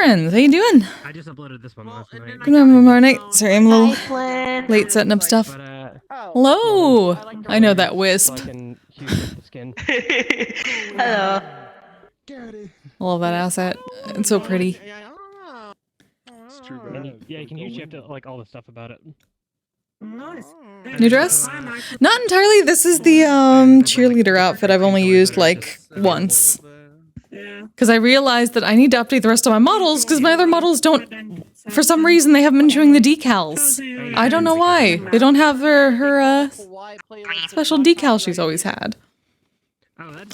friends. How you doing? I just uploaded this one last night. Good morning. Sorry, I'm a little late setting up stuff. But, Hello. I know that wisp. So I can use the skin. Hello. I love that asset. It's so pretty. It's too bad. And you can use shift like all the stuff about it. New dress? Not entirely. This is the cheerleader outfit I've only used like once. Because I realized that I need to update the rest of my models because my other models don't, for some reason, they haven't been showing the decals. I don't know why. They don't have her special decal she's always had.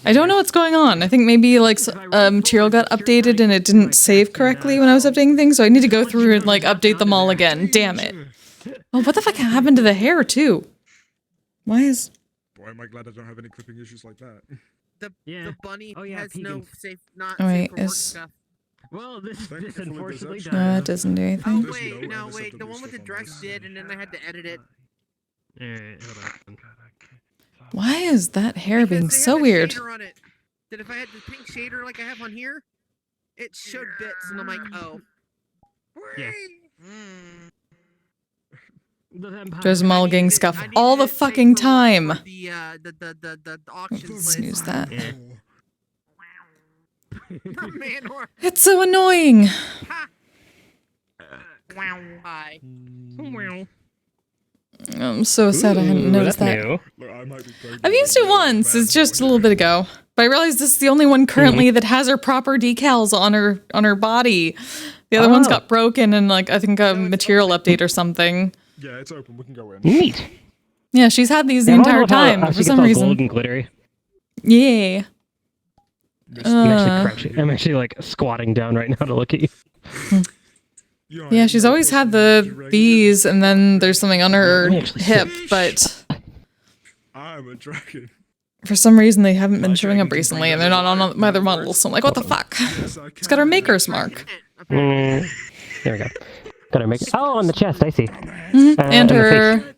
I don't know what's going on. I think maybe like material got updated and it didn't save correctly when I was updating things, so I need to go through and like update them all again. Damn it. Oh, what the fuck happened to the hair too? Why is... Boy, am I glad I don't have any clipping issues like that. The bunny has no safe, not Oh, wait, safe for work is... stuff. Well, this unfortunately does. No, it doesn't do anything. Oh wait, no wait, the one with the dress did, and then I had to edit it. Alright, hold on. Why is that hair being Because they so had a weird? shader on it. That if I had the pink shader like I have on here, it showed bits, and I'm like, oh. Yeah. There's mulging scuff all the fucking time. The auction Snooze that. Yeah. Manor. It's so annoying. Hi. I'm so sad I hadn't noticed that. New. Look, I might be I've used it once. It's just a little bit ago. But I realized this is the only one currently that has her proper decals on her body. The other ones got broken and like I think a material update or something. Yeah, it's open. We can go in. Neat. Yeah, she's had these the entire time How for she gets some all reason. gold and glittery. Yeah. I'm actually crouching. I'm actually like squatting down right now to look at you. Yeah, she's always had these, and then there's something on her hip, but I'm a dragon. for some reason they haven't been showing up recently, and they're not on my other models. So I'm like, what the fuck? It's got her maker's mark. There we go. Gotta make it. Oh, on the chest. I see. And the her, face.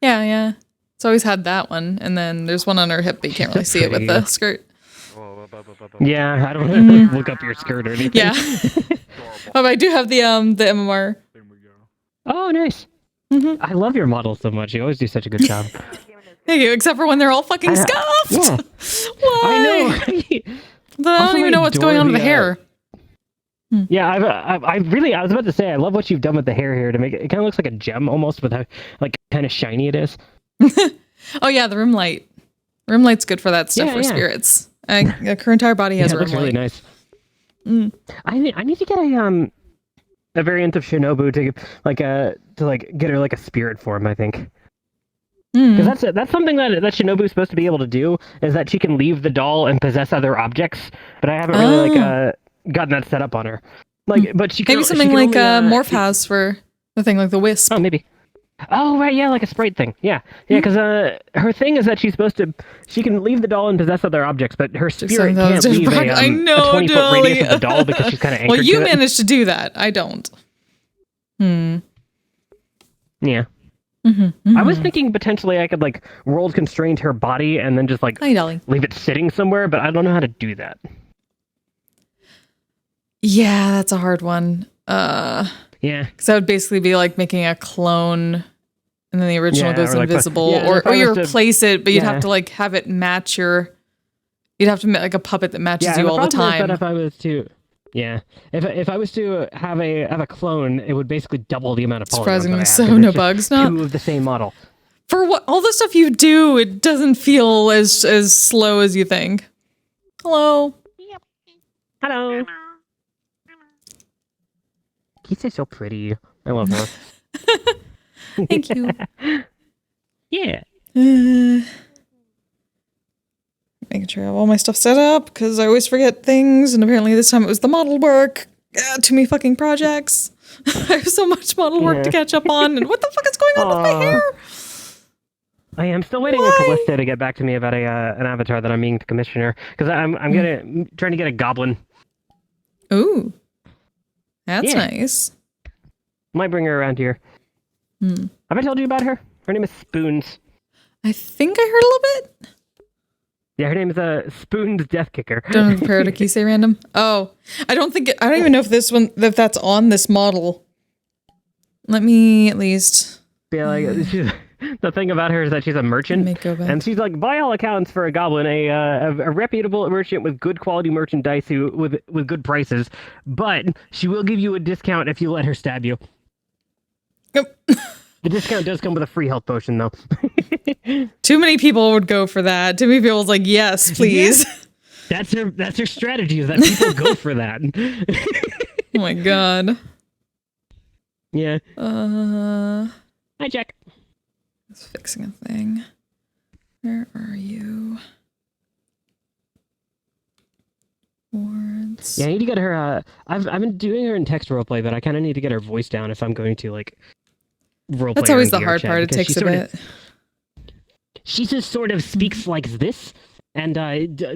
yeah. It's always had that one, and then there's one on her hip, but you can't really see it with the skirt. Yeah, I don't want to look up your skirt or anything. Yeah. Oh, but I do have the MMR. There we go. Oh, nice. I love your models so much. You always do such a good job. Thank you, except for when they're all fucking scuffed. Yeah. Why? I know. But I don't even know what's going on with the hair. Yeah, I was about to say, I love what you've done with the hair here to make it. It kind of looks like a gem almost, with how like kind of shiny it is. Oh yeah, the rim light. Rim light's good for that stuff for spirits. Her entire body has Yeah, a it rim looks really light. nice. I need to get a variant of Shinobu to get her like a spirit form. I think. Because that's something that Shinobu is supposed to be able to do, is that she can leave the doll and possess other objects, but I haven't really gotten that set up on her. But she can, maybe something like Morph has for the thing like the wisp. Oh, maybe. Oh, right, yeah, like a sprite thing. Yeah, because her thing is that she can leave the doll and possess other objects, but her spirit can't leave a 20-foot radius of the doll because she's kind of anchored well, you to it. managed to do that. I don't. Yeah. I was thinking potentially I could world constrain her body and then just Hi, Dolly. leave it sitting somewhere, but I don't know how to do that. Yeah, that's a hard one. Yeah. Because that would basically be like making a clone and then the original goes or invisible. Or you replace it, but you'd have to have it match your... You'd have to make a puppet that matches you all the time. But if I was to... Yeah. If I was to have a clone, it would basically double the amount of polygons. Surprisingly that I have, so, 'cause no it's just bugs. No. two of the same model. For what all the stuff you do, it doesn't feel as slow as you think. Hello. Hello. Kise's so pretty. I love her. Thank you. Yeah. Making sure I have all my stuff set up, because I always forget things, and apparently this time it was the model work. Too many fucking projects. I have so much model work to catch up on, and what the fuck is going on with my hair? I am still waiting on Callista to get back to me about an avatar that I'm being the commissioner, because I'm trying to get a goblin. Ooh. That's nice. Might bring her around here. Have I told you about her? Her name is Spoons. I think I heard a little bit. Yeah, her name is Spoon's Death Kicker. Don't compare to Kise random. Oh, I don't even know if if that's on this model. Let me at least. Yeah, like the thing about her is that she's a merchant, and she's like, by all accounts, for a goblin, a reputable merchant with good quality merchandise with good prices. But she will give you a discount if you let her stab you. Yep. The discount does come with a free health potion, though. Too many people would go for that. Too many people was like, yes, please. Yeah. That's her strategy, is that people go for that. Oh my god. Yeah. Hi, Jack. It's fixing a thing. Where are you? Wards. Yeah, I need to get her. I've been doing her in text roleplay, but I kind of need to get her voice down if I'm going to like roleplay. That's always the hard part. It takes a bit. She just sort of speaks like this, and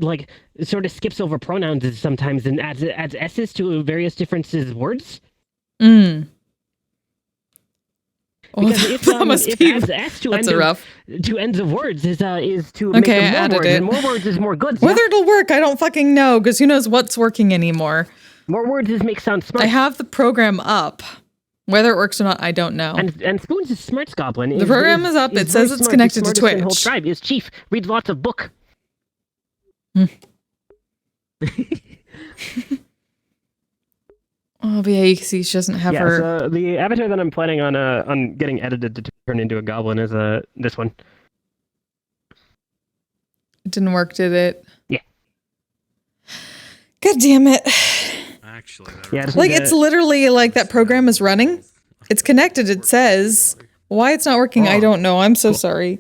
like sort of skips over pronouns sometimes and adds s's to various differences words. Because if adds s to ends of words is to make them more words, and more words is more good. Whether it'll work, I don't fucking know, because who knows what's working anymore. More words make sound smart. I have the program up. Whether it works or not, I don't know. And Spoon's a smarts goblin. The program is up. It says it's connected to Twitch. Whole tribe is chief. Reads lots of book. Oh, but yeah, you can see she doesn't have her. So the avatar that I'm planning on getting edited to turn into a goblin is this one. It didn't work, did it? Yeah. God damn it. Actually, like it's literally like that program is running. It's connected. It says why it's not working. I don't know. I'm so sorry.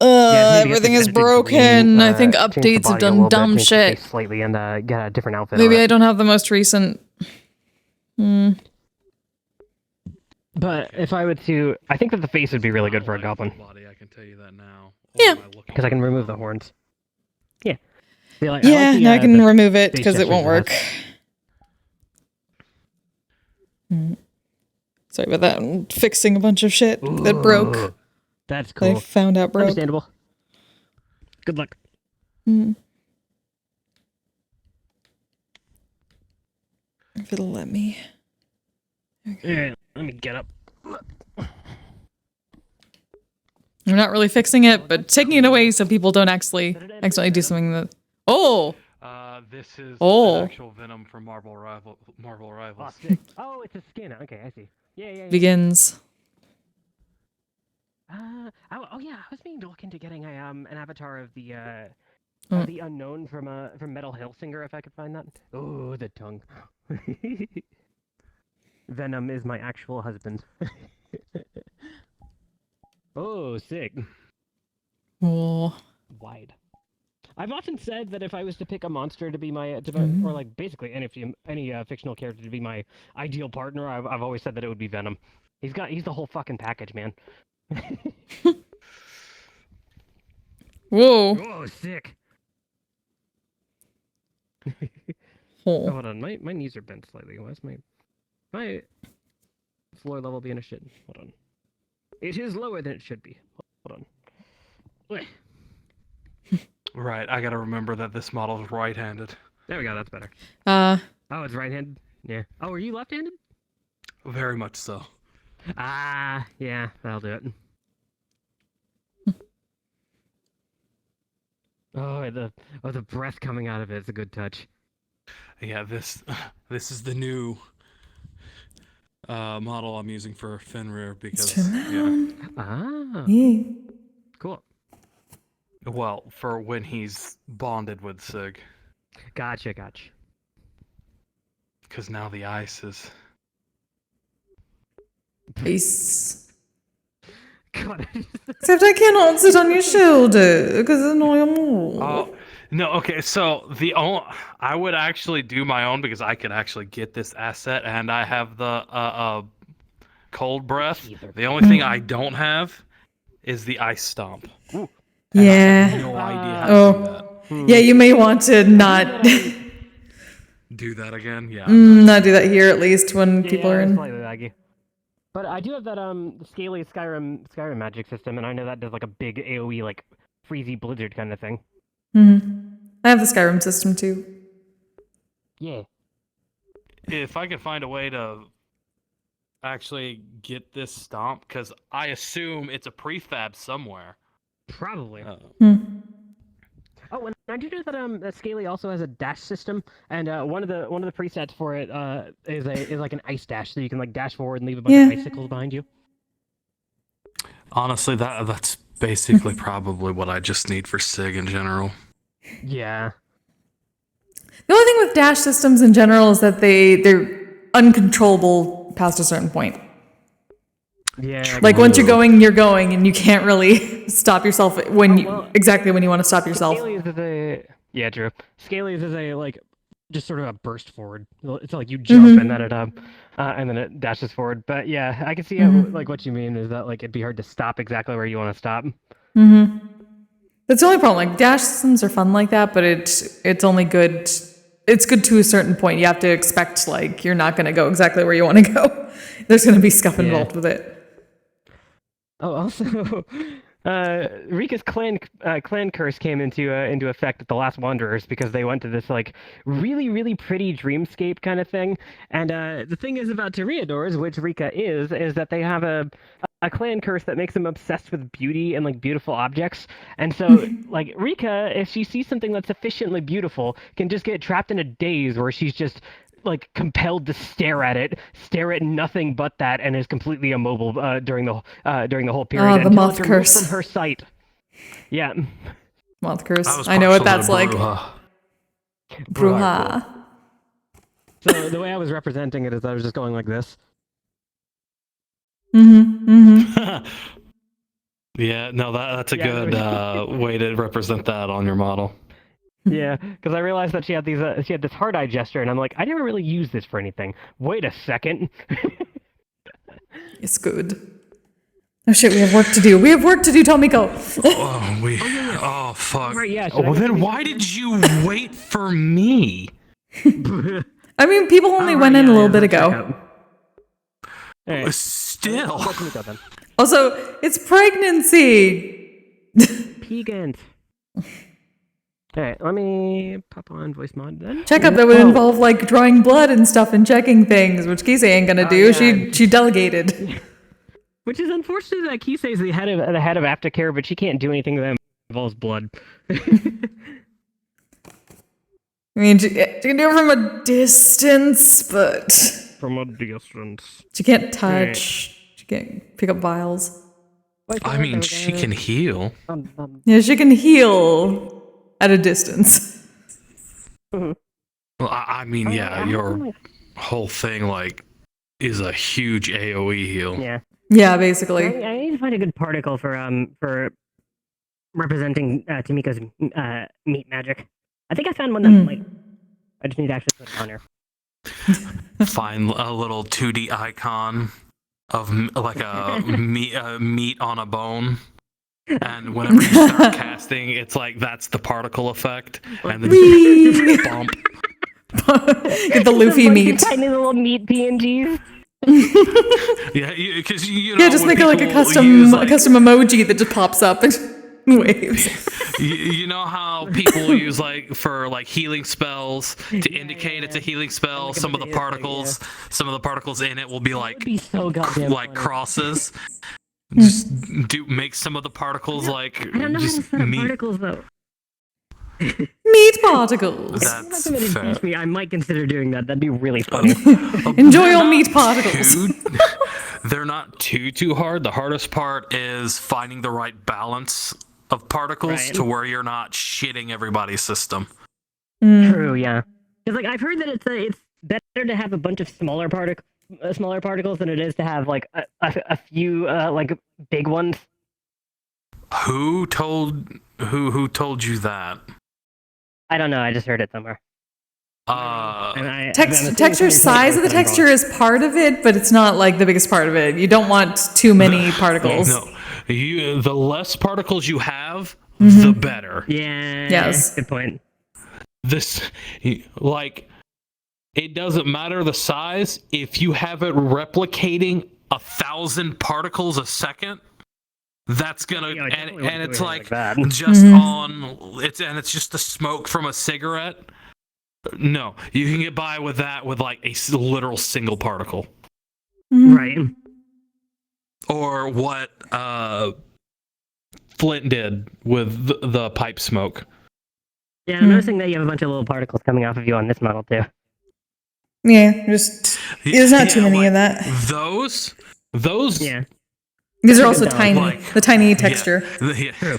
Everything is broken. I think updates have done dumb shit. Slightly and get a different outfit. Maybe I don't have the most recent. But if I would to, I think that the face would be really good for a goblin. Body, I can tell you that now. Yeah. Because I can remove the horns. Yeah. Like, now I can remove it because it won't work. Sorry about that. I'm fixing a bunch of shit that broke. That's cool. I found out broke. Understandable. Good luck. If it'll let me. Okay. Yeah, let me get up. I'm not really fixing it, but taking it away so people don't accidentally do something that. Oh! This is an actual venom from Marvel Rivals. Oh, it's a skin. Okay, I see. Yeah. Begins. Yeah, I was meaning to look into getting an avatar of the unknown from Metal Hellsinger if I could find that. Oh, the tongue. Venom is my actual husband. Oh, sick. Oh. Wide. I've often said that if I was to pick a monster to be my, or like basically any fictional character to be my ideal partner, I've always said that it would be Venom. He's the whole fucking package, man. Whoa. Whoa, sick. Oh. Hold on, my knees are bent slightly. Why is my floor level being a shit? Hold on. It is lower than it should be. Hold on. Right, I gotta remember that this model is right-handed. There we go, that's better. Oh, it's right-handed? Yeah. Oh, are you left-handed? Very much so. Yeah, that'll do it. The breath coming out of it is a good touch. Yeah, this is the new model I'm using for Fenrir because yeah. Cool. Well, for when he's bonded with Sig. Gotcha. Because now the ice is... Peace. God. Except I cannot sit on your shoulder because it's not your move. Oh, no, okay, so I would actually do my own because I could actually get this asset and I have the cold breath. The only thing I don't have is the ice stomp. Ooh. Yeah. I have no idea how to do that. Yeah, you may want to not do that again. Yeah. Not do that here at least when people are in. Slightly laggy. But I do have that scaly Skyrim magic system, and I know that does like a big AOE like freezy blizzard kind of thing. I have the Skyrim system too. Yeah. If I could find a way to actually get this stomp, because I assume it's a prefab somewhere. Probably. Hmm. Oh, and I do know that Scaly also has a dash system, and one of the presets for it is like an ice dash, so you can like dash forward and leave a bunch of icicles behind you. Honestly, that's basically probably what I just need for SIG in general. Yeah. The only thing with dash systems in general is that they're uncontrollable past a certain point. Yeah. Like once you're going, and you can't really stop yourself exactly when you want to stop yourself. Scaly's is a true. Scaly's is a like just sort of a burst forward. It's like you jump and then it dashes forward. But yeah, I can see like what you mean is that like it'd be hard to stop exactly where you want to stop. That's the only problem. Like dash systems are fun like that, but it's only good. It's good to a certain point. You have to expect like you're not going to go exactly where you want to go. There's going to be stuff involved with it. Oh, also, Rika's clan curse came into effect at the Last Wanderers because they went to this like really, really pretty dreamscape kind of thing. And the thing is about Toreadors, which Rika is that they have a clan curse that makes them obsessed with beauty and like beautiful objects. And so like Rika, if she sees something that's sufficiently beautiful, can just get trapped in a daze where she's just like compelled to stare at nothing but that, and is completely immobile during the whole period. The moth curse from her sight. Yeah, moth curse. I know what that's like. Bruja. So the way I was representing it is I was just going like this. Yeah, no, that's a good way to represent that on your model. Yeah, because I realized that she had this hard eye gesture, and I'm like, I never really used this for anything. Wait a second. It's good. Oh shit, we have work to do. Tomiko. Oh fuck. Right, yeah, well then why did you wait for me? I mean, people only went in a little bit ago. Right. Still. Also, it's pregnancy. Pegant. Alright, let me pop on voice mod then. Checkup that would involve like drawing blood and stuff and checking things, which Kise ain't gonna do. Yeah. She delegated. Which is unfortunate that Kise is the head of aftercare, but she can't do anything that involves blood. I mean, she can do it from a distance, but from a distance, she can't touch. Right. She can't pick up vials. I mean, she can heal. Yeah, she can heal. At a distance. Well, I mean, yeah, your whole thing, like, is a huge AoE heal. Yeah. Yeah, basically. I need to find a good particle for representing Tomiko's meat magic. I think I found one that like. I just need to actually put it on her. Find a little 2D icon of like a meat on a bone. And whenever you start casting, it's like that's the particle effect, and then bump. Get the Luffy meat. Tiny little meat PNGs. Yeah, because you know. Yeah, just make it like a custom emoji that just pops up and waves. You know how people use like for like healing spells to indicate it's a healing spell. Like some of the particles in it will be like crosses. Just make some of the particles like I don't know just how to set meat particles though. Meat particles. That's fair. Me, I might consider doing that. That'd be really funny. Enjoy your meat particles. They're not too hard. The hardest part is finding the right balance of particles to where you're not shitting everybody's system. True, yeah. Because like I've heard that it's better to have a bunch of smaller particles than it is to have like a few like big ones. Who told you that? I don't know. I just heard it somewhere. Texture size of the texture is part of it, but it's not like the biggest part of it. You don't want too many particles. No, the less particles you have, the better. Yeah. Yes. Good point. This like. It doesn't matter the size. If you have it replicating 1,000 particles a second, that's gonna Yeah, I and, definitely wouldn't and do it's anything like that. just Mhm. on it's just the smoke from a cigarette. No, you can get by with that with like a literal single particle, Mhm. Right. or what Flint did with the pipe smoke. Yeah, I'm noticing that you have a bunch of little particles coming off of you on this model too. Yeah, just there's not too Yeah, many like, of that. Those Yeah. These are That's also a good tiny. like- The tiny yeah, texture. True.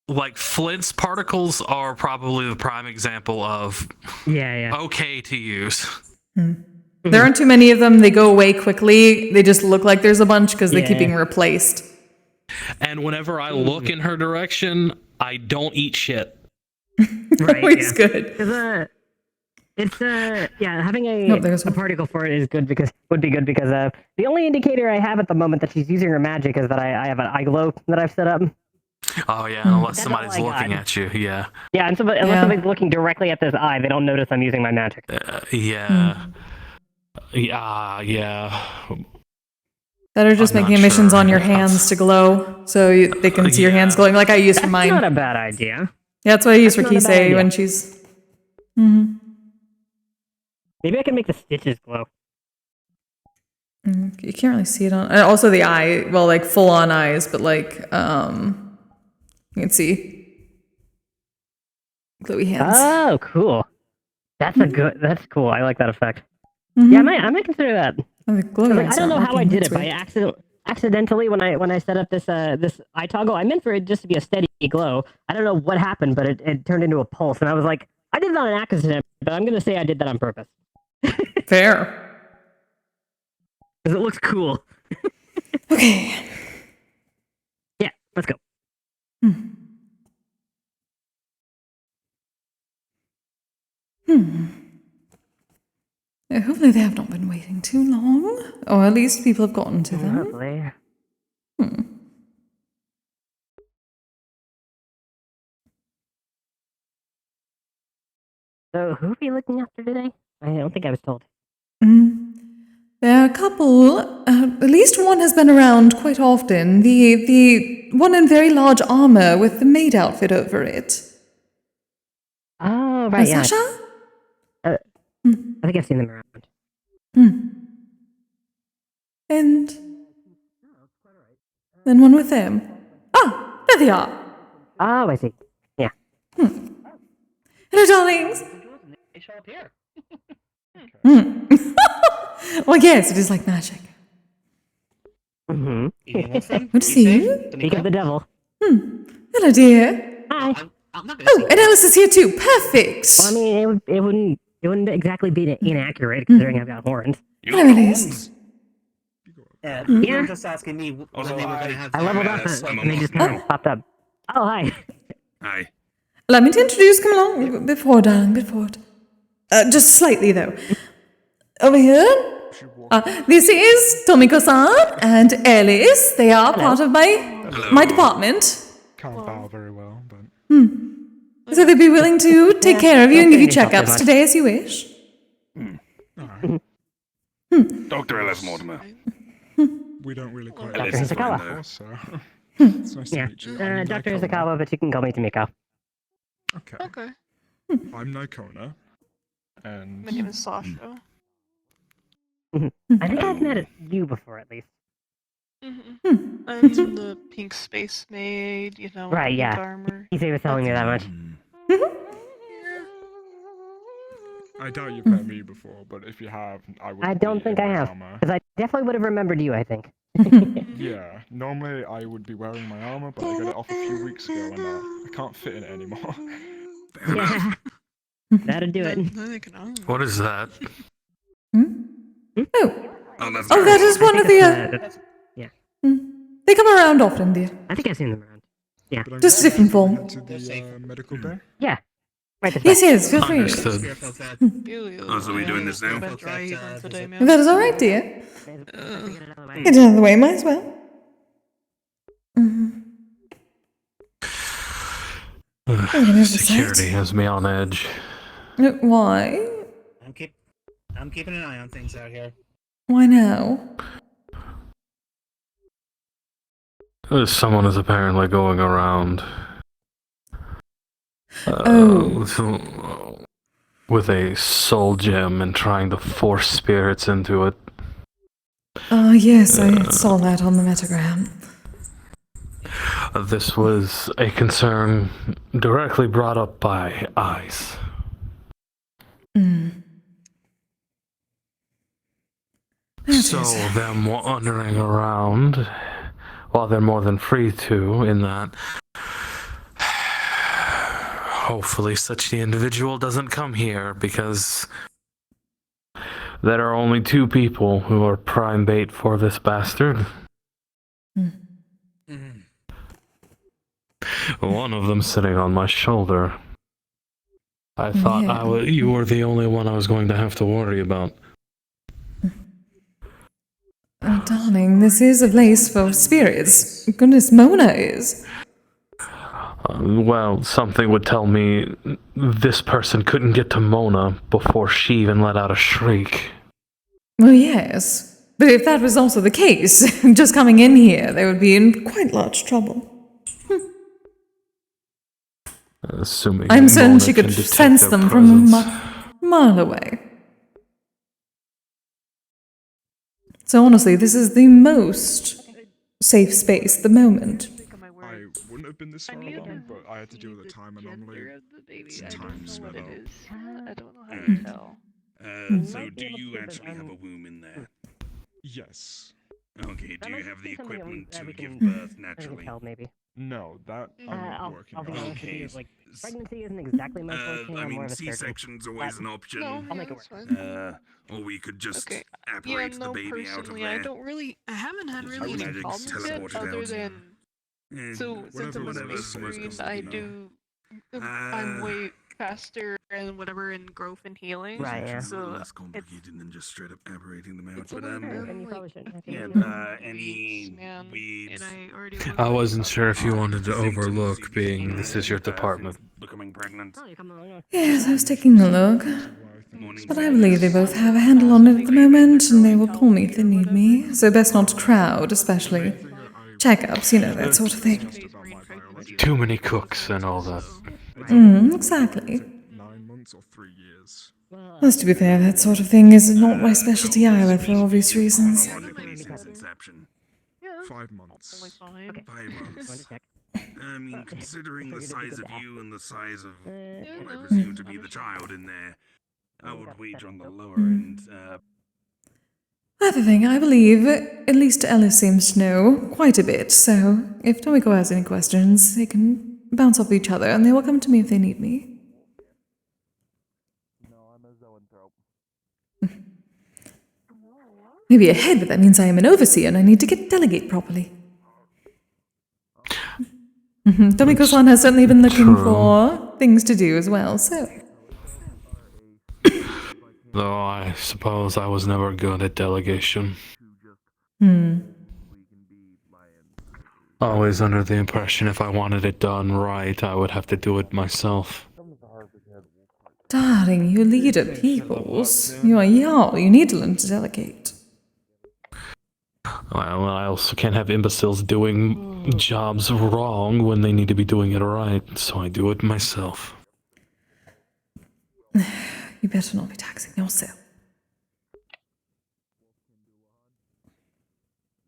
Like Flint's particles are probably the prime example of Yeah. okay to use. There aren't too many of them. They go away quickly. They just look like there's a bunch because they keep Yeah. being replaced. And whenever I look in her direction, I don't eat shit. Right. Always Yeah. good. Because it's having Nope, there's a one. particle for it is good because the only indicator I have at the moment that she's using her magic is that I have an eye glow that I've set up. Oh yeah, unless That's somebody's all I looking got. at you. Yeah. Yeah, and unless Yeah. somebody's looking directly at this eye, they don't notice I'm using my magic. Yeah. Yeah. That are just I'm making not emissions sure. on your hands to glow, so they can see your hands Yeah. glowing, like I use for That's mine. not a bad idea. Yeah, that's what I use for That's not a bad Kise idea. when she's. Mhm. Maybe I can make the stitches glow. You can't really see it on. And also the eye, well, like full on eyes, but like you can see glowy hands. Oh, cool. That's cool. I like that effect. Yeah, I might consider that. Oh, the glowy Like, eyes I don't know aren't how I working, did that's it by weird. accidentally when I set up this this eye toggle. I meant for it just to be a steady glow. I don't know what happened, but it turned into a pulse, and I was like, I did that on accident, but I'm gonna say I did that on purpose Fair. because it looks cool. Okay. Yeah, let's go. Hopefully they have not been waiting too long, or at least people have gotten to them. Hopefully. So who are we looking after today? I don't think I was told. There are a couple. At least one has been around quite often. The one in very large armor with the maid outfit over it. Oh, right, yeah. Sasha? I think I've seen them around. And then one with them. Ah, there they are. Oh, I see. Yeah. Hello, darlings. They show up here. Well, yes, it is like magic. Mm-hmm. Good to see you. Speak of the devil. Hello, dear. Hi. I'm not gonna Oh, and Alice is here too. Perfect. Well, I mean, it wouldn't exactly be inaccurate considering I've got horns. Hello, Alice. Yeah, Yeah. they were just asking me when Also, they were gonna I- have. I leveled up and they just kind of popped up. Oh, hi. Hi. Allow me to introduce. Come along. Before, darling. Before. Just slightly, though. Over here. This is Tomiko-san and Alice. They are part of my department. Can't bow very well, but So they'd be willing to take care of you and give you don't say checkups much. today as you wish. Dr. Ellis Mortimer. We don't really quite Dr. Alice is fine, Hisakawa. though. so it's nice Yeah. to meet you. I'm Dr. Naikona. Izakawa, but you can call me Tamiko. Okay. Okay. I'm Naikona. And My name is Sasha. I think I've met you before, at least. Mm-hmm. I'm the pink space maid, you know, Right, pink yeah. armor. Kise was telling me that much. I doubt you've met me before, but if you have, I would. I don't think I have. Armor. Because I definitely would have remembered you, I think. Yeah, normally I would be wearing my armor, but I got it off a few weeks ago and I can't fit in it anymore. Yeah. That'll do it. What is that? Oh, Oh, that's oh, that is one of the. Yeah. They come around often, dear. I think I've seen them around. Yeah. But I'm Just a guessing different we form. head to the medical bay. Yeah. Right this Yes, way. yes, feel free. Understood. Oh, so we doing this now? Today, If that is all right, dear. Get it out of the way. Get it out of the way, might as well. Security has me on edge. Why? I'm keeping an eye on things out here. Why now? Someone is apparently going around with a soul gem and trying to force spirits into it. Oh, yes, I saw that on the metagram. This was a concern directly brought up by Eyes. So them wandering around, while they're more than free to, in that hopefully such the individual doesn't come here, because there are only 2 people who are prime bait for this bastard. One of them sitting on my shoulder. I thought you were the only one I was going to have to worry about. Oh, darling, this is a place for spirits. Goodness, Mona is. Well, something would tell me this person couldn't get to Mona before she even let out a shriek. Well, yes. But if that was also the case, just coming in here, they would be in quite large trouble. Assuming I'm certain Mona she could can detect sense their them from presence. a mile away. So honestly, this is the most safe space at the moment. I wouldn't have been this far along, but I had to deal with a time anomaly. It's time sped up. I don't know how to tell. So do you actually have a womb in there? Yes. Okay, do you have the equipment to we give can- birth I can naturally? tell, maybe. No, that I'm working I'll be on. honest with Okay. you, like, pregnancy isn't exactly my forte. I I'm more mean, of a surgeon. C-section's always an option. No, I'll make it that's work. fine. Or we could just Okay. Yeah, apparate no, the baby out of personally, I there. don't really. I haven't had really any Magic problems yet, teleported other out. than. So since I'm a whatever space source marine, goes, I you know. do. I'm way faster and whatever in growth and healing. Right, yeah. It's a little So less complicated than just straight up apparating them out. it's a But little bit And you like probably shouldn't have to yeah, do it. any man, weeds. and I already. I wasn't sure if you wanted to symptoms overlook you being get this is your if department. becoming pregnant. Oh, you're coming along. Yes, I was taking a look. Morning But I believe they both have a handle on it at the moment, and they will pull me if they need me. So best not to crowd, especially checkups, you know, that sort of thing. Too many cooks and all that. Exactly. 9 months or 3 years. Plus, to be fair, that sort of thing is not my specialty either, for obvious reasons. Chronologically since inception. 5 months. Fine. 5 Going months. to check. I mean, considering the size of you and the size of what I no. presume to be the child in there, I would wager on the lower end. Other thing, I believe, at least Ellis seems to know quite a bit, so if Tomiko has any questions, they can bounce off each other, and they will come to me if they need me. Maybe a head, but that means I am an overseer and I need to delegate properly. Tomiko-san has certainly been looking for things to do as well, so. Though I suppose I was never good at delegation. Always under the impression if I wanted it done right, I would have to do it myself. Darling, you lead a peoples. You are young, you need to learn to delegate. Well, I also can't have imbeciles doing jobs wrong when they need to be doing it right, so I do it myself. You better not be taxing yourself.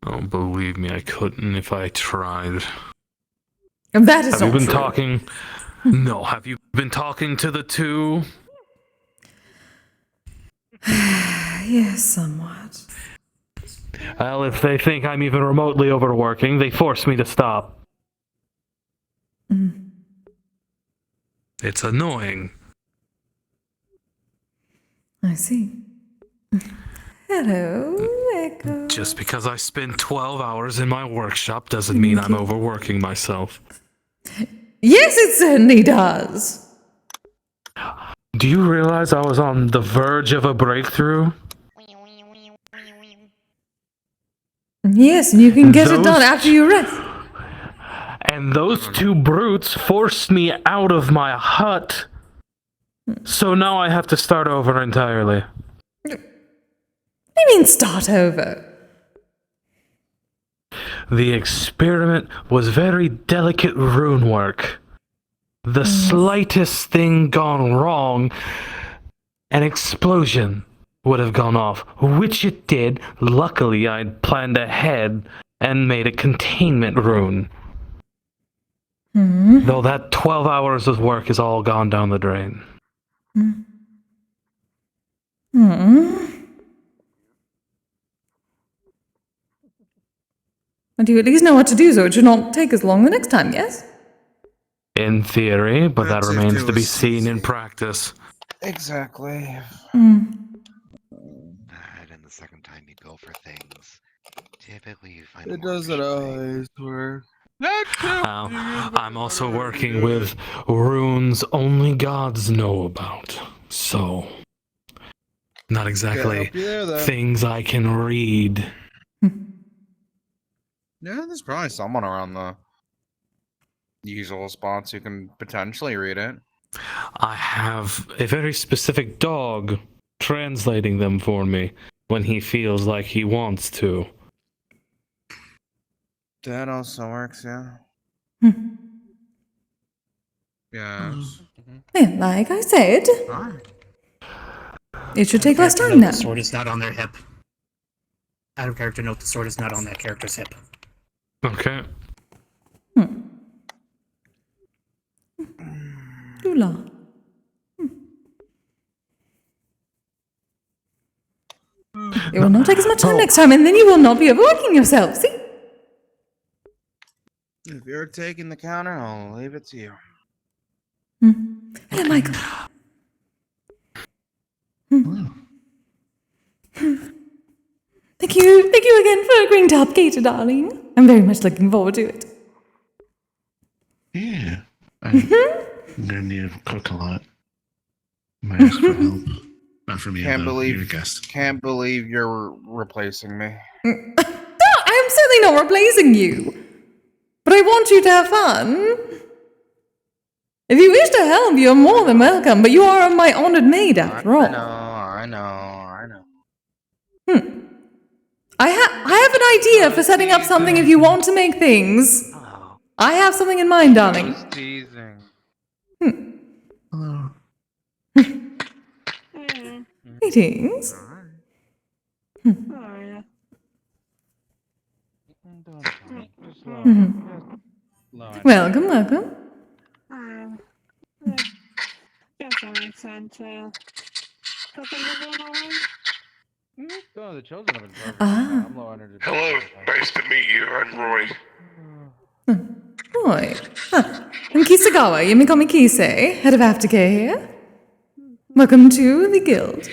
Oh, believe me, I couldn't if I tried. And that is Have you not been true. talking? No, have you been talking to the 2? Yes, somewhat. Well, if they think I'm even remotely overworking, they force me to stop. It's annoying. I see. Hello, Echo. Just because I spend 12 hours in my workshop doesn't mean I'm overworking myself. Yes, it certainly does. Do you realize I was on the verge of a breakthrough? Yes, and you can get it done after you rest. And those 2 brutes forced me out of my hut. So now I have to start over entirely. What do you mean start over? The experiment was very delicate rune work. The slightest thing gone wrong, an explosion would have gone off, which it did. Luckily, I'd planned ahead and made a containment rune. Though that 12 hours of work is all gone down the drain. But you at least know what to do, so it should not take as long the next time, yes? In theory, but that That's if remains there to be was seen in CC. practice. Exactly. And the second time you go for things, typically you find It doesn't always work. I'm also working with runes only gods know about. So, not exactly help you there, then. things I can read. Yeah, there's probably someone around the usual spots who can potentially read it. I have a very specific dog translating them for me when he feels like he wants to. That also works, yeah. Yes. Yeah, like I said, it should take less time now. The sword is not on their hip. Out of character note, the sword is not on that character's hip. Okay. Lula. It will not take as much time next time, and then you will not be overworking yourself, see? If you're taking the counter, I'll leave it to you. Hello, Michael. Thank you again for agreeing to help Gator, darling. I'm very much looking forward to it. Yeah. I'm gonna need to cook a lot. Might ask for help. Not for me, Can't though. You're a believe, guest. can't believe you're replacing me. No, I am certainly not replacing you. But I want you to have fun. If you wish to help, you're more than welcome, but you are my honored maid after all. I know. I have an idea for setting up something if you want to make things. I have something in mind, darling. Just teasing. Hello. Greetings. Welcome. Oh, the children have been perfect. Ah. I'm low energy. Hello. Nice to meet you. I'm Roy. Boy. I'm Kisagawa. You may call me Kise, head of aftercare here. Welcome to the guild.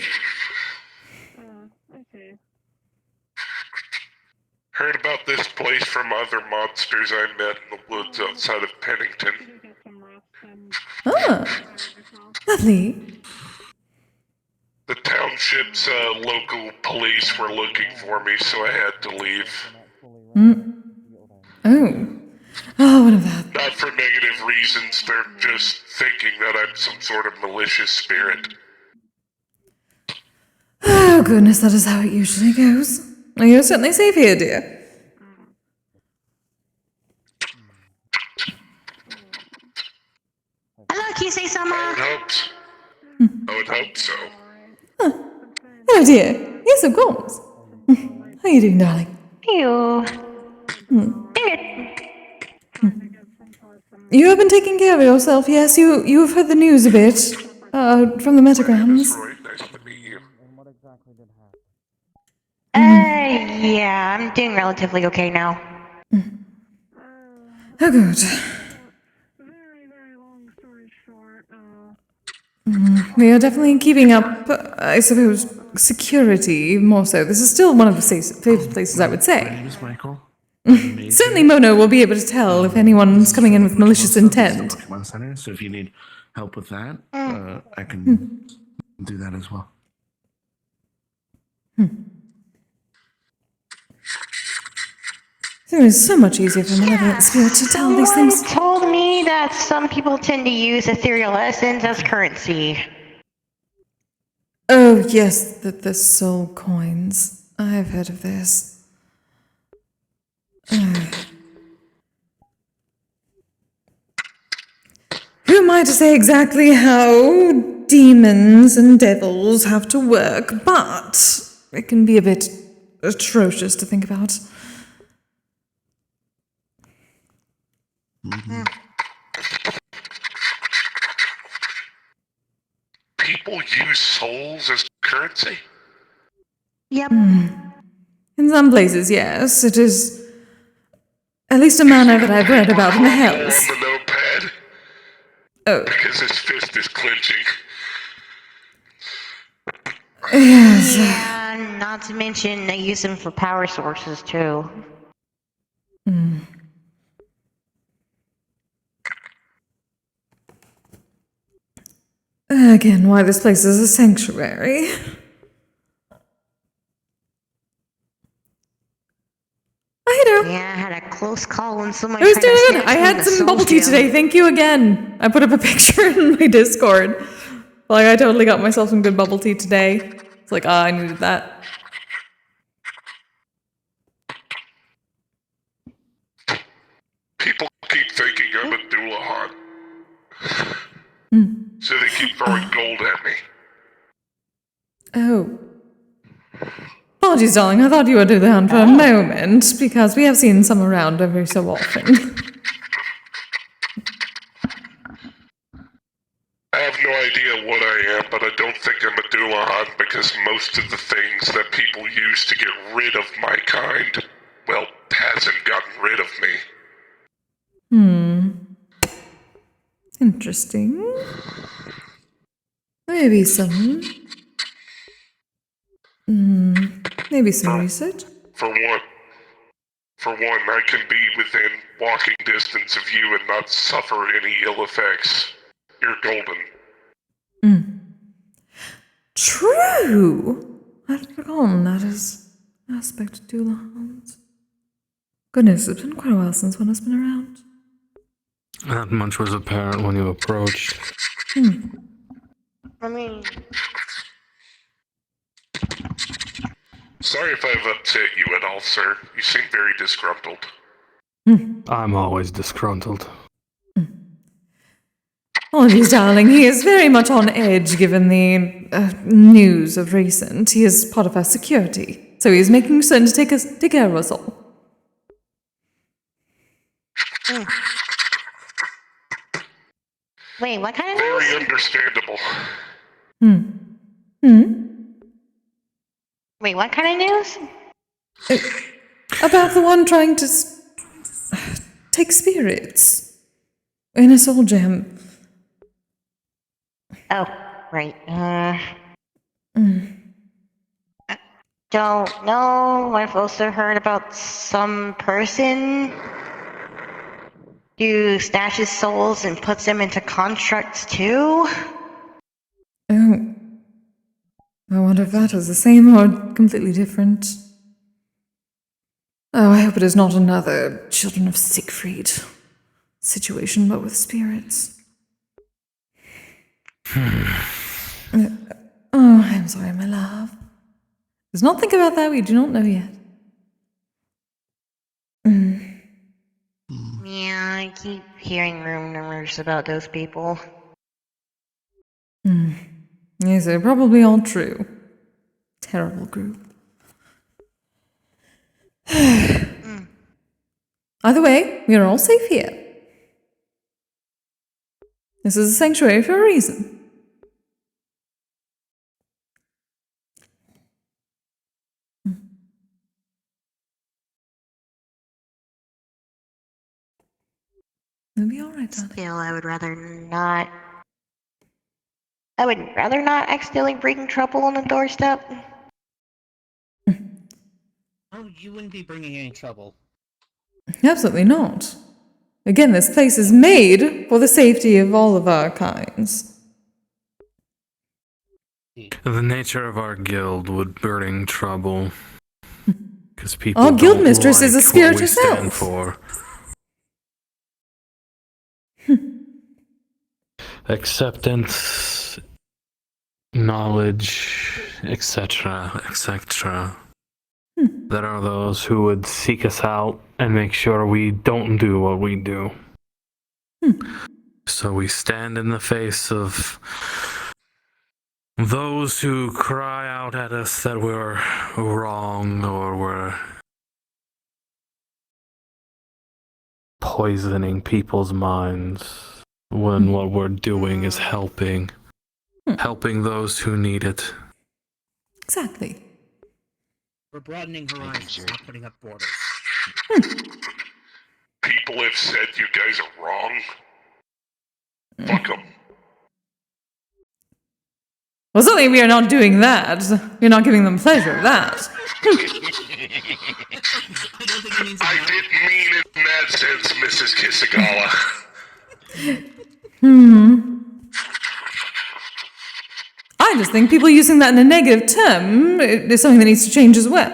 Heard about this place from other monsters I met in the woods outside of Pennington. Ah, lovely. The township's local police were looking for me, so I had to leave. Oh, what of that? Not for negative reasons, they're just thinking that I'm some sort of malicious spirit. Oh, goodness, that is how it usually goes. Well, you're certainly safe here, dear. Hello, Kise-sama. I would hope so. Hello, dear. Yes, of course. How are you doing, darling? You. You have been taking care of yourself, yes? You have heard the news a bit from the metagrams. Roy, nice to meet you. Yeah, I'm doing relatively okay now. Oh, good. We are definitely keeping up, I suppose, security more so. This is still one of the safest places, I would say. My name is Michael. Certainly Mono will be able to tell if anyone's coming in with malicious intent. Pokemon Center, so if you need help with that, I can do that as well. It is so much easier for malevolent spirit to tell these Someone things. told me that some people tend to use ethereal essence as currency. Oh, yes, the soul coins. I've heard of this. Who am I to say exactly how demons and devils have to work, but it can be a bit atrocious to think about. People use souls as currency? Yep. In some places, yes. It is at least a manner that I've read about in the Hells. On the notepad? Oh. Because his fist is clenching. Yes. Yeah, not to mention they use them for power sources too. Again, why this place is a sanctuary. Hey there. Yeah, I had a close call when somebody It was tried to doing snatch good. I me had the some soul bubble tea gem. today. Thank you again. I put up a picture in my Discord. Like, I totally got myself some good bubble tea today. It's like, I needed that. People keep thinking I'm a Doulahan. So they keep throwing gold at me. Oh. Apologies, darling. I thought you were down for a moment, because we have seen some around every so often. I have no idea what I am, but I don't think I'm a Doulahan because most of the things that people use to get rid of my kind, well, hasn't gotten rid of me. Interesting. Maybe some... maybe some research? For one, I can be within walking distance of you and not suffer any ill effects. You're golden. True! I'd forgotten that as an aspect of Doulahans. Goodness, it's been quite a while since one has been around. That much was apparent when you approached. I mean, Sorry if I've upset you at all, sir. You seem very disgruntled. I'm always disgruntled. Apologies, darling. He is very much on edge given the news of recent. He is part of our security, so he is making certain to take care of us all. wait, what kind of Very news? understandable. Wait, what kind of news? About the one trying to take spirits in a soul gem. Oh, right. Don't know. I've also heard about some person who stashes souls and puts them into constructs too. Oh. I wonder if that is the same or completely different. Oh, I hope it is not another Children of Siegfried situation, but with spirits. I'm sorry, my love. Let's not think about that, we do not know yet. Yeah, I keep hearing rumors about those people. Yes, they're probably all true. Terrible group. Either way, we are all safe here. This is a sanctuary for a reason. It'll be alright, darling. Still, I would rather not accidentally bring trouble on the doorstep. Oh, you wouldn't be bringing any trouble. Absolutely not. Again, this place is made for the safety of all of our kinds. The nature of our guild would bring trouble. Because people Our guild don't mistress like is a spirit what we stand herself. for. Acceptance, knowledge, etc., etc. there are those who would seek us out and make sure we don't do what we do. So we stand in the face of those who cry out at us that we're wrong or we're poisoning people's minds when what we're doing is helping those who need it. Exactly. We're broadening horizons, not putting up borders. People have said you guys are wrong. Fuck them. Well, certainly we are not doing that. We're not giving them pleasure of that. I didn't mean it in that sense, Mrs. Kisagala. I just think people using that in a negative term is something that needs to change as well.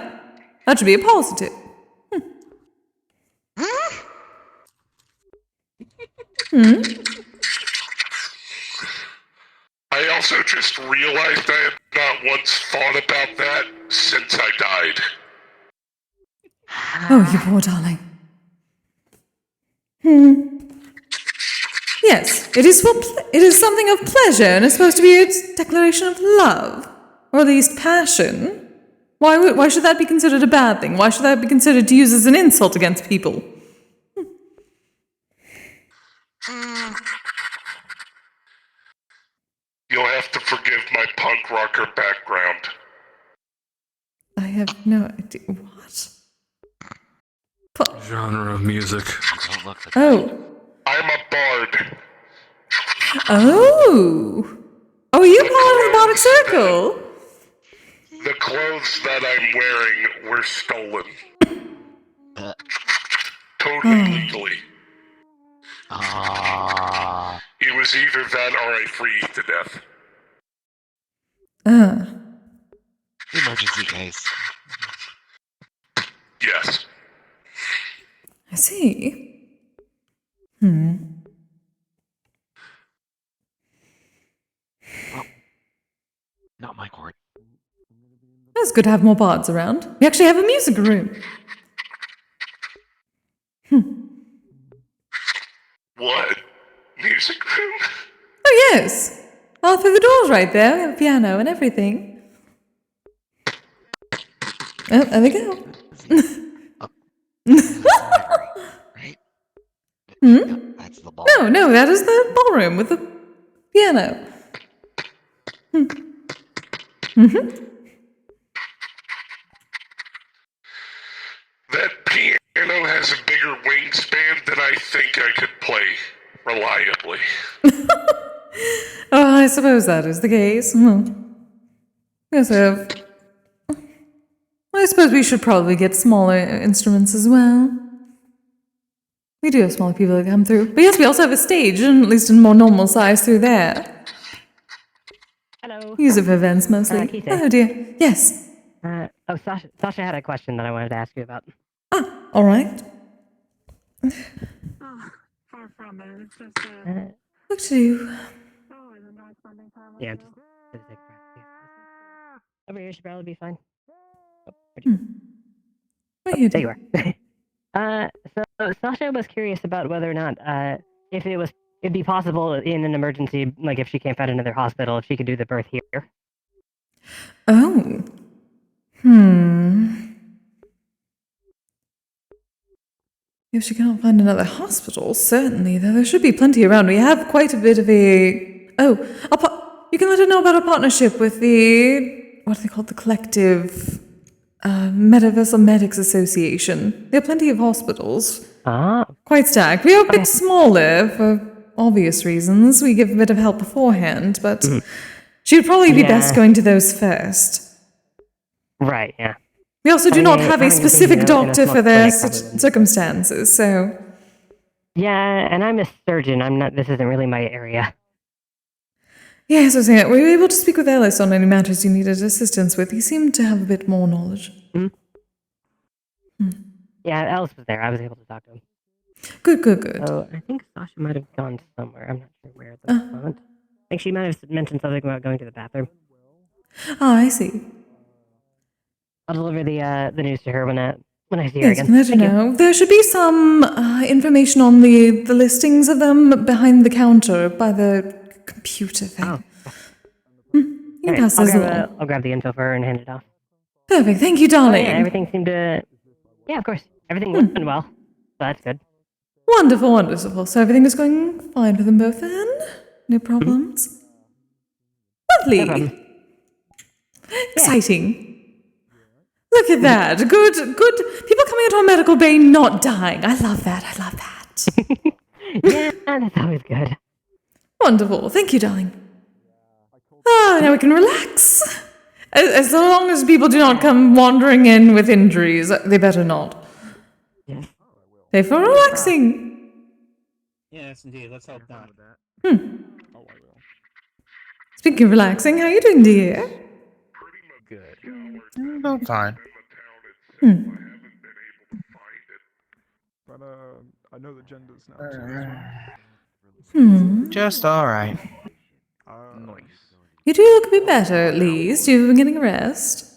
That should be a positive. I also just realized I have not once thought about that since I died. Oh, you poor darling. Yes, it is it is something of pleasure, and it's supposed to be a declaration of love, or at least passion. Why should that be considered a bad thing? Why should that be considered to use as an insult against people? You'll have to forgive my punk rocker background. I have no idea. What? Genre of music. Oh. I'm a bard. Oh. Oh, are you part of the Bardic Circle? The clothes that I'm wearing were stolen. Totally legally. It was either that or I freeze to death. Emergency case. Yes. I see. Not my court. It's good to have more bards around. We actually have a music room. What? Music room? Oh, yes. All through the doors right there. We have a piano and everything. Oh, there we go. Right? That's the ball. No, that is the ballroom with the piano. That piano has a bigger wingspan than I think I could play reliably. Oh, I suppose that is the case. Yes, I suppose we should probably get smaller instruments as well. We do have smaller people that come through. But yes, we also have a stage, and at least in more normal size through there. Hello. Use it for events mostly. Kise. Oh dear. Yes. Sasha had a question that I wanted to ask you about. All right. Far from it. It's just What to do? Yeah, just for the sake of practice. Over here should probably be fine. What there you are. So Sasha was curious about whether or not if it'd be possible in an emergency, like if she can't find another hospital, if she could do the birth here. Oh. If she can't find another hospital, certainly, though there should be plenty around. We have quite a bit of a... you can let her know about our partnership with the... what are they called? The Collective Metaverse Medics Association. There are plenty of hospitals. Quite stacked. We are a bit smaller for obvious reasons. We give a bit of help beforehand, but she would probably be best going to those first. Right, yeah. We also do not have a specific doctor for their circumstances, so... Yeah, and I'm a surgeon. This isn't really my area. Yes, I was saying, were you able to speak with Ellis on any matters you needed assistance with? He seemed to have a bit more knowledge. Yeah, Ellis was there. I was able to talk to him. Good. So I think Sasha might have gone somewhere. I'm not sure where at the moment. I think she might have mentioned something about going to the bathroom. I see. I'll deliver the news to her when I see her Yes, again. can let her Thank you. know. There should be some information on the listings of them behind the counter by the computer thing. Oh. You can Alright, pass those along. I'll grab the info for her and hand it off. Perfect. Thank you, Oh, darling. yeah, everything seemed to. Yeah, of course. Everything went well. So that's good. Wonderful, wonderful. So everything is going fine for them both then? No problems? Lovely. No problem. Exciting. Look at that. Good. People coming into our medical bay not dying. I love that. Yeah, that's always good. Wonderful. Thank you, darling. Now we can relax. As long as people do not come wandering in with injuries, they better not. Yeah. Stay for relaxing. Yes, indeed. Let's hope not. Speaking of relaxing, how are you doing, dear? Good. I'm fine. But I know the genders now too. Just alright. You do look a bit better, at least. You've been getting a rest.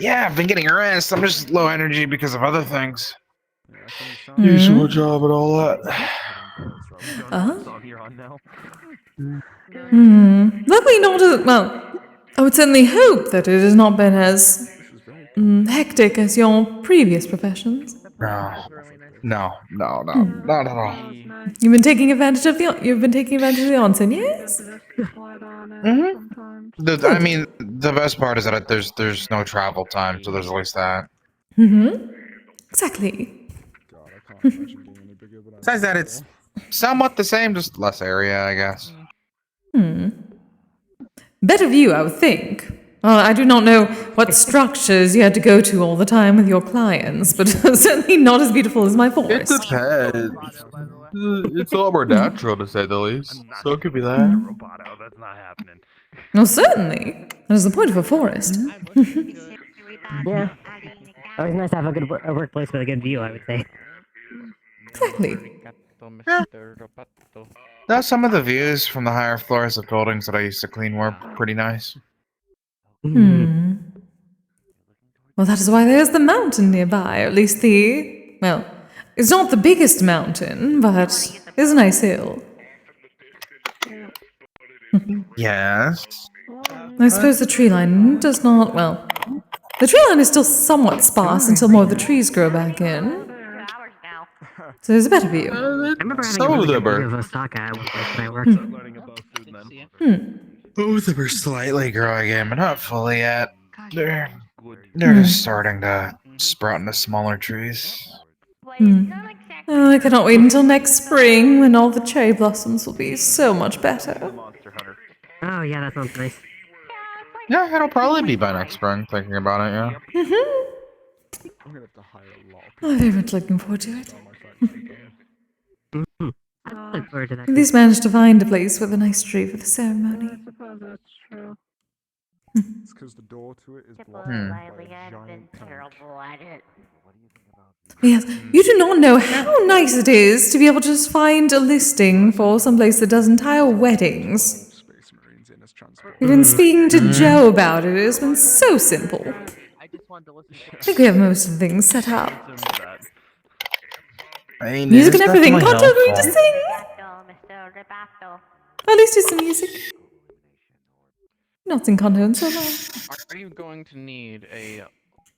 Yeah, I've been getting a rest. I'm just low energy because of other things. Usual job and all that. Luckily not as... Well, I would certainly hope that it has not been as hectic as your previous professions. No, not at all. You've been taking advantage of the onsen, yes? I mean, the best part is that there's no travel time, so there's at least that. Exactly. God, I can't imagine being any bigger than Besides that, it's somewhat the same, just less area, I guess. Better view, I would think. I do not know what structures you had to go to all the time with your clients, but certainly not as beautiful as my forest. It's a lot more natural, to say the least. So it could be that. That's not happening. Well, certainly. That is the point of a forest. Yeah. Always nice to have a workplace with a good view, I would say. Exactly. Now, some of the views from the higher floors of buildings that I used to clean were pretty nice. Well, that is why there's the mountain nearby, or at least well, it's not the biggest mountain, but it's a nice hill. Yes. I suppose the tree line does not, well, the tree line is still somewhat sparse until more of the trees grow back in. So there's a better view. I remember having Some a of really them good are. view of Osaka at one place when I worked. Both of them are slightly growing in, but not fully yet. They're just starting to sprout into smaller trees. Oh, I cannot wait until next spring when all the cherry blossoms will be so much better. Oh yeah, that sounds nice. Yeah, it'll probably be by next spring, thinking about it, yeah. I'm gonna have to hire a lot of people. I'm very much looking forward to it. I look forward to that. At least managed to find a place with a nice tree for the ceremony. It's because the door to it is blocked by a giant tank. Yes, you do not know how nice it is to be able to just find a listing for someplace that does entire weddings. Space Marines in as transport. We've been speaking to Joe about it. It has been so simple. I think we have most of the things set up. I mean, Music it's and everything. definitely Can't tell me to helpful. sing. At least it's some music. Not sing Kanto so long. Are you going to need a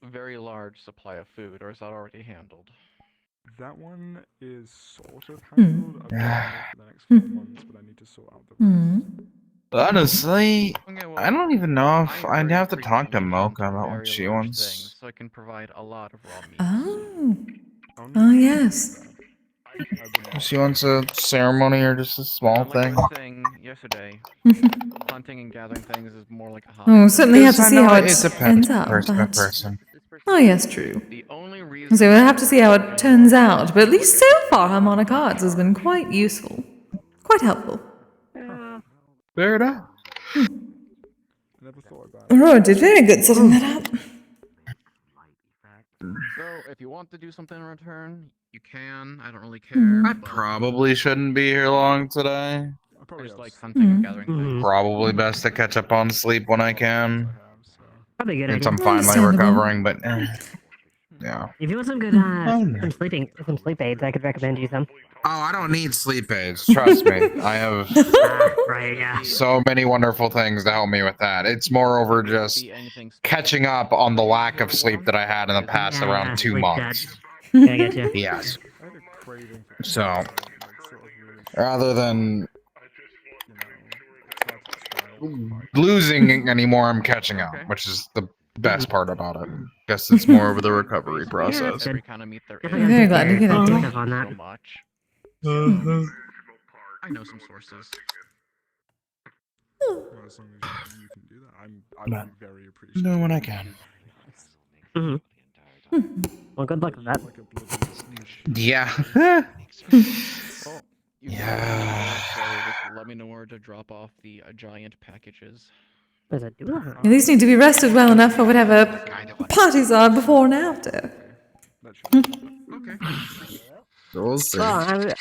very large supply of food, or is that already handled? That one is sort of handled. I've got it for the next 4 months, but I need to sort out the rest. Honestly, Okay, well, I don't even know if I I'd have to very talk to frequently Mocha need about very what she large wants. things, so I can provide a lot of raw meat. Oh, yes. She wants a ceremony or just a small Like I thing. was saying yesterday, hunting and gathering things is more like a hobby. Oh, certainly have to Because I see know how it it depends ends up. person by But... person. Oh, yes, true. The only reason So we'll have to see how it turns out. But at least so far, Harmonic Arts has been quite useful. Quite helpful. Fair enough. Never thought about it. Oh, did very good setting that up. So, if you want to do something in return, you can. I don't really care. I probably shouldn't be here long today. I just like hunting and gathering things. Probably best to catch up on sleep when I can. Probably a good Since idea. I'm finally recovering, but yeah. If you want some good some sleep aids, I could recommend you some. Oh, I don't need sleep aids. Trust me. I have right, yeah. so many wonderful things to help me with that. It's moreover just catching up on the lack of sleep that I had in the past around 2 months. I get you. Yes. So, rather than losing anymore, I'm catching up, which is the best part about it. Guess it's more of the recovery process. Every kind of meet their I'm very glad to hear that, so Jay. much. I know some sources. Well, as long as you can do that, I'd be very appreciative. Do what I can. Well, good luck with that. Yeah. Yeah. Just let me know where to drop off the giant packages. What does that do? At least need to be rested well enough for whatever parties are before and after. We'll see. That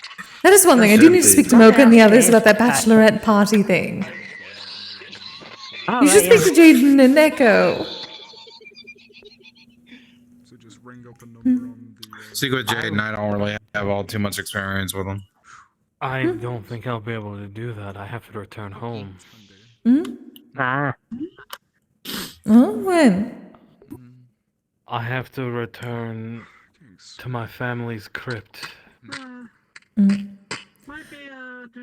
is one thing. I do need to speak to Mocha and the others about that bachelorette party thing. You should speak to Jaden and Echo. So just ring up a number on the. See, with Jaden, I don't really have all too much experience with him. I don't think I'll be able to do that. I have to return home. Oh, when? I have to return to my family's crypt.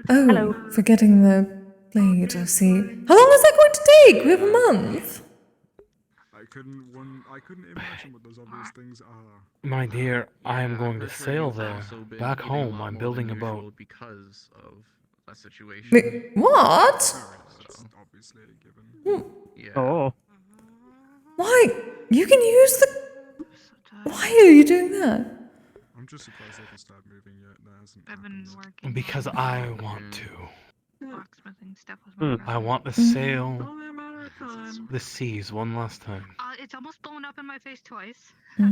Oh, forgetting the blade, I see. How long is that going to take? We have a month. I couldn't imagine what those obvious things are. My dear, I am going to sail there. Back home, I'm building a boat. Because of a situation. Wait, what? Obviously a given. Oh. Why? You can use the... Why are you doing that? I'm just surprised they can start moving yet. That hasn't I've been working. Because I want to. Locksmithing stuff with my I want to sail the seas one last time. It's almost blown up in my face twice. A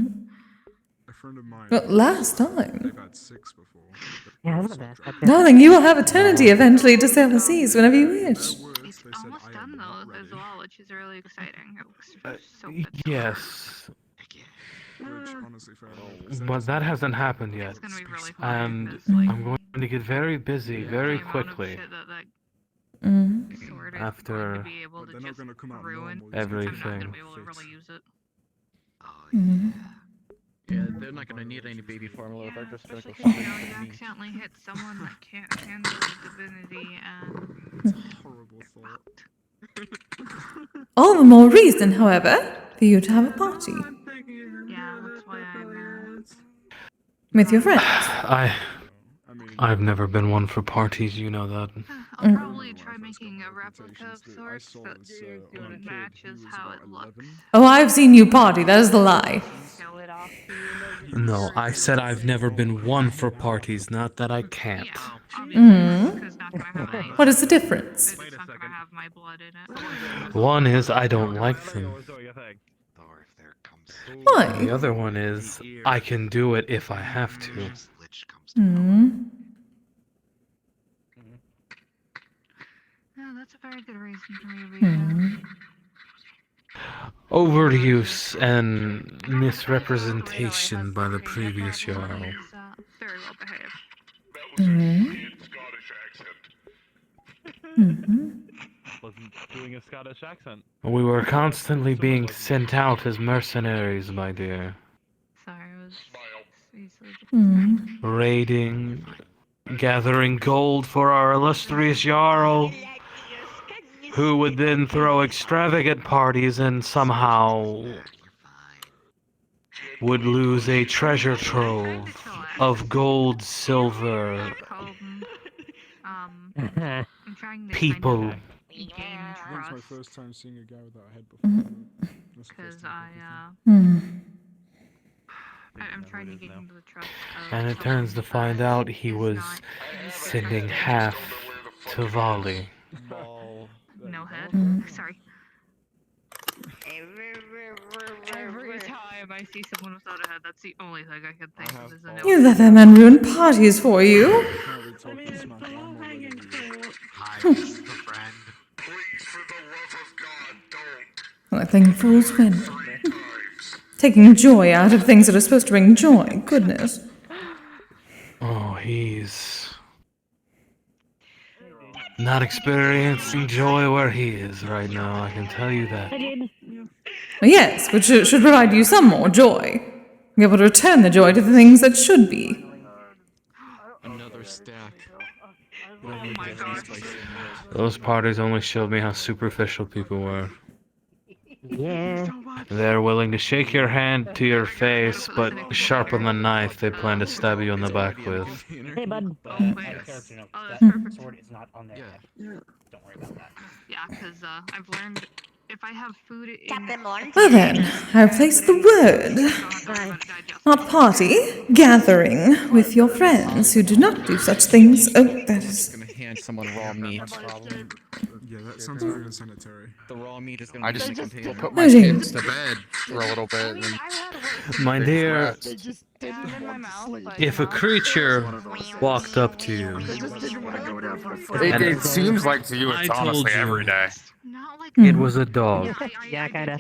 friend of mine. But last time. They've had 6 before. Yeah, that's the best. Darling, you will have eternity eventually to sail the seas whenever you wish. It's almost done though as well, which is really exciting. It looks so good. Yes. Which, honestly, fair enough. But that hasn't happened yet. And I'm going to get very busy very quickly. After But they're not gonna come out normal. everything. Yeah, they're not gonna need any baby formula. They're just gonna go Especially straight if, to you the meat. accidentally hit someone that can't handle the divinity and It's a horrible thought. All the more reason, however, for you to have a party. yeah, that's why I'm With your friends. I've never been one for parties, you know that. I'll probably try making a replica of sorts that matches how it looks. Oh, I've seen you party. That is the lie. Show it off. No, I said I've never been one for parties, not that I can't. What is the difference? It's not gonna have my blood in it. One is I don't like them. Why? The other one is I can do it if I have to. No, that's a very good reason for me to be here. Overuse and misrepresentation by the previous Jarl. Very well behaved. Wasn't doing a Scottish accent. We were constantly being sent out as mercenaries, my dear. Sorry, I was easily Raiding, gathering gold for our illustrious Jarl, who would then throw extravagant parties and somehow would lose a treasure trove of gold, silver, people. That's my first time seeing a guy without a head before. Because I'm trying to get into the trust of... And it turns to find out he was sending half to Volley. No head? Sorry. Every time I see someone without a head, that's the only thing I can think of is a no. You let that man ruin parties for you. I think fools win. Taking joy out of things that are supposed to bring joy. Goodness. Oh, he's not experiencing joy where he is right now, I can tell you that. Yes, which should provide you some more joy. Be able to return the joy to the things that should be. Another stack. Those parties only showed me how superficial people were. Yeah. They're willing to shake your hand to your face, but sharpen the knife they plan to stab you in the back with. Hey, bud. Sword is not on there yet. Don't worry about that. Yeah, because I've learned if I have food in... Well then, I've placed the word. Not party, gathering with your friends who do not do such things. Oh, that is... gonna hand someone raw meat. Yeah, that sounds very unsanitary. The raw meat is gonna I be just in the container. put my kids to bed for a little bit. And My dear, If if a creature walked up to you, it seems like to you it's I told honestly you. every day. It was a dog. Yeah, kinda.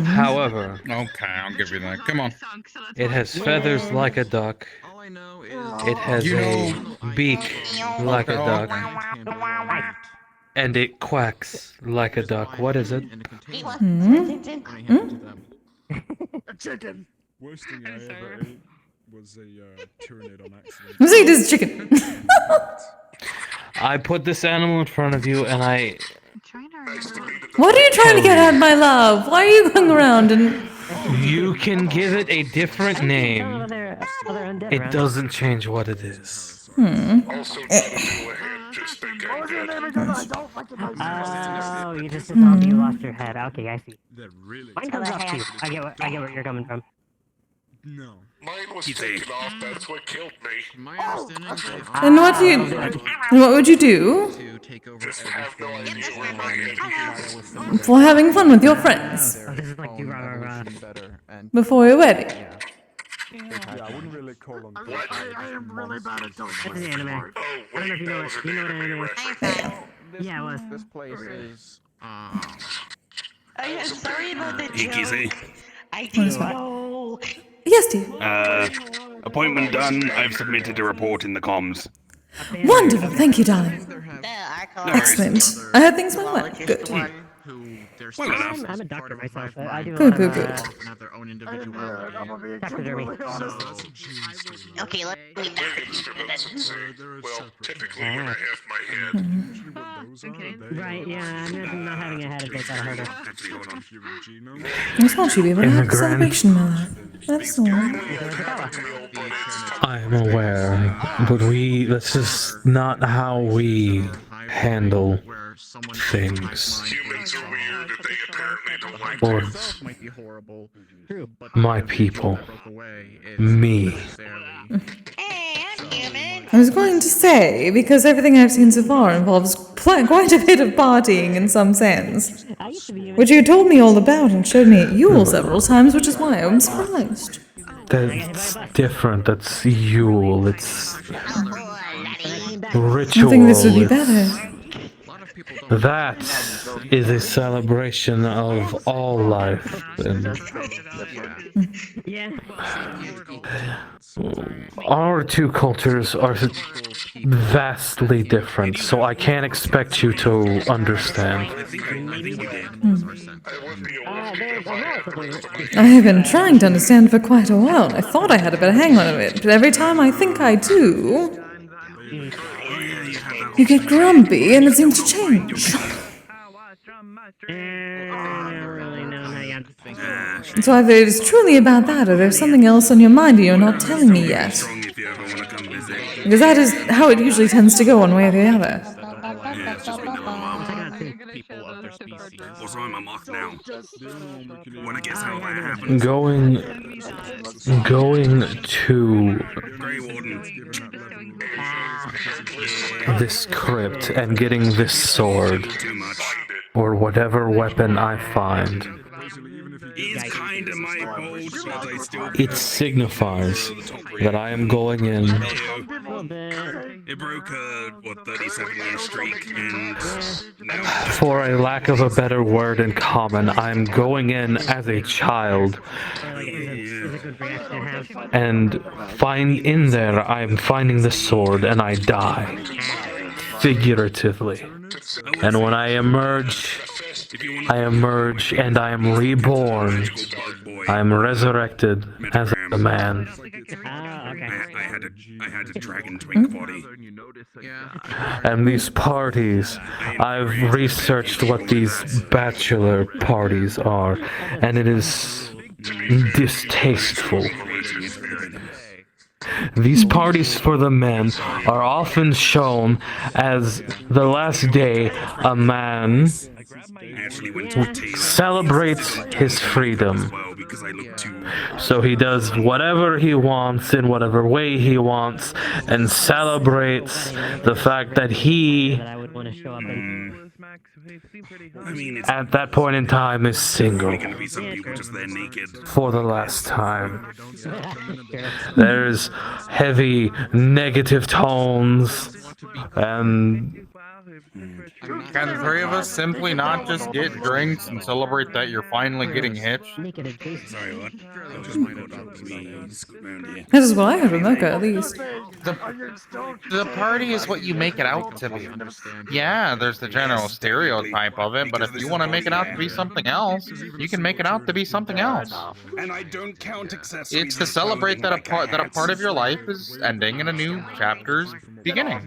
However, okay, I'll give you that. Come on. it has feathers like a duck. It has a beak like a duck. And it quacks like a duck. What is it? A chicken. Worst thing I ever ate was a tyrannid on accident. Let's eat his chicken. I put this animal in front of you and I... What are you trying to get at, my love? Why are you going around and... You can give it a different name. It doesn't change what it is. Oh, you just told you lost your head. Okay, I see. Mine comes off too. I get where you're coming from. No. Mine was taken off, that's what killed me. My understanding is And what would you do? to take over For having fun with your friends. This is like better and Before your wedding. Yeah, I wouldn't really call them. I am really bad at doing this. It's an anime. I don't know if you know what anime is. Yeah, it was. This place is Oh yeah, sorry about the Hey, Kise. I didn't know. Yes, dear. Appointment done. I've submitted a report in the comms. Wonderful, thank you, darling. No worries. Excellent. I heard things went well. Good. Well enough. I'm a doctor myself. I do Good, a good, lot good. have their own individuality. taxidermy. Okay, let me Well, typically when I have my head. Right, yeah, I'm not having a head if that harder. I thought you'd be able to have a Immigrant. celebration, my love. That's all. I am aware, but this is not how we handle things. Humans are weird and they apparently don't like Or Might be horrible. my people. Me. I was going to say, because everything I've seen so far involves quite a bit of partying in some sense. Which you told me all about and showed me at Yule several times, which is why I'm surprised. That's different. That's Yule. It's ritual. I think this would be better. That is a celebration of all life. And our two cultures are vastly different, so I can't expect you to understand. I have been trying to understand for quite a while, and I thought I had a better hang on it, but every time I think I do, you get grumpy and it seems to change. So either it is truly about that, or there's something else on your mind and you're not telling me yet. Because that is how it usually tends to go one way or the other. Also, I'm a mock now. Wanna guess how that happened? Going to this crypt and getting this sword, or whatever weapon I find, It's kind of my fault, but I still. It signifies that I am going in. It broke a 37-year streak, and For a lack of a better word in common, I'm going in as a child. And in there, I'm finding the sword and I die. Figuratively. And when I emerge and I am reborn. I am resurrected as a man. I had a dragon twink body. And these parties, I've researched what these bachelor parties are, and it is distasteful. These parties for the men are often shown as the last day a man celebrates his freedom. So he does whatever he wants in whatever way he wants and celebrates the fact that he at that point in time is single for the last time. There's heavy negative tones and Can the three of us simply not just get drinks and celebrate that you're finally getting hitched? Sorry, what? This is what I heard with Mocha, at least. The party is what you make it out to be. Yeah, there's the general stereotype of it, but if you want to make it out to be something else, you can make it out to be something else. And I don't count accessories. It's to celebrate that a part of your life is ending and a new chapter's beginning.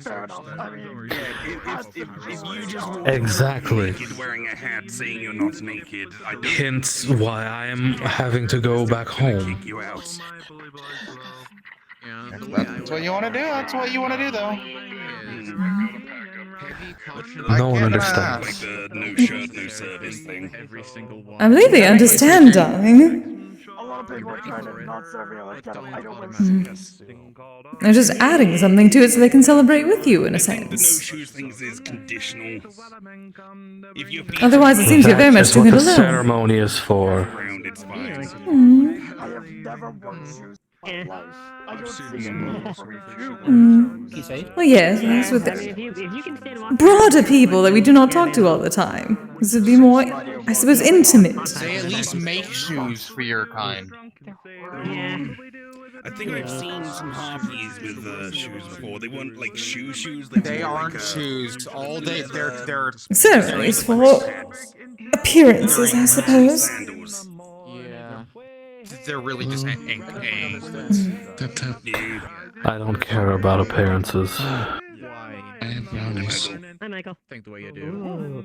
If you just walk exactly. naked wearing a hat saying you're not naked, I don't Hence why I am having to go back home. kick you out. That's what you want to do. That's what you want to do, though. No one understands. Like the no shirt, no service thing. Every single one. I believe they understand, darling. They're just adding something to it so they can celebrate with you, in a The no sense. shoes things is conditional. If you're Otherwise, it seems you're very much That's what doing it the alone. ceremony is for. Around, it's fine. Well, yes, that's with the broader people that we do not talk to all the time. This would be more, I suppose, intimate. They at least make shoes for your kind. I think I've seen some harpies with shoes before. They weren't like shoes. They aren't shoes. All they're Ceremonies for appearances, I suppose. Sandals. Yeah. They're really just ink. I don't care about appearances. Why? I have brownies. Hi, Michael. Think the way you do.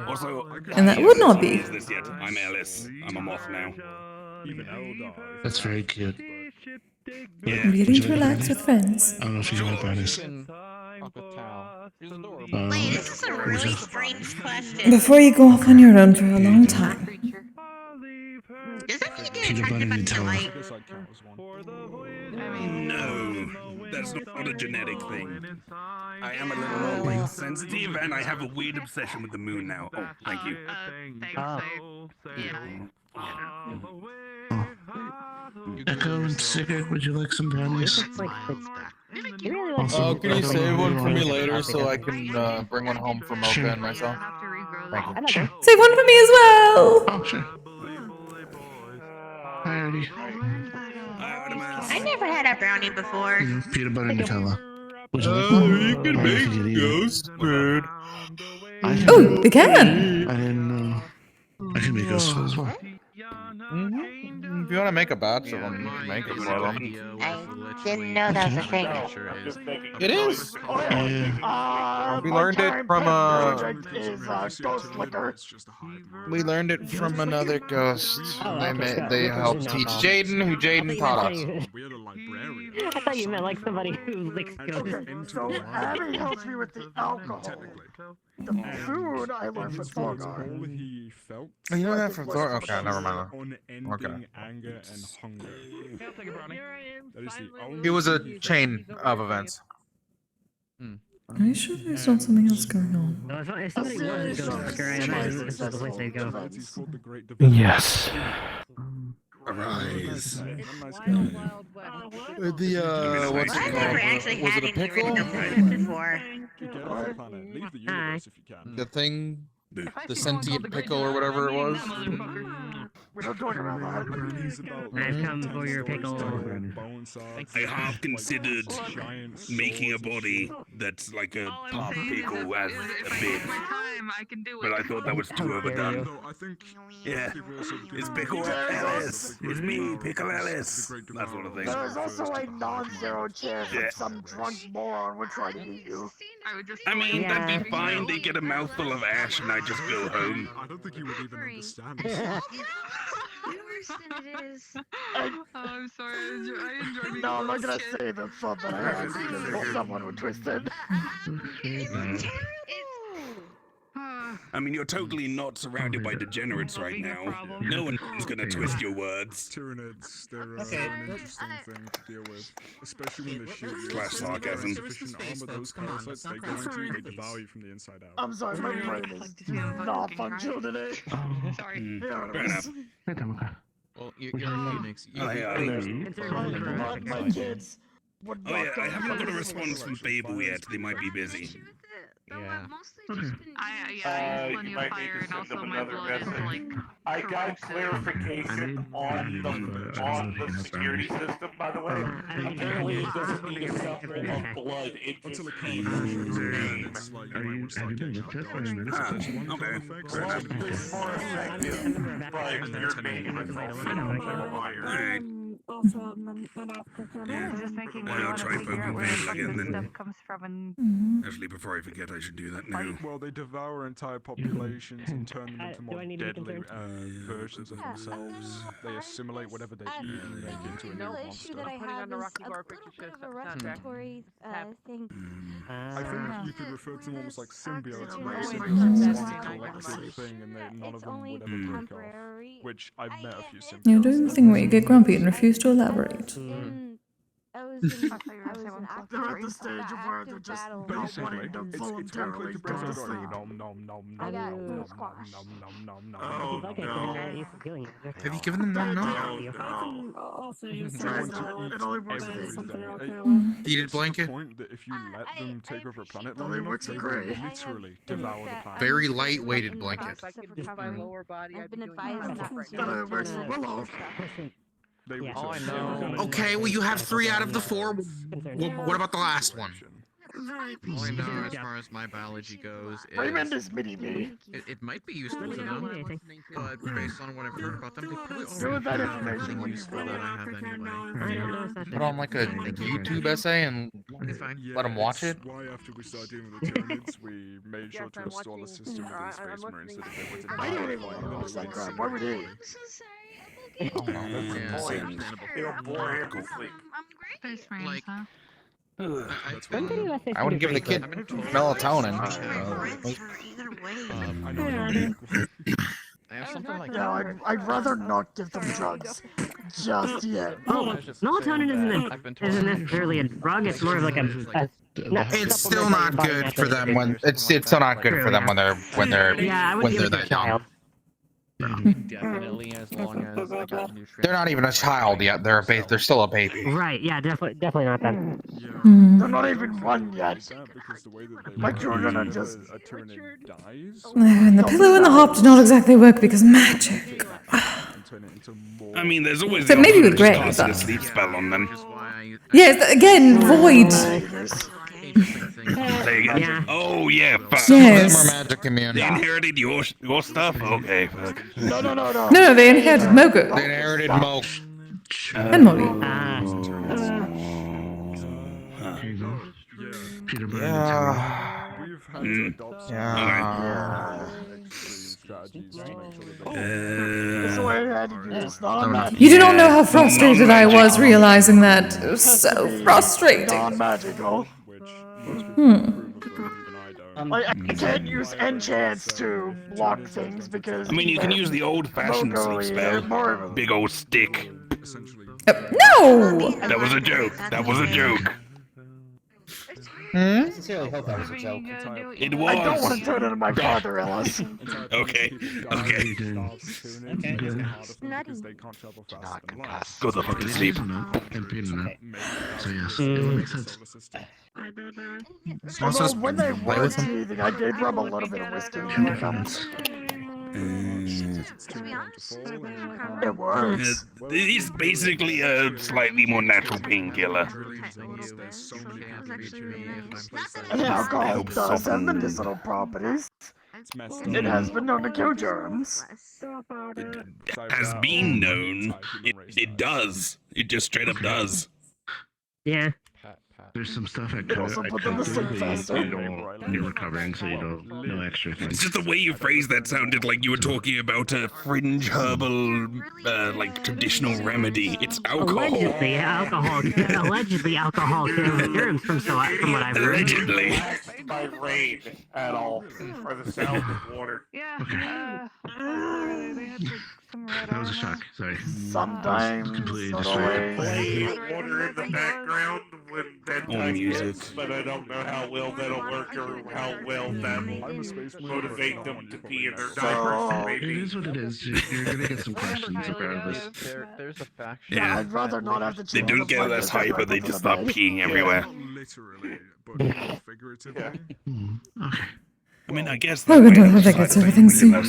Also, And that would not be. this yet. I'm Alice. I'm a moth now. That's very cute. Yeah. Really to relax with friends. I don't know if you want brownies. Wait, this is a really strange question. Before you go off on your own for a long time. Does that mean you Peanut get butter attracted by Nutella. delight? No, that's not a genetic thing. I am a little light sensitive, and I have a weird obsession with the moon now. Oh, thank you. Echo and Sigurd, would you like some brownies? Oh, can you save one for me later so I can bring one home for Mocha and myself? Thank you. Save one for me as well! Oh, sure. Hi, Artie. I never had a brownie before. Peanut butter Nutella. Would you like one? You can make ghost food. Oh, they can! I didn't know. I can make ghost food as well. If you want to make a batch of them, you can make it for them. I didn't know that was a thing. It is. Yeah. We learned it from We learned it from another ghost. They helped teach Jaden, who Jaden taught us. I thought you meant like somebody who licks ghosts. So Abby helps me with the alcohol. The food I learned from Thorgar. Oh, you know that from Thor? Okay, never mind. Okay. Anger and hunger. That is the only It was a chain of events. Are you sure there's not something else going on? No, if somebody was a ghost fucker, I imagine this is the place they'd go. Yes. Arise. The what's it called? Was it a pickle? The thing, the sentient pickle or whatever it was. We don't talk about that. I've come for your pickle. I have considered making a body that's like a pop pickle as a bit, but I thought that was too overdone. Yeah, it's Pickle Alice. It's me, Pickle Alice. That sort of thing. There's also a non-zero chance that some drunk moron would try to eat you. I mean, that'd be fine. They get a mouthful of ash and I just go home. I don't think you would even understand. Worse than it is. I'm sorry. I enjoyed No, I'm not gonna say the thought that I had because someone would twist it. I mean, you're totally not surrounded by degenerates right now. No one's gonna twist your words. Tyranids, they're an interesting thing to deal with, especially when they shoot you. Slash sarcasm. Sufficient armor, those parasites they go into, they devour you from the inside out. I'm sorry, my brain is not functional today. Sorry. Fair enough. Well, you're Phoenix. My kids. Oh yeah, I haven't got a response from Babel yet. They might be busy. Yeah. I use plenty of fire, and also my blood is like. I got clarification on the security system, by the way. Apparently, it doesn't need a separate of blood. It just needs I'll try poking Babel again then. Actually, before I forget, I should do that now. Well, they devour entire populations and turn them into more deadly versions of themselves. They assimilate whatever they eat and make it into a new monster. That I have is a little bit of a respiratory thing. I think you could refer to them almost like symbiotes, where It's it's only one collective thing and none of them would ever break off. Which I've met a few symbiotes. You're doing the thing where you get grumpy and refuse to elaborate. They're at the stage of where they're just not wanting to voluntarily go to sleep. Have you given them one? No. It only works Heated blanket. That if you let them take over a planet, It only works they great. will literally devour the planet. Very light-weighted blanket. I've been advised not to. It works for Willow. Okay, well you have 3 out of the 4. What about the last one? All I know as far as my biology goes is Raymond is mini-me. it might be useful to them, but based on what I've heard about them, they probably Fill with that already have information everything when you useful fill that it. I have anyway. Put on like a YouTube essay and let them watch it. Why after we started dealing with the Tyranids, we made sure to install a system within Space Marines so that they were I don't even want to watch that crap. Why would he? Like, I wouldn't give the kid melatonin. I have something like Yeah, I'd rather not give them drugs. Just yet. Oh, melatonin isn't necessarily a drug. It's more of like a It's still not good for them when it's still not good for them when they're yeah, I would give it to a that young. child. Definitely, as long as I got nutrients. They're not even a child yet. They're still a baby. Right? Yeah, definitely not them. They're not even one yet. My children are just. And the pillow and the hop did not exactly work because magic. I mean, there's always Except the maybe option with of Grey, just casting a but- sleep spell on them. Yes, again, void. There you go. Oh yeah, fuck. Yes. More magic immune. They inherited your stuff. Okay, fuck. No. No, they inherited Mogo. They inherited Mo. And Mogi. You do not know how frustrated I was realizing that. It was so frustrating. Non-magical. I can't use enchants to block things because. I mean, you can use the old-fashioned sleep spell. Big old stick. No! That was a joke. That was a joke. Hmm? Sincerely hope that was a joke. It was. I don't want to turn into my father, Ellis. Okay. Okay. Go the fuck to sleep. So yes, it makes sense. Also, When they play were with him. teething, I did rub a little bit of whiskey in their gums. It works. It's basically a slightly more natural painkiller. And alcohol does have medicinal properties. It has been known to kill germs. Has been known. It does. It just straight up does. Yeah. There's some stuff I It also put them to sleep faster. you're recovering, so you don't no extra things. It's just the way you phrased that sounded like you were talking about a fringe herbal, like traditional remedy. It's alcohol. Allegedly, alcohol kills germs from what I've heard. Allegedly. By rain at all, or the sound of water. Yeah. That was a shock. Sorry. Sometimes. Completely Play distracted. water in the background when bedtime music. hits, but I don't know how well that'll work or how well that'll motivate them to pee in their diapers. It is what it is. You're gonna get some questions regardless. There's a faction. Yeah. I'd rather not have to They don't get less hyper, they just start peeing everywhere. Literally, but figuratively. Okay. I mean, I guess We're gonna have to get to everything soon. Are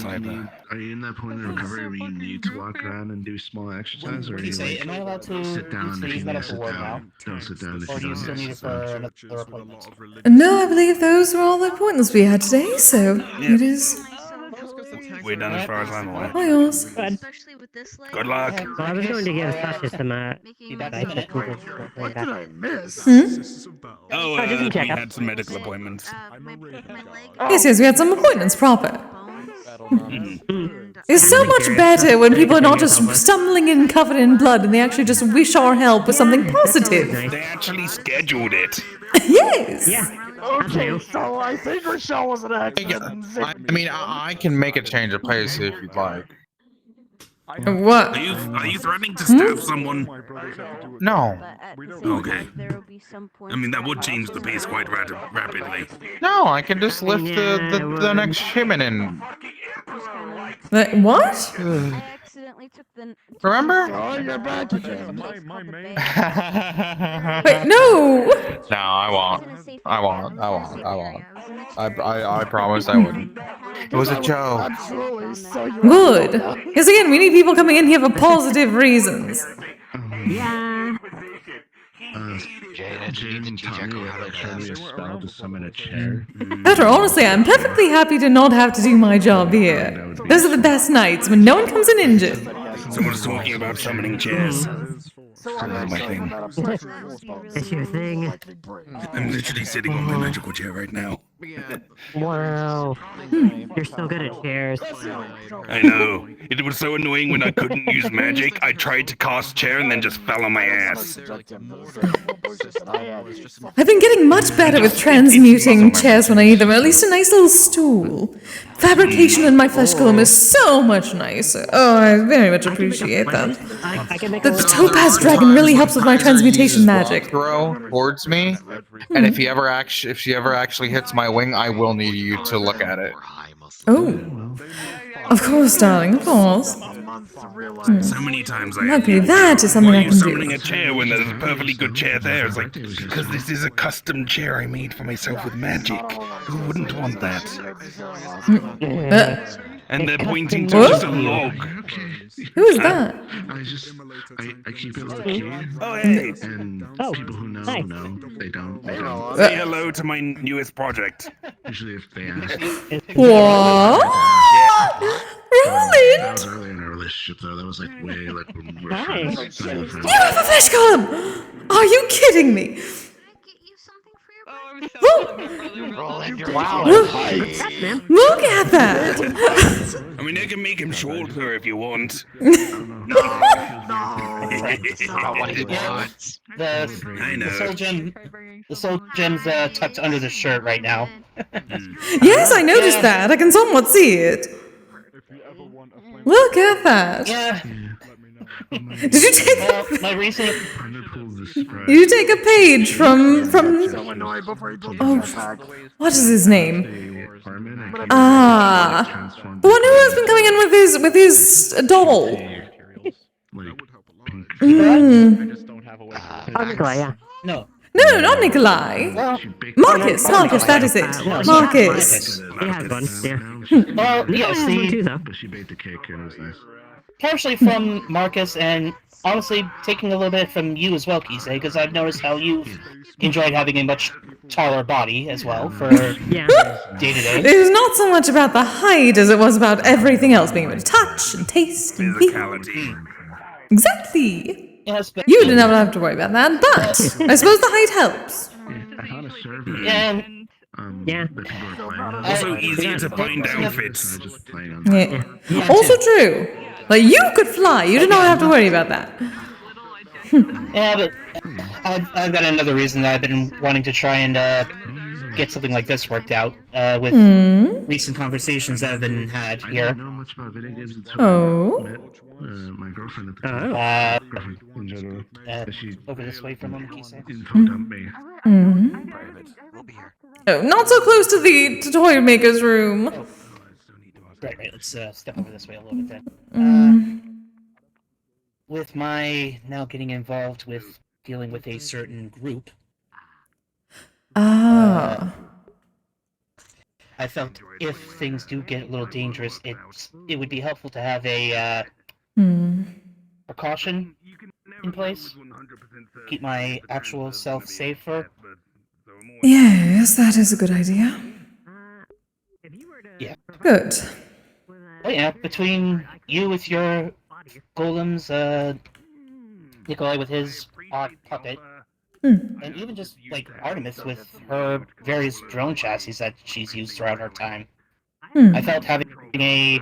you in that point of recovery where you need to walk around and do small exercise, or are you Kise, like, am I allowed to sit down use if you need to medical sit ward now? down? Don't sit down if Or you do you don't still need need to it sit for down. another appointment? No, I believe those were all the appointments we had today, so it is. We're done as far as I'm aware. All yours. Good luck. Well, I was going to give Sasha some What did I miss? Oh, just we check up. had some medical appointments. Yes, we had some appointments proper. It's so much better when people are not just stumbling in covered in blood and they actually just wish our help with something positive. They actually scheduled it. Yes. Yeah. Okay, so I think Rochelle was an accident. I mean, I can make a change of pace if you'd like. What? Are you threatening to stab someone? No. Okay. I mean, that would change the pace quite rapidly. No, I can just lift the next shipment in. What? Accidentally took the. Remember? Oh, you're back again. Wait, no! No, I won't. I won't. I promised I wouldn't. It was a joke. Absolutely. So you Good. Because again, we need people coming in here for positive reasons. Yeah. Jaden taught me how to show me a spell to summon a chair. Better, honestly, I'm perfectly happy to not have to do my job here. Those are the best nights when no one comes in injured. Someone's talking about summoning chairs. That's my thing. It's your thing. I'm literally sitting on my magical chair right now. Wow. You're so good at chairs. I know. It was so annoying when I couldn't use magic. I tried to cast chair and then just fell on my ass. I've been getting much better with transmuting chairs when I need them, or at least a nice little stool. Fabrication in my flesh golem is so much nicer. Oh, I very much appreciate that. The topaz dragon really helps with my transmutation magic. Throw towards me, and if she ever actually hits my wing, I will need you to look at it. Oh. Of course, darling, of course. So many times I Luckily, that is something why I are you can summoning do. a chair when there's a perfectly good chair there? It's like, because this is a custom chair I made for myself with magic. Who wouldn't want that? And they're pointing to What? just a log. Who is that? I keep it low key. Oh, hey. And people who know, know. They don't. Say hello to my newest project. Usually if they ask. What? Roland! That was early in our relationship though. That was like way like when we were friends. Not even friends. You have a flesh golem! Are you kidding me? Wow. Look at that! I mean, I can make him shorter if you want. The soul gem's tucked under the shirt right now. Yes, I noticed that. I can somewhat see it. Look at that. Yeah. Did you take my recent You take a page from. So annoyed before he built Oh, the pack. what is his name? The one who has been coming in with his doll. I just don't have a way to Nikolai, yeah. No. No, not Nikolai. Marcus, that is it. Marcus. He has one, yeah. Well, yes, has one too, the, though. But she baked the cake and it was nice. partially from Marcus and honestly taking a little bit from you as well, Kise, because I've noticed how you've enjoyed having a much taller body as well for day to day. It was not so much about the height as it was about everything else, being able to touch and taste and feel. Exactly. Yes, but You didn't have to worry about that, but I suppose the height helps. I found a server. And yeah. Also easier to find outfits. Yeah. Also true. Like, you could fly. You did not have to worry about that. yeah, but I've got another reason that I've been wanting to try and get something like this worked out with recent conversations that have been had here. Oh. My girlfriend at the time. In general. Over this way for a moment, Kise. Oh, not so close to the toy maker's room. Right, let's step over this way a little bit then. With my now getting involved with dealing with a certain group, I felt if things do get a little dangerous, it would be helpful to have a precaution in place. Keep my actual self safer. Yes, that is a good idea. Yeah. Good. Oh yeah, between you with your golems, Nikolai with his odd puppet, and even just like Artemis with her various drone chassis that she's used throughout her time, I felt having a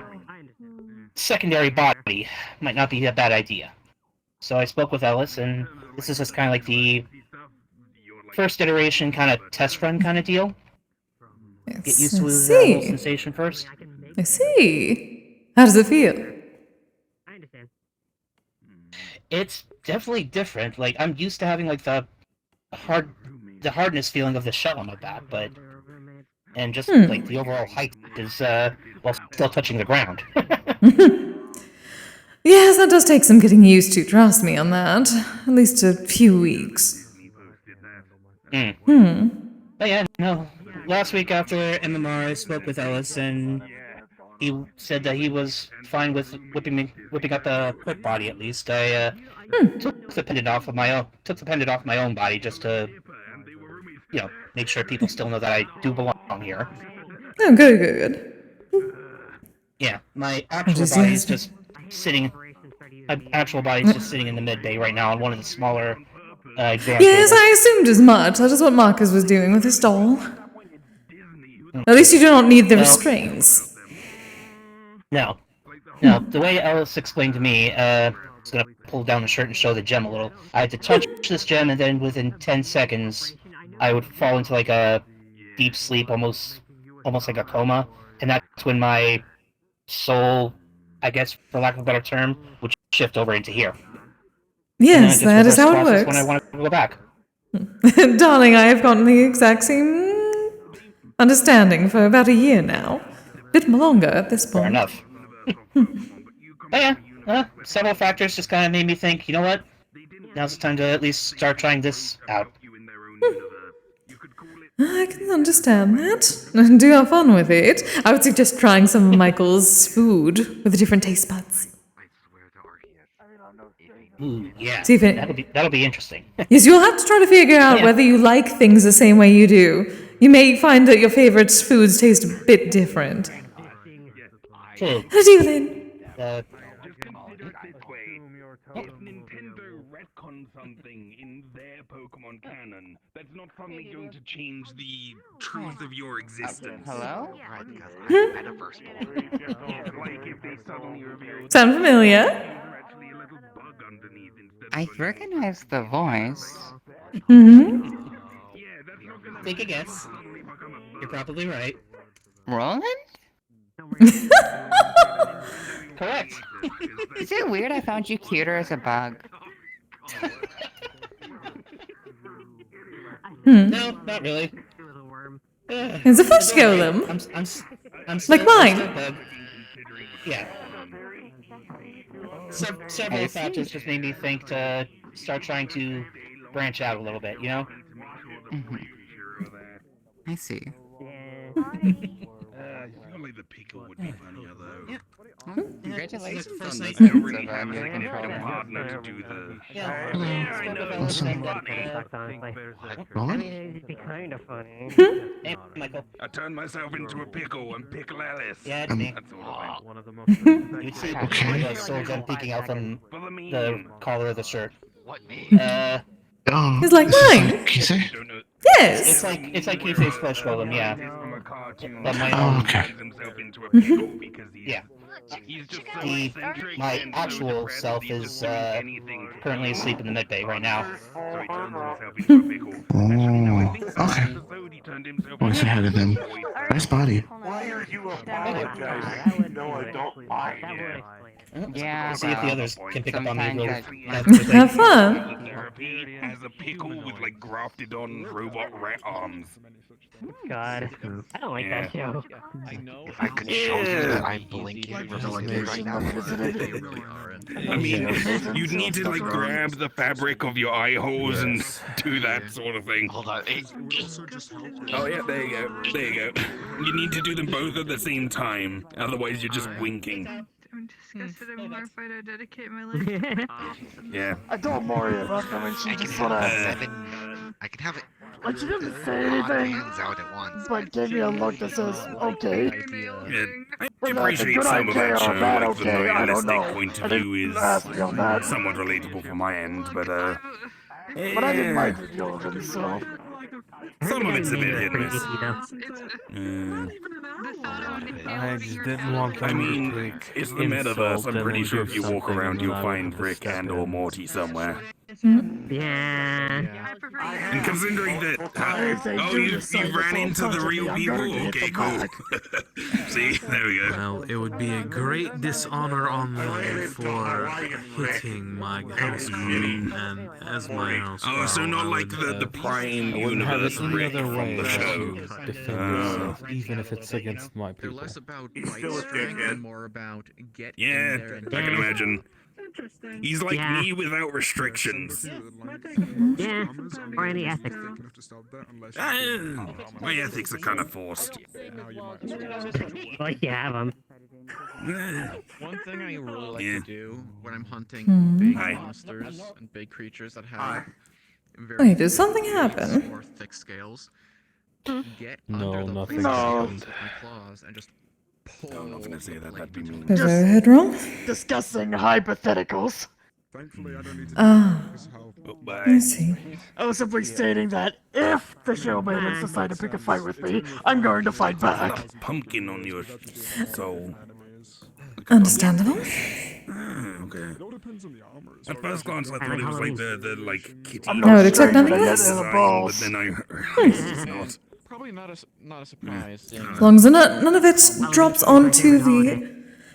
secondary body might not be a bad idea. So I spoke with Ellis, and this is just kind of like the first iteration kind of test run kind of deal. Yes, Get used to I his see. whole sensation first. I see. How does it feel? It's definitely different. Like, I'm used to having like the hardness feeling of the shell on my back, but and just like the overall height is while still touching the ground. Yes, that does take some getting used to, trust me on that. At least a few weeks. But yeah, no. Last week after MMR, I spoke with Ellis, and he said that he was fine with whipping up a quick body at least. I took the pendant off of my own body just to, make sure people still know that I do belong here. Oh, good. Yeah, my actual body is just sitting. My actual body is just sitting in the mid bay right now on one of the smaller exam Yes, tables. I assumed as much. That is what Marcus was doing with his doll. At least you do not need the restraints. No. The way Ellis explained to me, I was going to pull down the shirt and show the gem a little. I had to touch this gem, and then within 10 seconds, I would fall into like a deep sleep, almost like a coma, and that's when my soul, I guess, for lack of a better term, would shift over into here. Yes, that is how it works. When I want to go back. Darling, I have gotten the exact same understanding for about a year now. A bit longer at this point. Fair enough. But yeah, several factors just kind of made me think, you know what? Now's the time to at least start trying this out. I can understand that. Do have fun with it. I would suggest trying some of Michael's food with the different taste buds. Ooh, yeah. See if it- that'll be interesting. Yes, you'll have to try to figure out whether you like things the same way you do. You may find that your favorite foods taste a bit different. True. Adieu then. If Nintendo retcon something in their Pokemon canon, that's not suddenly going to change the truth of your existence. Hello? Right, because I'm Metaverse. Like if they suddenly reveal Sound familiar? I recognize the voice. Take a guess. You're probably right. Roland? Correct. Is it weird I found you cuter as a bug? No, not really. It's a flesh golem. I'm Like mine. Yeah. Several factors just made me think to start trying to branch out a little bit, you know? I see. Surely the pickle would be funnier though. Yeah. Congratulations on I this don't really episode, have you're a controlling. partner to do the. It'd be kind of funny. Hey, Michael. I turned myself into a pickle and Pickle Alice. Yeah, it's me. That's all I One of the most. You'd see the soul gem peeking out from the collar of the shirt. He's like mine. Kise? Yes. It's like Kise's flesh golem, yeah. But my yeah. My actual self is currently asleep in the med bay right now. Okay. Voice ahead of them. Nice body. Why are you apologizing? No, I don't mind. Yeah, See if the others can pick up on me real Have fun. As a pickle with like grafted on robot rat arms. God, I don't like that show. I know. If I could show you that I'm blinking repeatedly right now. I mean, you'd need to like grab the fabric of your eye holes and do that sort of thing. Hold on. Oh yeah, there you go. There you go. You need to do them both at the same time, otherwise you're just winking. I'm disgusted. I'm mortified. I dedicate my life. Yeah. I told Mori about them and she just sort of. I can have it. Like she didn't say anything, Hands out at once. but gave me a look that says, okay. Yeah. I Whether that's a appreciate good some of idea that or show, a bad like the okay, I don't nihilistic know. point I of view didn't ask me on that. is somewhat relatable from my end, but But I didn't like the Jordan, so. some of it's a bit hit and miss. I just didn't want I them mean, to take it's the metaverse. insult I'm pretty and sure if do you walk something around, and you'll I find would Rick step and in. or Morty somewhere. Yeah. And considering that, you ran into the real people. Okay, cool. See, there we go. Well, it would be a great dishonor on them for hitting my house queen and as my house Oh, so girl, not I like would, the Prime I wouldn't have Universe it any Rick other from way the but show. to defend yourself, even if it's against my They're people. less about He's fight still a strength dickhead. and more about get Yeah, in there and I can imagine. He's like Yeah. me without restrictions. Yeah, or any ethics. My ethics are kind of forced. Like you have them. One thing I really like Yeah. to do when I'm hunting big Hi. monsters and big creatures that have Wait, did something happen? or thick scales, get No, under the nothing blades happened. and claws and just pull. I'm not gonna say that. That'd be mean. Is there a head wrong? Discussing hypotheticals. Thankfully, I don't need to. Ah. Bye. I see. I was simply stating that if the showmaidens decide to pick a fight with me, I'm going to fight back. Pumpkin on your soul. Understandable. Okay. At first glance, I thought it was like the like kitty. I would accept nothing stranger less. than the design, balls. but then I realized it's not. Probably not a surprise. seeing As long as none of it drops onto the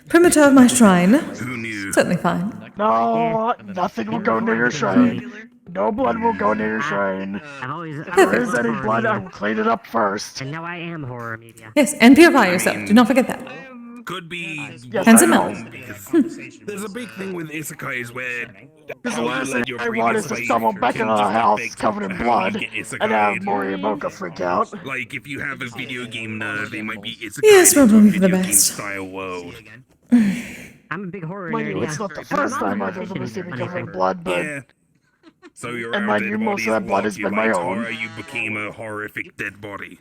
perimeter of my shrine. Who knew? Certainly fine. No, nothing will go near your shrine. No blood will go near your shrine. If there is any blood, I will clean it up first. And now I am horror media. Yes, and purify yourself. Do not forget that. Could be. Yes, Hands I and know. mouth. Because there's a big thing with isekais where Because the last let thing your I want is to previous stumble life back can into the just house affect covered in how you blood get isekai'd. and have Mori and Mocha freak out. Like if you have a video game nerd, they might be isekai Yes, into a probably for the video game best. style world. I'm a big horror Mind nerd. you, it's not the first time I've ever seen me covered in blood, but Yeah. So you're And out mind dead you, most of bodies that blood while has you been my liked own. horror, you became a horrific dead body.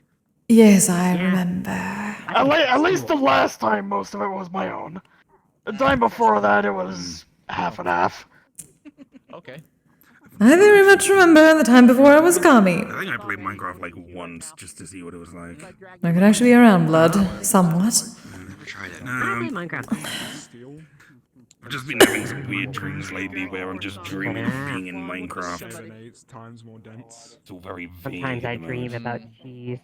Yes, I remember. at least the last time most of it was my own. The time before that, it was half and half. Okay. I very much remember the time before I was a kami. I think I played Minecraft like once just to see what it was like. I could actually be around blood, somewhat. Never tried it. Minecraft. I've just been having some weird dreams lately where I'm just dreaming of being in Minecraft. Times more dense. It's all very vague. Sometimes I at the dream moment. about cheese.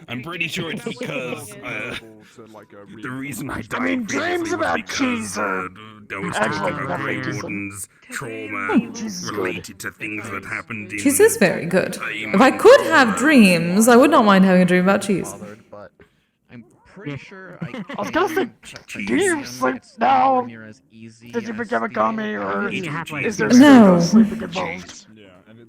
I'm pretty sure it's because the reason I died I mean, dreams previously was about because cheese are I was actually talking about very Grey decent. Warden's trauma Cheese is good. related to things that happened in Cheese is very good. time If I could and have dreams, I would not mind having a dream about cheese. But I'm pretty sure I I was gonna say, do you sleep now? Did you become a commie, or is there No. still sleeping involved?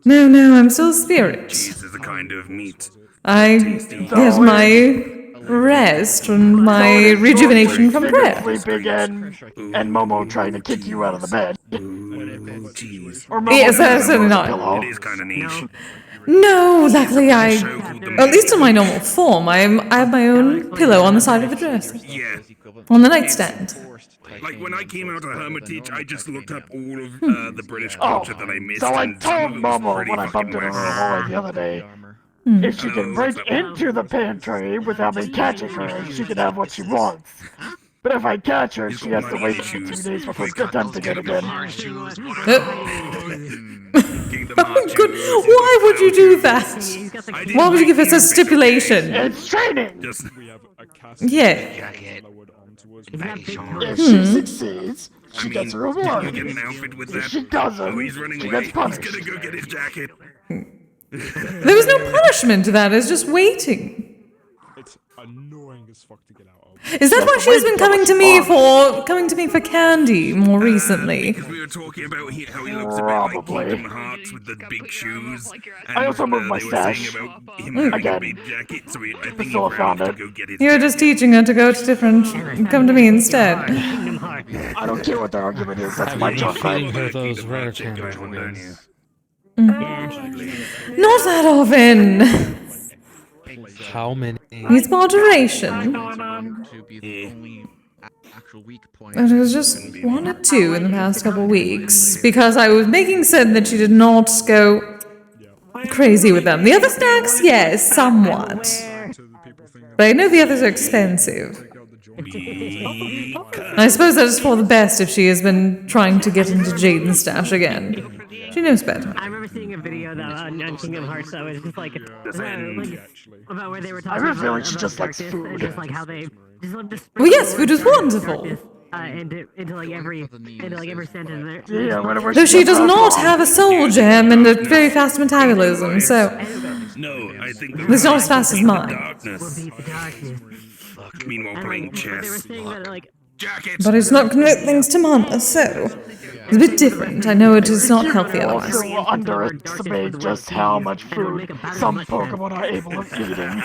No, I'm still a spirit. cheese is a kind of meat. I get my rest and my rejuvenation from prayer. Sleeping and Momo trying to kick you out of the bed. Or Momo Yes, that's using certainly Momo's not. pillow. It is kind of niche. No, luckily at least in my normal form, I have my own pillow on the side of the dresser. Yeah. On the nightstand. Like when I came out of the Hermitage, I just looked up all of the British Oh, culture that I missed. so I and some told of it was Momo pretty when I bumped fucking into her whack. hallway the other day, if she can break into the pantry without me catching her, she can have what she wants. But if I catch her, she has to wait for 2 days before attempting it again. Oh, good. Why would you do that? Why would you give us a stipulation? It's training! Yeah. If she succeeds, she gets a reward. You get an outfit with that. If she doesn't, Oh, he's running she away. gets punished. He's gonna go get his jacket. There was no punishment to that, it's just waiting. It's annoying as fuck to get out of. Is that why she's been coming to me for candy more recently? Because we were talking about how he looks a bit like Kingdom Hearts with the big shoes. And, I also moved my they were saying stash. about him having a Again. big jacket, so I think he Still found ran it. to go get his You're just teaching her to go to different. Come to me instead. I don't care what their argument is, that's my job. Feeding her those rare candies. Not that often. How many? Needs moderation. to be the only actual weak point. It was just 1 or 2 in the past couple weeks because I was making certain that she did not go crazy with them. The other snacks, yes, somewhat. But I know the others are expensive. And I suppose that is for the best if she has been trying to get into Jaden's stash again. She knows better. I remember seeing a video though on Kingdom Hearts that was just like about where they were I talking have a feeling about she just likes just food. like how they just Well, yes, food is wonderful. into like every sentence there. Yeah, whatever. Though she does not have a soul gem and a very fast metabolism, so No, I think it's not as fast as mine. Darkness. Meanwhile, playing chess. But it's not convert things to mana, so it's a bit different. I know it is not healthy otherwise. Also underestimate just how much food some Pokemon are able of eating.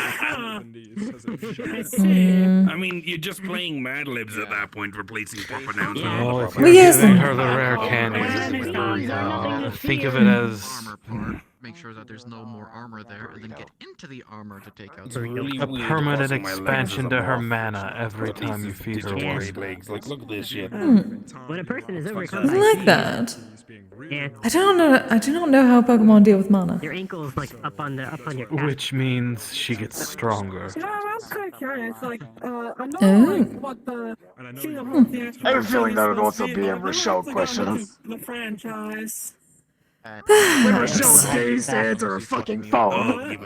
I mean, you're just playing Mad Libs at that point, replacing proper nouns with Oh, proper if you're giving her the rare candies, think of it as Make sure that there's no more armor there, and then get into the armor to take out a permanent expansion to her mana every time you feed her one. Like, look at this shit. When a person is overcome I like that. I do not know how Pokemon deal with mana. your ankle's like up on your calf. Which means she gets stronger. I'm kind of curious. Like, I know Oh. what the I have a feeling that would also be a Rochelle question. The franchise. When Rochelle's days to answer her fucking phone.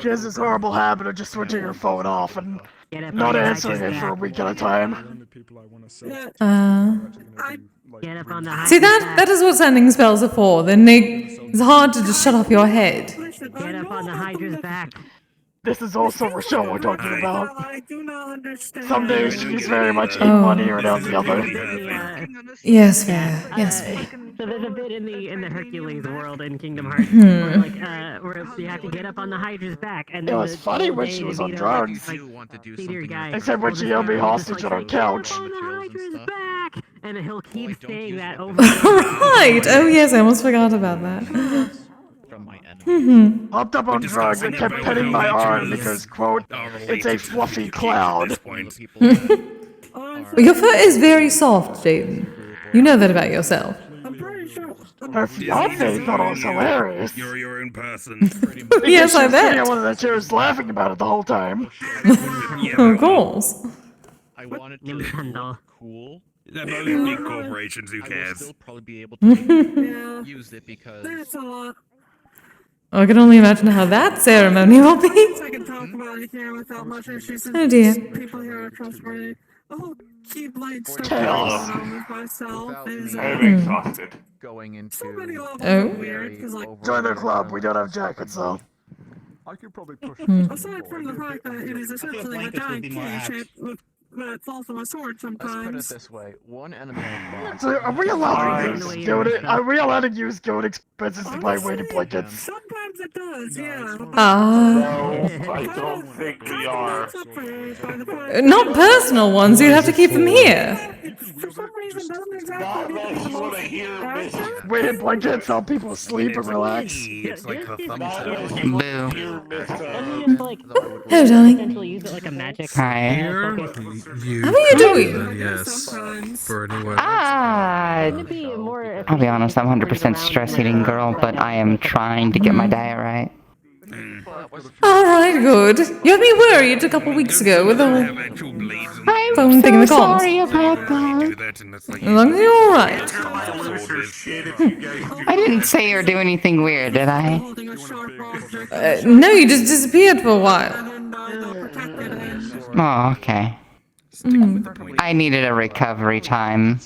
She has this horrible habit of just switching her phone off and not answering it for a week at a time. Get up on the See that is what sending spells are for. Then it's hard to just shut off your head. Get up on the Hydra's back. This is also Rochelle we're talking about. I do not understand. Some days she's very much in one ear and out the other. Yes, fair. Yes, fair. So there's a bit in the Hercules world in Kingdom Hearts where where you have to get up on the Hydra's back, and It then was the funny whole when day she to was beat on her, drugs. theater guy Except when will she just held me go, hostage on her couch. "On the Hydra's back," and he'll keep saying that over. Right. Oh yes, I almost forgot about that. Hopped up on drugs and kept petting my arm because, quote, it's a fluffy cloud. Your foot is very soft, Jaden. You know that about yourself. Her fiance thought it was hilarious. You're your own person. Yes, I She was sitting bet. on one of the chairs laughing about it the whole time. Of course. I wanted to be cool. They're both big corporations, who I will cares? still probably be able to use it because That's a lot. Oh, I can only imagine how that ceremony will be. I can talk about it here without much issues. Oh dear. People here are trustworthy. The whole Keyblade stuff Chaos. going on with myself is I am exhausted. Going into so many levels Oh. of weird. Because like Join the club. We don't have jackets though. I could probably push. aside from the fact that it is essentially a giant key shape that's also a sword Let's put it sometimes. this way: one enemy box. So are we allowed to use goat? Are we allowed to use goat expenses to buy weighted blankets? Sometimes it does, yeah. Ah. No, I don't think we are. Not personal ones, you'd have to keep them here. For some reason, doesn't Not exactly that you want to hear this. Weighted blankets help people sleep and relax. It's like the Not thumbtack. that you want Boo. to hear this. Hello, darling. Potentially use it like a magic. Hi. How are you doing? Yes. For anyone. I'll be honest, I'm 100% stress eating girl, but I am trying to get my diet right. Alright, good. You had me worried a couple weeks ago with the whole phone thing in the comms. about that. As long as you're alright. I didn't say or do anything weird, did I? No, you just disappeared for a while. Oh, okay. I needed a recovery time.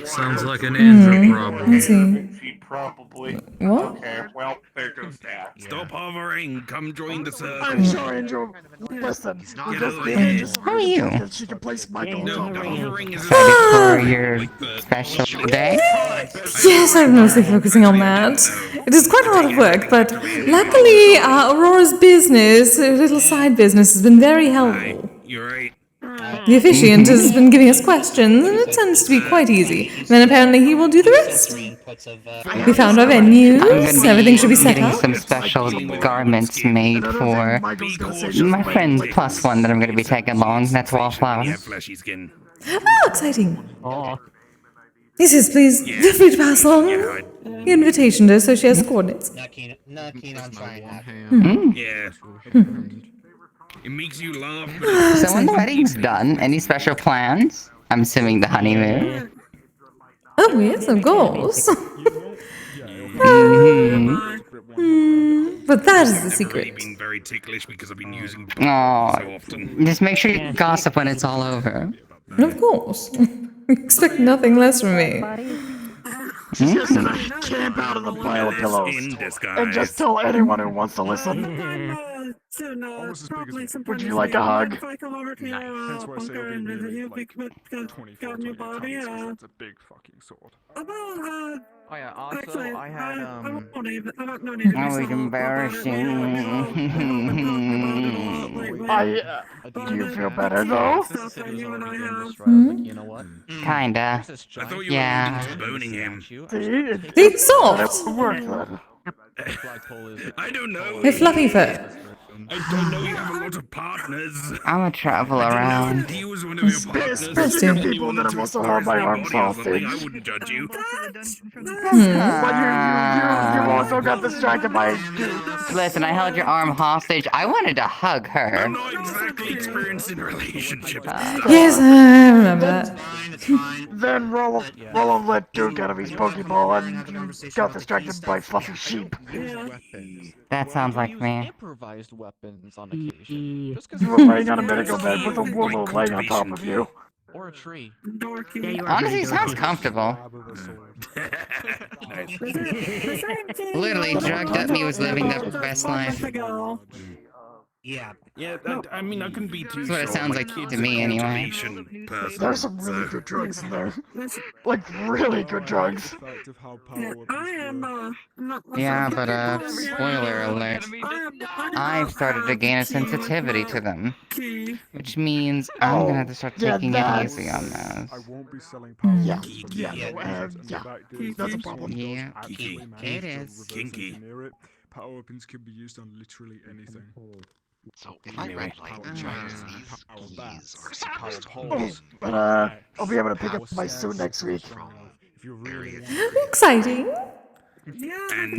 Sounds like an Andrew problem. Let's see. She probably. What? Okay, well, there goes that. Stop hovering. Come join the circle. I'm sure, Andrew. Listen, we just How are you? she can place Michael. No, the hovering is Excited for your special day? Yes, I'm mostly focusing on that. It is quite a lot of work, but luckily, Aurora's business, her little side business, has been very helpful. You're right. The officiant has been giving us questions, and it tends to be quite easy. And then apparently he will do the rest. We found our venues, everything should be set Getting up. some special garments made for my friend plus one that I'm going to be taking along. That's Wallflower. Fleshy skin. Oh, exciting. Yes, please, feel free to pass along the invitation to her so she has coordinates. Not keen on trying that. Yeah. It makes you laugh. So when the wedding's done, any special plans? I'm assuming the honeymoon. Oh, yes, of course. But that is the secret. Been very ticklish because I've been using Oh, so often. just make sure you gossip when it's all over. Of course. Expect nothing less from me. She's just gonna camp out of the pile of pillows In disguise. and just tell anyone who wants to listen. Would you like a hug? If I come over to your bunker and visit you because got a new body, It's a big fucking sword. about, Oh yeah. Also, actually, I had I won't even, I don't need to be That was so embarrassing. Do you feel better though? You and I have. You know what? Kinda. I thought you Yeah. were boning him. See? It's soft. It worked then. I don't know. Hey, fluffy fur. I don't know you have a lot of partners. I'm a travel around. He was one of your partners. Speaking of people that have also held my arms hostage. I wouldn't judge you. But you also got distracted by Listen, I held your arm hostage. I wanted to hug her. I'm not exactly experienced in relationships. Yes, I remember that. Then Rollo let Duke out of his Pokeball and got distracted by fluffy sheep. That sounds like me. Improvised weapons on occasion. Just 'cause You were laying on a medical bed with a woman laying on top of you. or a tree. Honestly, sounds comfortable. Literally drugged up me was living the best life. Yeah, I mean, I couldn't be too That's what it sure. sounds My like kid's to a me, anyway. conservation person, There's some really good drugs in there. Like, really good drugs. I am, Yeah, but spoiler alert. I've started to gain a sensitivity to them. Which means I'm gonna have to start taking it easy on those. I won't be selling Yeah, yeah. that's a problem. Yeah, it is. Kinky. Power weapons can be used on literally anything. So if I read like giants, these keys are supposed to Oh, open but I'll be able to pick up my suit next week. Exciting. and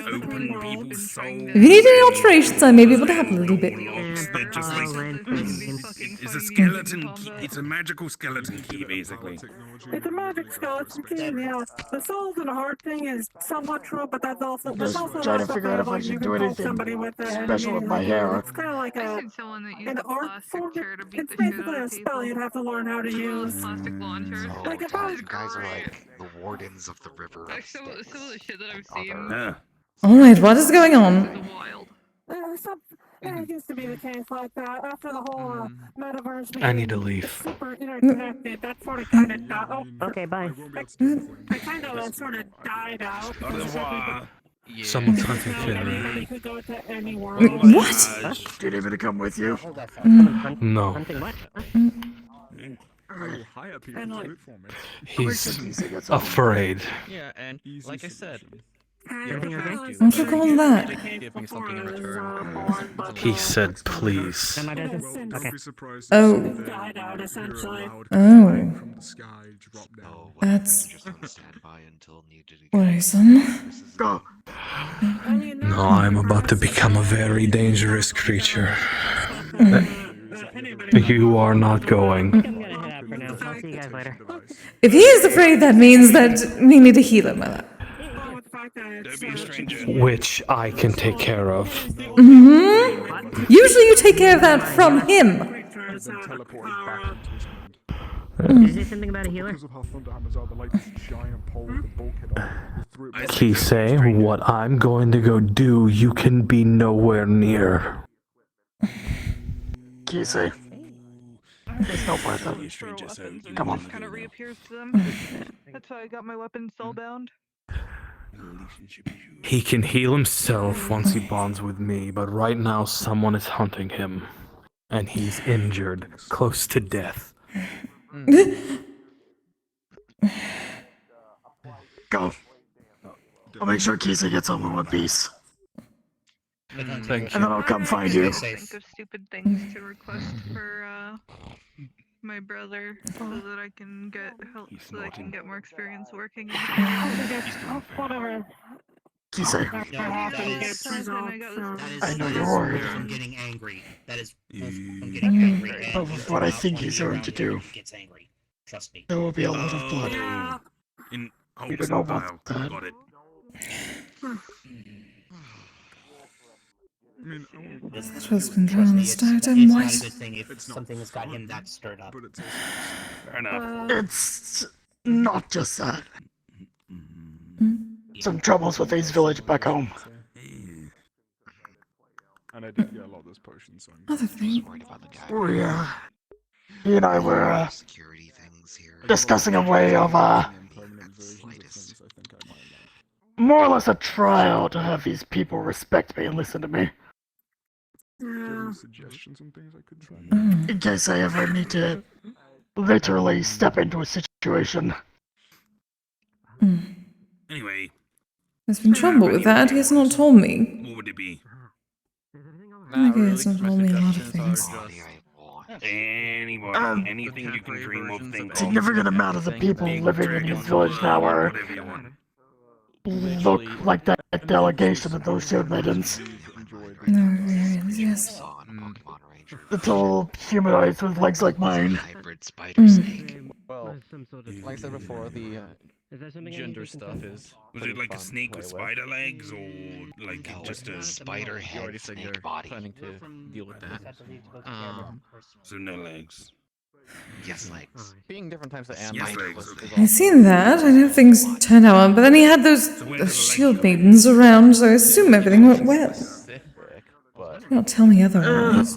open people's souls. If you need any alterations, I may be able to help a little bit. They're just like it's a skeleton key. It's a magical skeleton key, basically. It's a magic skeleton key, yeah. The souls and heart thing is somewhat true, but that's also Just trying to figure out if I should do anything special with my hair. It's kind of like an art form. It's basically a spell you'd have to learn how to use. Plastic launchers. Like if You guys are like the wardens of the river. Some of the shit that I've seen. Alright, what is going on? It used to be the case like that. After the whole Metaverse I need to leave. super interconnected, that sort of kind of died. Okay, bye. I kind of sort of died out. Someone's hunting Anybody could go to any world. What? Do you need me to come with you? No. Hire people to do it for me. He's afraid. Yeah, and like I said, What's it called that? give me something in return. He said, please. Oh. Oh. That's worrisome. Go. No, I'm about to become a very dangerous creature. You are not going. If he is afraid, that means that we need to heal him. Which I can take care of. Mm-hmm. Usually you take care of that from him. Is there something about a healer? Kise, what I'm going to go do, you can be nowhere near. Kise. There's no worth it. Come on. Kind of reappears to them. That's why I got my weapon soulbound. He can heal himself once he bonds with me, but right now someone is hunting him. And he's injured, close to death. Go. I'll make sure Kise gets home in one piece. Thank And you. then I'll come find you. Think of stupid things to request for my brother so that I can get help, so that I can get more experience working. Whatever. Kise. I know you're worried. From getting angry. That is from getting angry. But with what I think he's going to do, Gets angry. Trust me. there will be a lot of blood. In You don't know about that. Got it. That was been thrown on the start. I'm It's not a white. good thing if something has got him that stirred up. Fair enough. It's not just that. Some troubles with his village back home. And I did get a lot of those potions. So Other thing. He and I were discussing a way of more or less a trial to have these people respect me and listen to me. suggestions and things I could try. In case I ever need to literally step into a situation. Anyway. There's been trouble with that. He has not told me. What would it be? Okay, he has not told me a lot of things. Anybody, anything you can dream of, think of. Significant amount of the people living in his village now are look like that delegation of those shield maidens. No, yes. Little humanoids with legs like mine. Well, like I said before, the gender stuff is. Was it like a snake with spider legs, or like just a spider You already head, said snake you're body? planning to deal with that. So no legs. Yes, legs. Being different types of Yes, animals. legs, is I've seen that. I know things turned out well, but then he had those shield maidens around, so I assume everything went well. Do not tell me otherwise.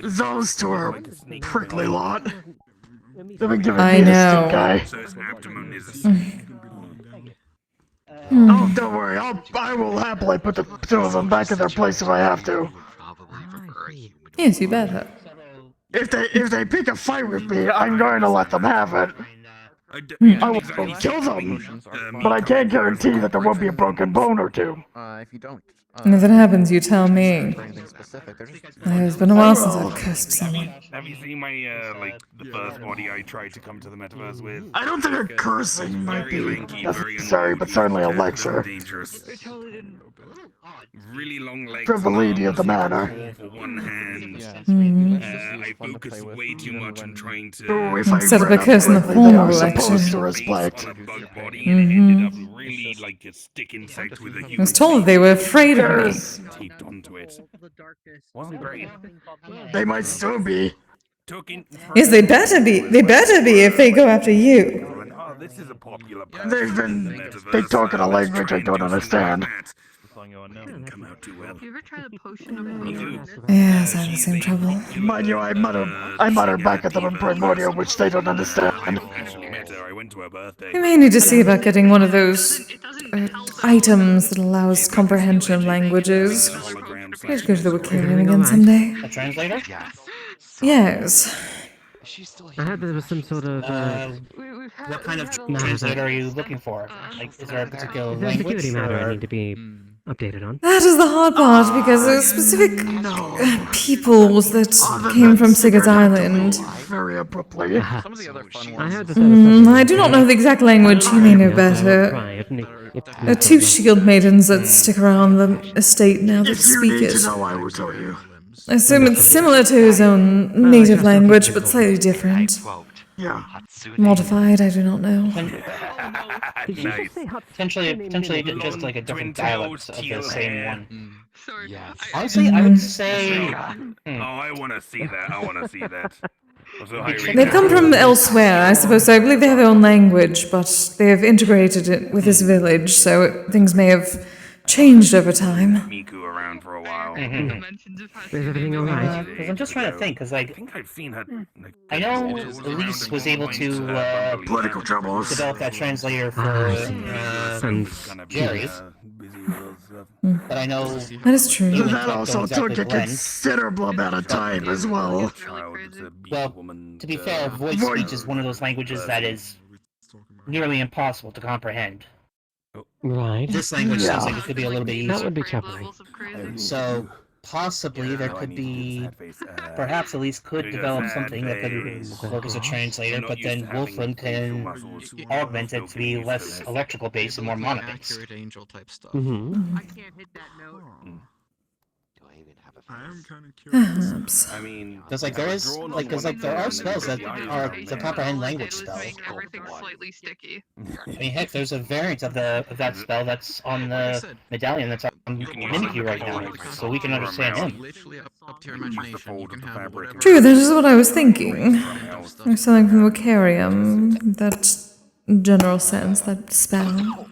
Those two are a prickly lot. They've been giving I me know. a stink eye. So his abdomen is. Oh, don't worry. I will happily put the two of them back in their place if I have to. Yes, you better. If they pick a fight with me, I'm going to let them have it. I will kill them, but I can't guarantee that there won't be a broken bone or two. If you don't. And if that happens, you tell me. For anything specific, they're just It's been a while since I've cursed someone. Have you seen my the first body I tried to come to the metaverse with? I don't think a cursing might be necessary, but certainly a lecture. Dangerous. Really long legs. For the lady of the manor. For one hand. I focus way too much on trying to. Instead of a curse in the form of a lecture. To respect. Really like a stick insect with a I was told they were afraid of me. taped onto it. Wasn't great. They might still be. Yes, they better be. They better be if they go after you. Oh, this is a popular. They talk in a language I don't understand. Come out too well. You ever try the potion of patience? Yes, I have the same trouble. Mind you, I mutter back at them in primordial, which they don't understand. I went to her birthday. We may need to see about getting one of those items that allows comprehension of languages. Let's go to the Wikarium again someday. A translator? Yes. I heard there was some sort of. What kind of translator are you looking for? Like, is there a particular Is there a language? security matter I or- need to be updated on? That is the hard part, because there's specific peoples that came from Sigurd's Island. Very abruptly. Some of the other fun ones. I do not know the exact language, you may know better. There are two shield maidens that stick around the estate now that If you speak need it. to know, I will tell you. I assume it's similar to his own native language, but slightly different. Yeah. Modified, I do not know. Nice. Potentially just like a different dialect of the same one. Sorry. Honestly, I would say. Oh, I want to see that. I want to see that. They've come from elsewhere, I suppose. So I believe they have their own language, but they have integrated it with this village, so things may have changed over time. Miku around for a while. Is everything alright? Because I'm just trying to think, because like, I think I've seen her. I know Elise was able to Political troubles. develop that translator for Jerry. But I know That is true. That also took a considerable amount of time as well. Well, to be fair, voice speech is one of those languages that is nearly impossible to comprehend. Right. This language sounds like it could be a little bit easier. That would be troubling. So possibly there could be, perhaps Elise could develop something that could work as a translator, but then Wolfram can augment it to be less electrical based and more mono based. Angel type stuff. Mm-hmm. I can't hit that note. Perhaps. I mean, Because like there is, like, because like there are spells that are the comprehend language spell. Make everything slightly sticky. I mean, heck, there's a variant of that spell that's on the medallion that's on Mimikyu right now, so we can understand him. Literally up to your imagination. You can have whatever. True, that is what I was thinking. There's something from Wikarium, that general sense, that spell.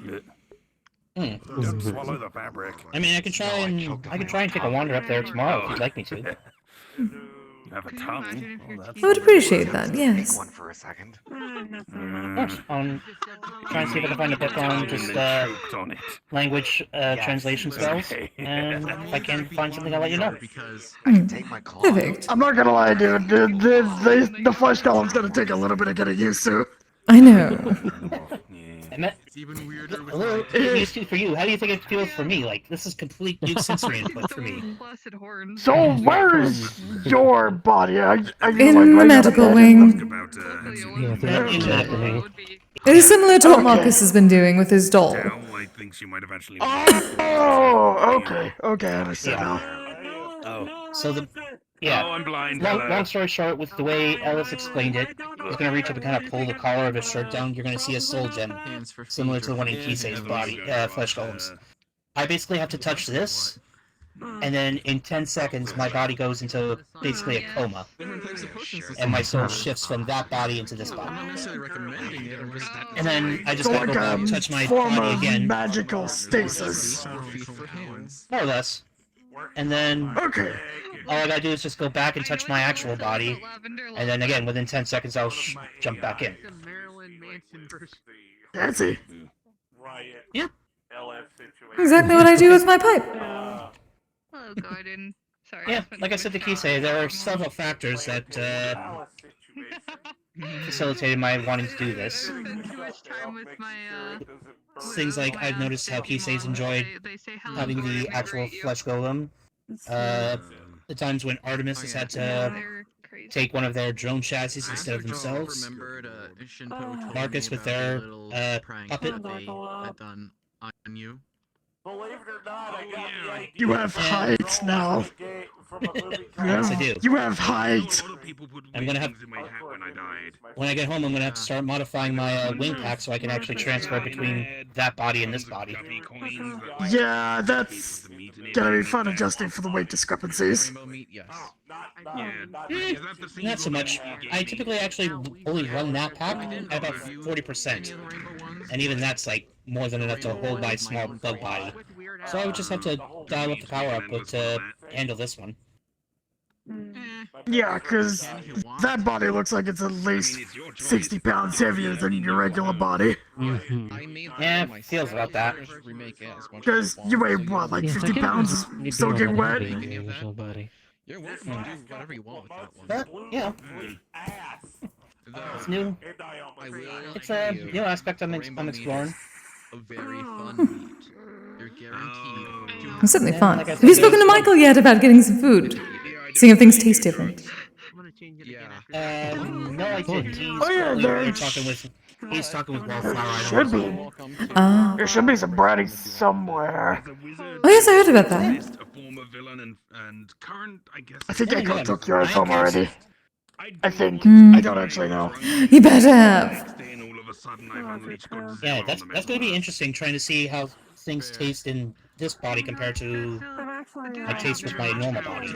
Don't swallow the fabric. I mean, I could try and take a wander up there tomorrow if you'd like me to. You have a tongue. Oh, that's I would appreciate that, yes. One for a second. Try and see if I can find a book on just language translation spells, and if I can find something, I'll let you know. Perfect. I'm not gonna lie, dude. The flesh golem's gonna take a little bit of getting used to. I know. It's even weirder with Hello, used to for you. How do you think it feels for me? Like, this is complete new sensory input for me. So where's your body? Are you In the medical wing. It is similar to what Marcus has been doing with his doll. I think she might have actually. Oh, okay, I understand now. Oh, so yeah. Oh, I'm blind. Long story short, with the way Ellis explained it, he's gonna reach up and kind of pull the collar of his shirt down. You're gonna see a soul gem, similar to the one in Kise's body, flesh golems. I basically have to touch this, and then in 10 seconds, my body goes into basically a coma, and my soul shifts from that body into this body. And then I just gotta go back and touch my body again. Magical stasis. More or less. And then okay. All I gotta do is just go back and touch my actual body, and then again, within 10 seconds, I'll jump back in. Fancy. Yeah. Exactly what I do with my pipe. Oh god, sorry. Yeah, like I said to Kise, there are several factors that facilitated my wanting to do this. Things like I've noticed how Kise's enjoyed having the actual flesh golem. The times when Artemis has had to take one of their drone chassis instead of themselves. Marcus with their puppet. Done on you. Believe it or not, I got the idea. You have height now. Yes, I do. You have height. I'm gonna have. When I get home, I'm gonna have to start modifying my wing pack so I can actually transfer between that body and this body. Yeah, that's gonna be fun adjusting for the weight discrepancies. Not so much. I typically actually only run that pack at about 40%, and even that's like more than enough to hold my small bug body. So I would just have to dial up the power output to handle this one. Yeah, because that body looks like it's at least 60 pounds heavier than your regular body. Yeah, feels about that. Because you weigh, what, like 50 pounds? Still get wet? You're welcome to do whatever you want with that one. Yeah. It's new. It's a new aspect I'm exploring. A very fun meat. You're guaranteed. I'm certainly fine. Have you spoken to Michael yet about getting some food? Seeing if things taste different. No, I didn't. He's talking with Wallflower. Should be. There should be some brownies somewhere. Oh yes, I heard about that. I think I took yours home already. I think. I don't actually know. You better have. Yeah, that's going to be interesting, trying to see how things taste in this body compared to my taste with my normal body.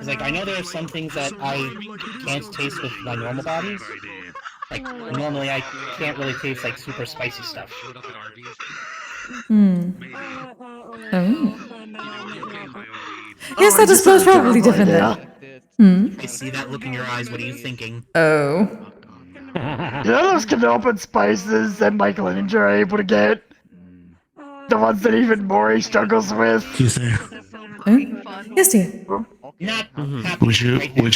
Like, I know there are some things that I can't taste with my normal body. Like, normally I can't really taste, like, super spicy stuff. Oh. Yes, that is most probably different then. I see that look in your eyes. What are you thinking? Oh. You know those Canopin spices that Michael and Ninja are able to get? The ones that even Mori struggles with? Yes, dear. Would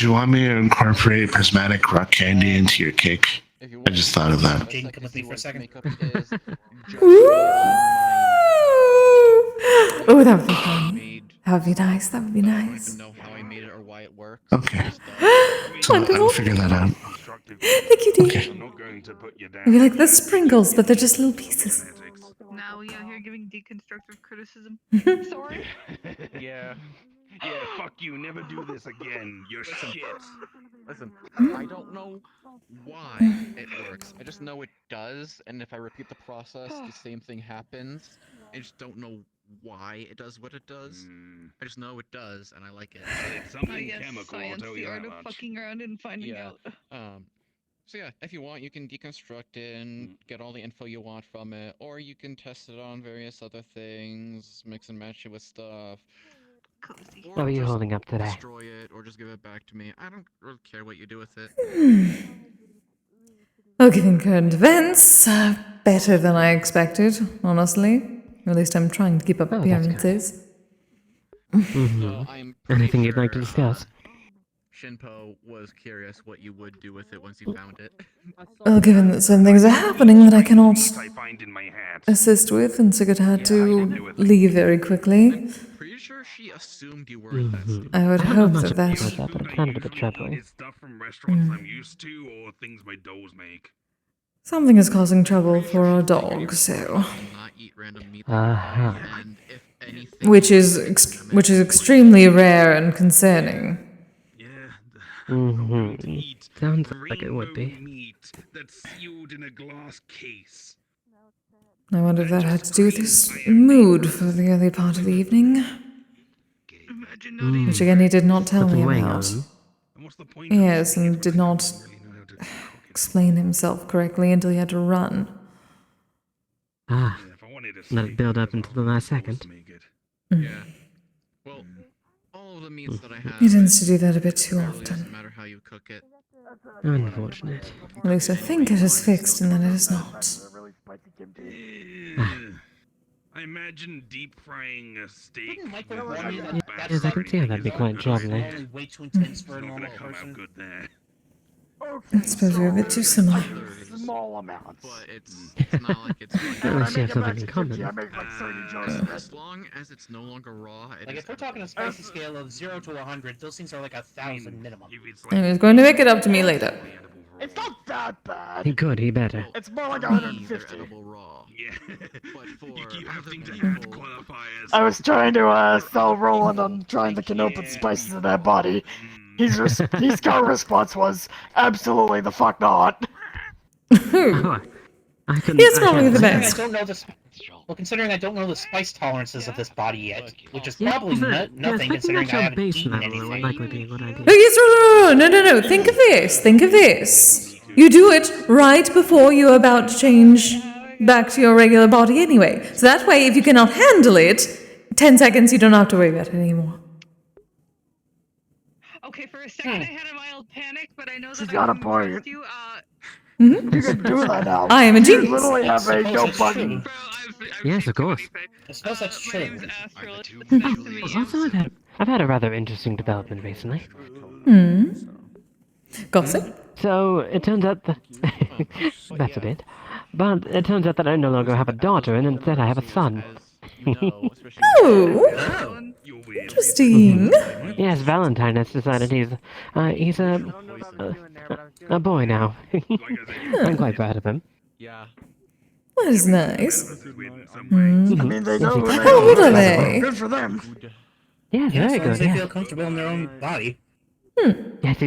you want me to incorporate prismatic rock candy into your cake? I just thought of that. Jaden, come with me for a second. Oh, that would be fun. That would be nice. That would be nice. Okay. I'll figure that out. Thank you, dear. Maybe like the sprinkles, but they're just little pieces. Now we out here giving deconstructive criticism. Sorry. Yeah, fuck you, never do this again. You're shit. Listen, I don't know why it works. I just know it does, and if I repeat the process, the same thing happens. I just don't know why it does what it does. I just know it does, and I like it. It's something Yes, chemical, I'll science, tell the you art that of much. fucking around and finding out. So yeah, if you want, you can deconstruct it and get all the info you want from it, or you can test it on various other things, mix and match it with stuff. What are you holding up today? Destroy it, or just give it back to me. I don't really care what you do with it. Well, given current events, better than I expected, honestly. Or at least I'm trying to keep up appearances. Anything you'd like to discuss? Shinpo was curious what you would do with it once you found it. Well, given that some things are happening that I cannot assist with, and Sigurd had to leave very quickly. Pretty sure she assumed you were at that stage. I would hope that that... Is stuff from restaurants I'm used to, or things my dogs make? Something is causing trouble for our dog, so... Which is extremely rare and concerning. Sounds like it would be. That's sealed in a glass case. I wonder if that had to do with his mood for the early part of the evening. Which again he did not tell me about. Yes, and did not explain himself correctly until he had to run. Ah, let it build up until the last second. Yeah. Well, all of the meats that I have. He tends to do that a bit too often. Doesn't matter how you cook it. Unfortunate. At least I think it is fixed, and then it is not. I imagine deep frying a steak. Yes, I can see how that'd be quite troubling. Way too intense for a Not normal gonna come out person. good there. Okay, I suppose we're a bit too similar. small amounts. But it's not like it's going And when I Unless you make have it back something to in 50, I common. make like 30 jars of it. as long as it's no longer raw. Like if we're talking a spicy scale of 0 to 100, those things are like 1,000 minimum. And he's going to make it up to me later. It's not that bad. He could, he better. It's more like 150. Yeah. But for You keep having to people, add qualifiers. I was trying to sell Roland on trying the canopic spices in that body. His car response was absolutely the fuck not. He's probably the best. Considering I don't know the spice tolerances of this body yet, which is Yeah, probably nothing considering I haven't eaten anything. likely be a good idea. No, yes, no. Think of this. Think of this. You do it right before you're about to change back to your regular body anyway. So that way, if you cannot handle it, 10 seconds, you don't have to worry about it anymore. Okay, for a second I had a mild panic, but I know that She's got a point. you. You can do that now. I am a You genius. literally have a go button. Yes, of course. I suppose that's true. Also, I've had a rather interesting development recently. Gossip? So, it turns out that... that's a bit. But it turns out that I no longer have a daughter, and instead I have a son. Oh, interesting. Yes, Valentine has decided he's a boy now. I'm quite proud of him. Yeah. That is nice. I mean, they know who they How old are they? Good for them. Yeah, very good. They Yeah. feel comfortable in their own body. Yes,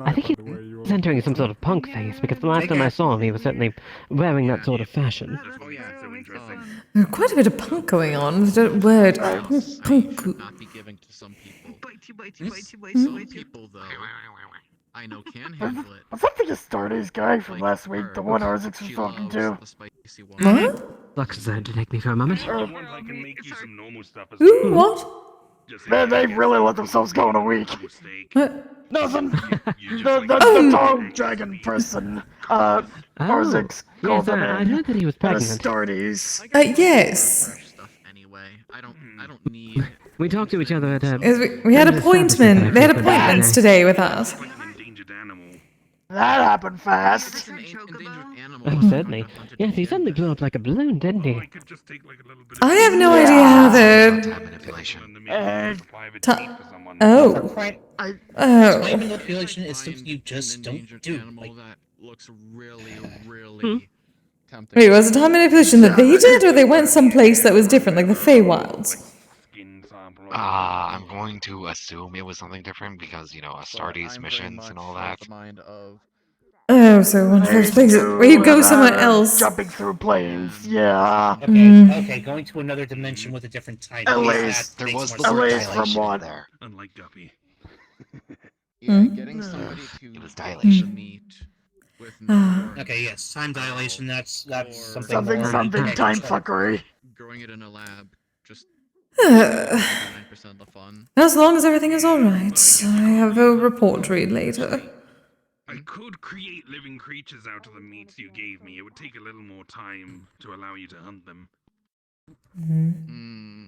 I think he's entering some sort of punk phase, because the last time I saw him, he was certainly wearing that sort of fashion. Quite a bit of punk going on with the word punk. not be giving to some people. Bitey. Some people, though, I know can handle it. Was that the Astartes guy from last week? The one Arzix was talking to? What? Lux is there to take me for a moment. I can make you some normal stuff as Ooh, well. what? Man, they really let themselves go in a week. What? Nothing. The dog dragon person, Arzix called yes, them I in. heard that he was pregnant. Astartes. Yes. Anyway, I don't need. We talked to each other at We had appointment. They had appointments today with us. That happened fast. Oh, certainly. Yes, he suddenly blew up like a balloon, didn't he? I have no idea how the... Oh. Time manipulation is something you just don't do. Like, That looks really tempting. Wait, was it time manipulation that they did, or they went someplace that was different, like the Feywilds? I'm going to assume it was something different because, Astartes missions and all that. Oh, so one of those places where you go somewhere else. Jumping through planes, yeah. Okay, going to another dimension with a different time. At least there was the At word least from dilation what? there. Unlike Guppy. Yeah, getting somebody to It was dilation. meet with no Okay, yes, time dilation. That's something. Something, more something, okay, time sure. fuckery. growing it in a lab. Just 9% of the fun. As long as everything is alright. I have a report to read later. I could create living creatures out of the meats you gave me. It would take a little more time to allow you to hunt them.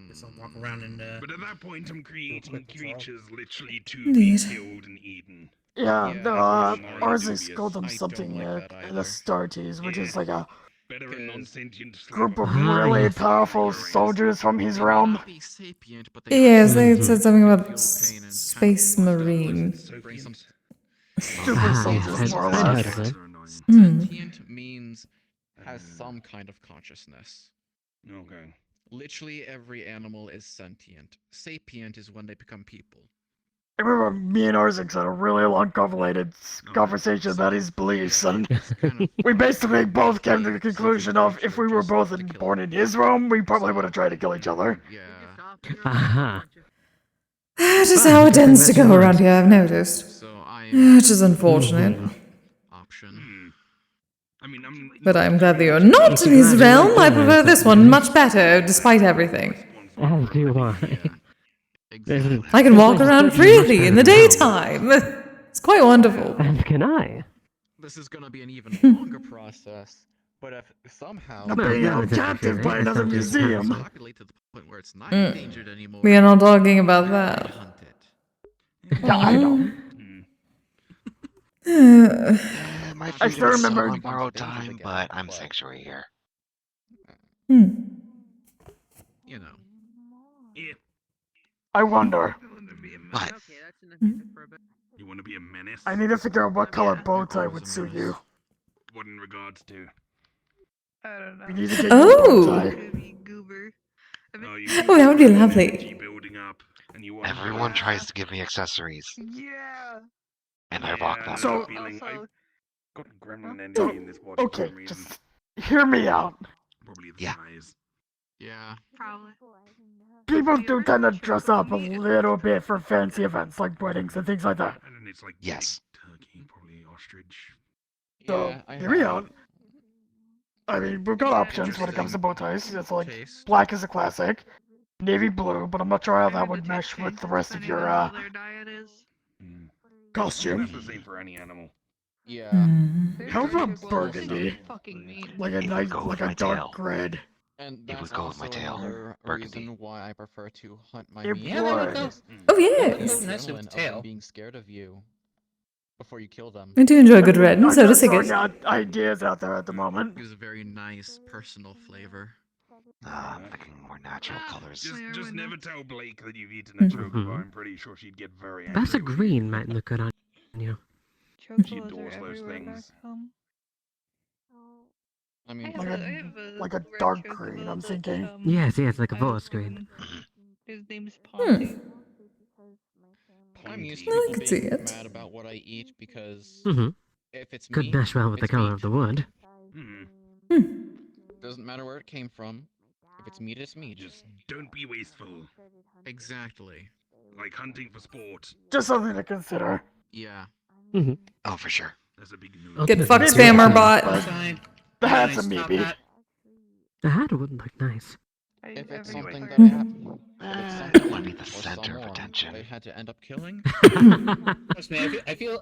Just don't walk around and. But at that point, I'm creating creatures literally to be Indeed. killed and eaten. Yeah, Yeah, no, I think it's more Arzix dubious. called them I don't something, like that the either. Astartes, which is like a Better a non-sentient group of Ah, really yes. powerful soldiers from his realm. Not be sapient, but they Yes, are they sapient. said something about Feel pain and Space kind of Marine. bring some Super Ah, soldiers, yes, more or I'd less. heard of them. Sentient means has some kind of consciousness. Okay. Literally every animal is sentient. Sapient is when they become people. I remember me and Arzix had a really long conversation about his beliefs, and we basically both came to the conclusion of if we were both born in his realm, we probably would have tried to kill each other. Aha. That is how it tends to go around here, I've noticed. So I Which is unfortunate. option. I mean, But I'm glad that you're not in his realm. I prefer this one much better, despite everything. As do I. I can walk around freely in the daytime. It's quite wonderful. As can I. This is gonna be an even longer process. But if somehow Not being held captive by another museum. populate to the point where it's not endangered anymore. We are not talking about that. Yeah, I know. My I still freedom is still remember. on borrowed time, but I'm sanctuary here. You know. I wonder. What? You want to be a menace? I need to figure out what color bow tie would suit you. What in regards to? I don't know. We need to get you a bow tie. Goober. Oh, that would be lovely. Building up, and you want Everyone tries to give me accessories, Yeah. and I block them. So, I've got gremlin energy in this body for okay, some reason. just hear me out. Probably the Yeah. size. Yeah. Probably. People do kind of dress up a little bit for fancy events like weddings and things like that. And then it's like Yes. turkey, probably ostrich. So, Yeah, I hear me have. out. I mean, we've got options when it comes to bow ties. It's like black is a classic, navy blue, but I'm not sure how that would mesh with the rest of your Their diet is. costume. That's the same for any animal. Yeah. How about burgundy? Fucking mean. Like a nice, like a dark red. And It that's would go with my also tail. another Burgundy. reason why I prefer to hunt my It meat. Yeah, that would go- because Oh, the yes. nicely with adrenaline the of tail. them being scared of you before you kill them I do enjoy a good red, and I'm so does just throwing Sigurd. out ideas out there at the moment. gives a very nice personal flavor. I'm thinking more natural colors. Just never tell Blake that you've eaten Hmm. a chocobo. I'm pretty sure she'd get very angry. Perhaps a with you. green might look good on you. She Chocobos adores are those everywhere back things. home. I mean, Like I have a like a red dark chocobo green, I'm that, thinking. Yes, like a I voice own. green. His name's Ponty. I'm used No, to I people could see being it. mad about what I eat because if it's Could meat, mesh well with the it's color meat. of the wood. Doesn't matter where it came from. If it's meat, it's meat. Just don't be wasteful. Exactly. Like hunting for sport. Just something to consider. Yeah. Oh, for sure. That's a big no. Get fucked, spammer bot. That's a maybe. The hat would look nice. If it's something that Mm-hmm. I don't want to be the or center of someone attention. they had to end up killing. Trust me, I feel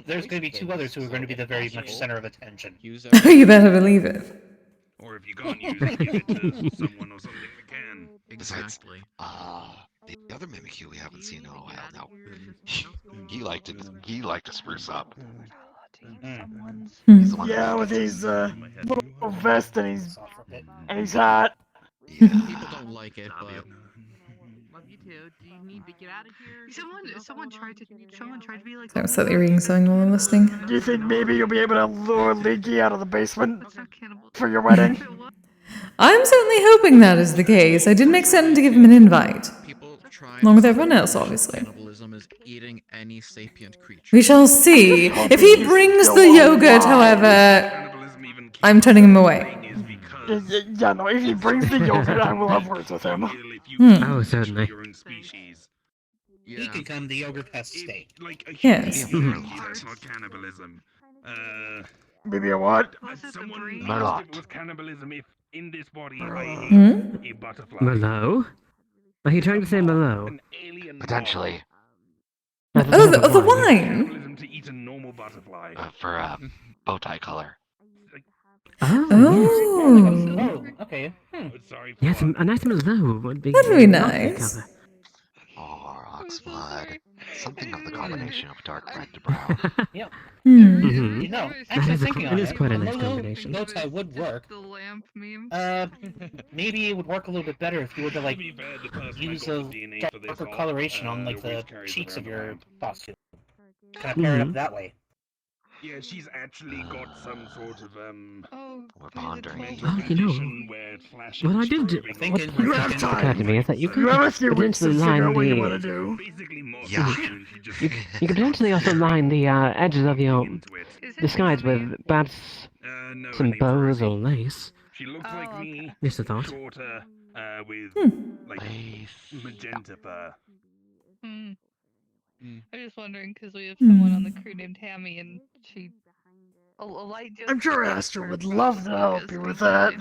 there's going to be two others who are going to be the very much center of attention. You better believe it. Or if you can't use it, give it to someone or something that can. Exactly. The other Mimikyu we haven't seen in a while now. He liked to spruce up. He's the one that Yeah, made with it. his little vest and his hat. People don't like it, but Love you too. Do you need to get out of here? Someone tried to be like. So I'm slightly reading something while I'm listening. Do you think maybe you'll be able to lure Leaky out of the basement for your wedding? I'm certainly hoping that is the case. I did make certain to give him an invite. people try Along with everyone else, obviously. cannibalism is eating any sapient creature. We shall see. If he brings the yogurt, however, I'm turning him away. Yeah, no, if he brings the yogurt, I will have words with him. Oh, certainly. He can come, the yogurt has to stay. Like a Yes. That's not cannibalism. Maybe a what? Someone Merlot. asked if it was cannibalism if in this body I Hmm? ate a butterfly. Merlot? Are you trying to say Merlot? An alien Potentially. Oh, the wine. cannibalism to eat a normal butterfly. For bow tie color. Oh. Okay. Sorry. Yes, a nice Merlot would be. That'd be a lovely nice. colour. Or oxblood. Something of the combination of dark red to brown. Yep. Mhm. You know, That actually is a- thinking it on is it, quite a a nice logo combination. bow tie would work. The lamp meme. Maybe it would work a little bit better if you were to like use a darker coloration on like the cheeks of your costume. Kind of pair it up that way. Yeah, she's actually got some sort of We're pondering. Well, you know, where what I did, what You have occurred to me is that you You have a could few weeks to potentially figure line out what you want to the, do. Yeah. you could potentially also line the edges of your disguise with perhaps some bows or lace. She looks like me. Just a thought. Shorter, with like magenta fur. I'm just wondering because we have someone on the crew named Tammy, and she. A light just. I'm sure Astro would love to help you with that.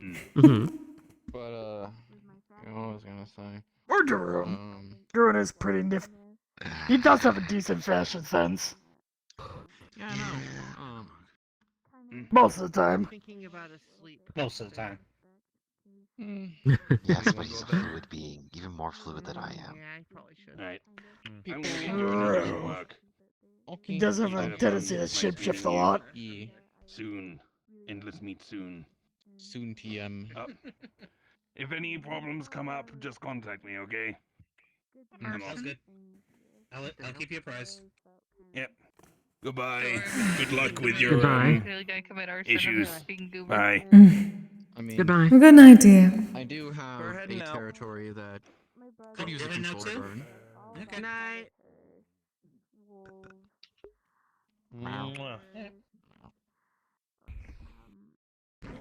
Mm-hmm. But what was I gonna say? Or Jerome. Jerome is pretty nifty. He does have a decent fashion sense. Yeah, I know. Most of the time. Thinking about asleep. Most of the time. Yes, but he's a fluid being, even more fluid than I am. Yeah, I probably should. Right. People I'm gonna work. He does have a tendency to shapeshift a lot. Soon. Endless meet soon. Soon PM. If any problems come up, just contact me, okay? Sounds good. I'll keep you apprised. Yep. Goodbye. Good luck with your Goodbye. issues. Bye. I mean, Goodbye. Good night, dear. I do have a territory that could use a control to burn. Okay. Night.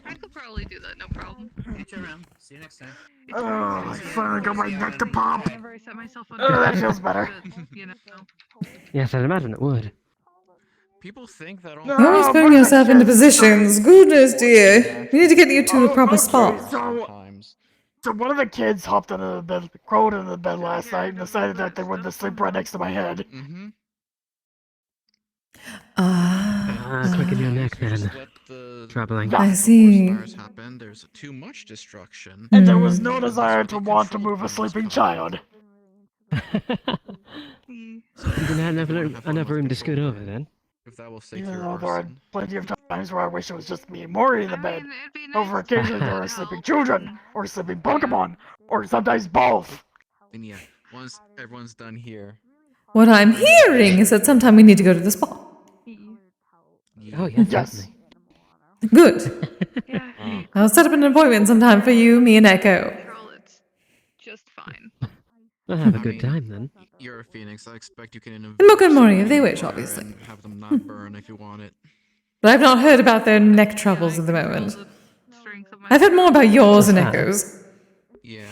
I could probably do that, no problem. Get you around. See you next time. Oh, I finally got my neck to pop. Whenever I set myself on Oh, that feels better. you know. Yes, I'd imagine it would. People think that all. You're always putting yourself into positions. Goodness, dear. We need to get you to a proper spot. So one of the kids hopped into the bed, crawled into the bed last night and decided that they wanted to sleep right next to my head. Mm-hmm. Quick in your neck then. Troubling. Yeah. I see. Happen. There's too much destruction. And there was no desire to want to move a sleeping child. You didn't have enough room to scoot over then? If that will save Even your though there are arson. plenty of times where I wish it was just me and Mori in the bed. Over occasionally there are sleeping children, or sleeping Pokemon, or sometimes both. And yeah, once everyone's done here. What I'm hearing is that sometime we need to go to the spa. Oh, yes, Yes. certainly. Good. I'll set up an appointment sometime for you, me, and Echo. It's just fine. We'll have a good time then. You're a phoenix. I expect you can And Mocha and Mori, if they wish, obviously. and have them not burn if you want it. But I've not heard about their neck troubles at the moment. I've heard more about yours and Echo's. Yeah.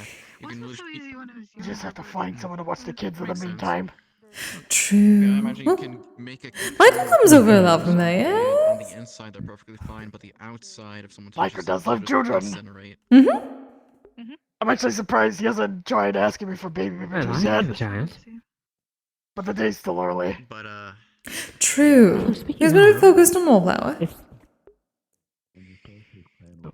You can lose. You just have to find someone to watch the kids in the meantime. True. I imagine you can make a. Michael comes over a lot from there, On yes? the inside, they're perfectly fine, but the outside, if someone Micah touches does them, love they'll just children. incinerate. I'm actually surprised he hasn't tried asking me for baby pictures yet. Child. But the day's still early. But True. He's very focused on Wallflower.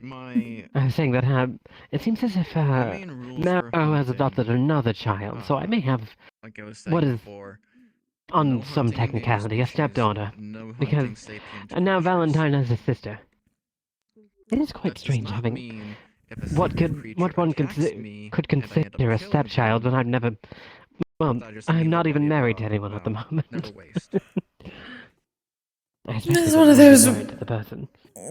I was saying that it seems as if Maro has adopted another child, so I may have like I was saying what is before, on some technicality a stepdaughter, because and now Valentine has a sister. It is quite strange having what one could consider a stepchild when I've never. Well, I'm not even married to anyone at the moment. Never waste. This is one of those married to the person.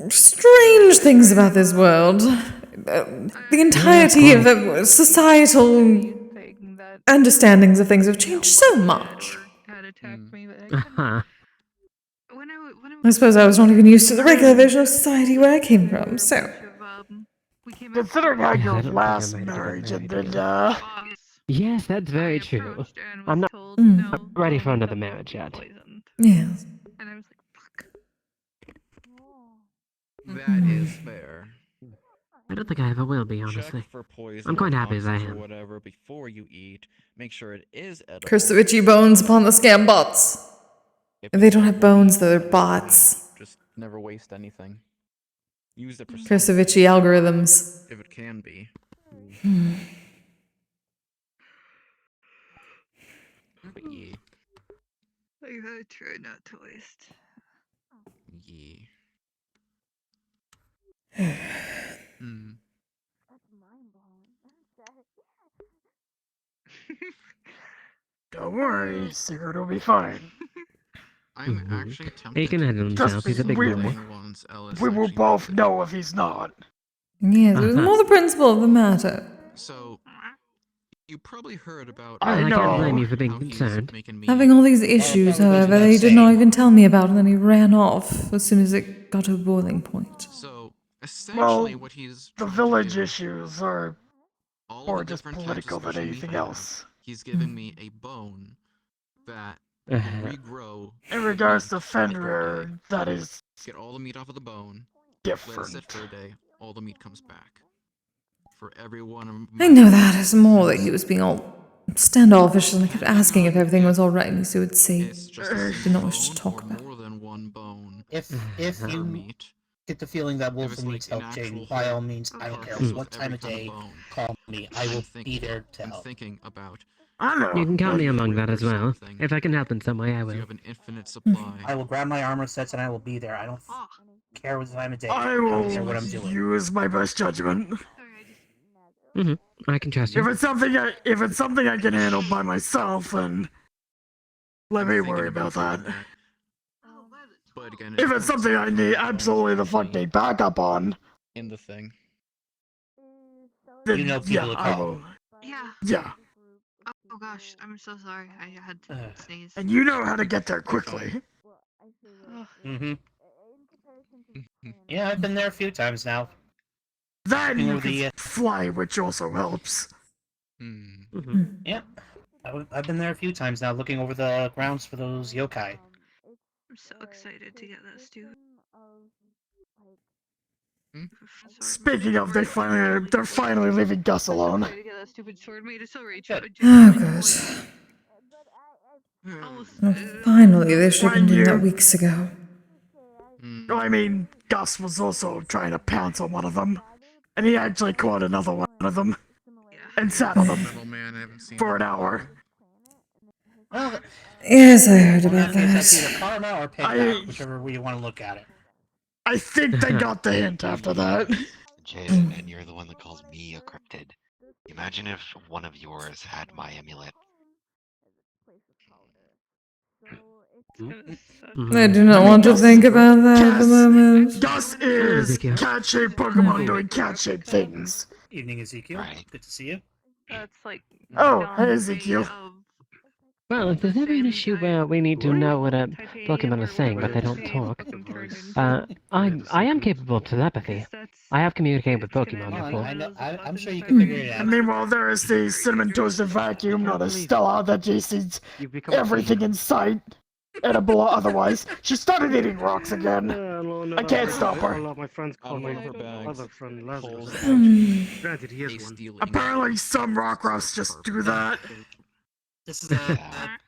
strange things about this world. The entirety of the societal understandings of things have changed so much. I suppose I was not even used to the regular version of society where I came from, so. Considering how your last marriage ended, Yes, that's very true. I'm not ready for another marriage yet. Yes. That is fair. I don't think I ever will be, honestly. Check for poison I'm quite happy as I toxins or am. whatever before you eat. Make sure it is edible. Curse the witchy bones upon the scam bots. They don't have bones, though, they're bots. Just never waste anything. Use it for Curse the witchy algorithms. if it can be. But yeah. I gotta try not to waste. Yeah. don't worry, Sigurd will be fine. I'm actually tempted. He can handle himself. He's a big boy. We will both know if he's not. Yes, it was more the principle of the matter. So, you probably heard about. I I know. can't blame you for being concerned. Having all these issues, however, he did not even tell me about, and then he ran off as soon as it got to a boiling point. So, Well, essentially, what he's the trying to village do, issues are all more the just different types political of than special meat anything I have, else. He's giving me a bone that can regrow. In regards to meat after a Fenrir, day. that is Get all the meat off of the bone. Let it sit different. for a day. All the meat comes back. For every one of I know that. It's more that he was being all standoffish, and I kept asking if everything was all right, and he would say he did not wish to talk about it. more than one bone. If you meat. get the feeling that Wolf it's needs like help, an Jane, actual by all whole means, I don't care carcass what with time every of kind of day, bone. call me. I will I'm be there to I'm help. thinking about I know. You can count me among that as well. If I can help in some way, I will. You have an infinite supply. I will grab my armor sets and I will be there. I don't care what time of day. I don't care will what I'm doing. use my best judgment. I can trust you. If it's something I can handle by myself, then let me worry about that. But again, If it's something I need absolutely the fuck need backup on, in the thing. then You know people yeah, to I call. will. Yeah. Yeah, Oh gosh, I'm so sorry. I had to sneeze. and you know how to get there quickly. Mm-hmm. Yeah, I've been there a few times now. Then you the, can fly, which also helps. Yeah, I've been there a few times now, looking over the grounds for those yokai. I'm so excited to get that stupid. Speaking of, they're finally leaving Gus alone. To get that stupid sword made of silver. Oh, good. Oh, finally, they should have been doing that weeks ago. I mean, Gus was also trying to pounce on one of them, and he actually caught another one of them, and sat on them for an hour. Well, Yes, I heard about that's that. either karma or payback, whichever way you want to look at it. I think they got the hint after that. Jason, and you're the one that calls me a cryptid. Imagine if one of yours had my amulet. I do not want to think about that at the moment. Gus is cat-shaped Pokemon doing cat-shaped things. Evening, Ezekiel. Good to see you. That's like. Oh, hey Ezekiel. Well, if there's ever an issue where we need to know what a Pokemon is saying, but they don't talk, I am capable of telepathy. I have communicated with Pokemon before. I'm sure you can figure it out. And meanwhile, there is the cinnamon toasted vacuum, not a Stella that just eats everything in sight, edible or otherwise. She started eating rocks again. I can't stop her. A lot of my friends call my other friend Lazarus. Granted, he is one. Apparently, some rock rocks just do that. This is a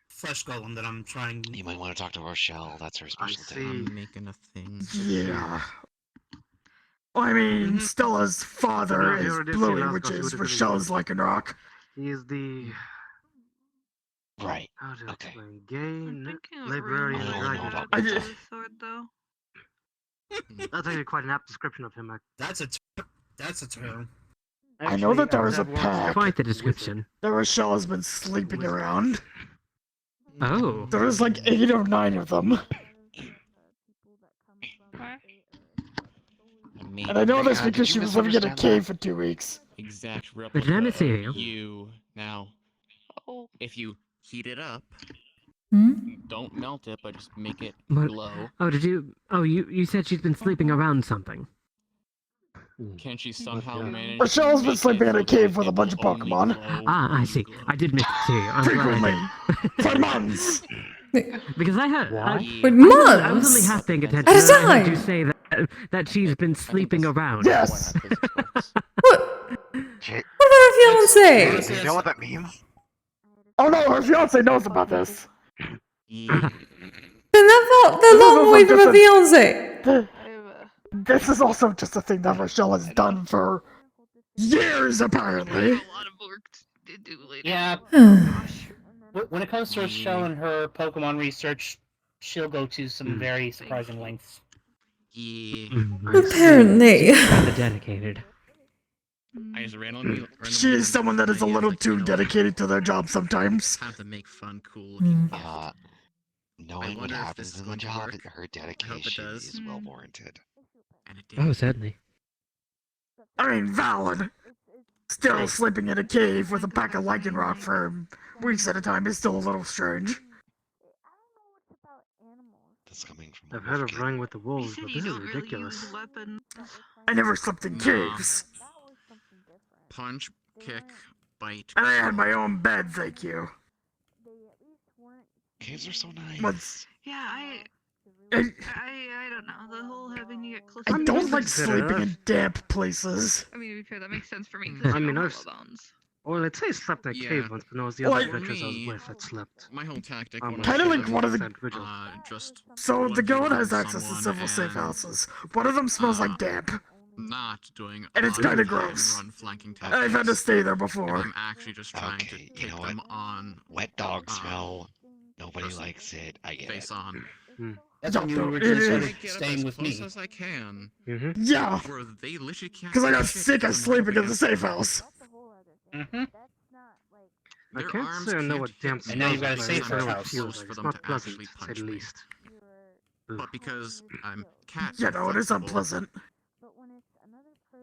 flesh golem that I'm trying. You might want to talk to Rochelle. That's her specialty. I'm making a thing. Yeah. I mean, Stella's father is Bluey, which is Rochelle's Lycanroc. He is the... Right. How to Okay. explain? Gay, librarian, dragon. Sword though. That's actually quite an apt description of him. That's a term. I know that there is a pack Quite the description. that Rochelle has been sleeping around. Oh. There's like 8 or 9 of them. And I know this because she was living in a cave for 2 weeks. Exact But replica let me see. of you. Now, if you heat it up, don't melt it, but just make it glow. Oh, did you... Oh, you said she's been sleeping around something. Can she somehow manage Rochelle's to been make sleeping it in a so cave that with a it bunch of will only Pokemon. glow Ah, I see. I did make it to you. I'm Frequently. glad For months. Because I had... With I was only months? half paying attention. At a and I heard time? you say that she's been sleeping around. Yes. What about her fiance? You know what that means? Oh no, her fiance knows about this. Then they're long away from her fiance. This is also just a thing that Rochelle has done for years, apparently. Yeah. When it comes to Rochelle and her Pokemon research, she'll go to some very surprising lengths. Apparently. Rather dedicated. I just randomly She is someone that is a little too dedicated to their job sometimes. have to make fun, cool. Knowing what wonder if happens this is in the going to job, work. her I hope it dedication does. is well warranted. And it did. Oh, certainly. I mean, valid. Still sleeping in a cave with a pack of Lycanroc for weeks at a time is still a little strange. That's coming from I've heard of running with the wolves, but this is ridiculous. I never slept in caves. Punch, kick, bite. And I had my own bed, thank you. Caves are so nice. Once, Yeah, I don't know. The whole having to get close. I to don't like consider sleeping that. in damp places. I mean, to be fair, that makes sense for me. I mean, I've I've... Well, let's say I slept in a cave once, but no, it was the other Like- adventures I was with that slept. My whole tactic. I'm when Kinda I like one of the- said, just So the one guild hit has on access to someone several safe and, houses. One of them smells like damp. not doing And it's a kinda hit gross. and run flanking I've had to tactics. stay there before. I'm actually just trying to take them on. Wet dog smell. Nobody likes it. I get face it. on. That's when you originally started staying with me. As I can. Yeah. Where they literally can't. Because I got do shit sick of because I'm right sleeping up in the against safe them. house. I Their can't arms say I know can't what hit damp me And now you've got a because safer I'm too house. close for It's them not to pleasant, actually to say punch the me. least. But because I'm cat Yeah, no, it is flexible, unpleasant.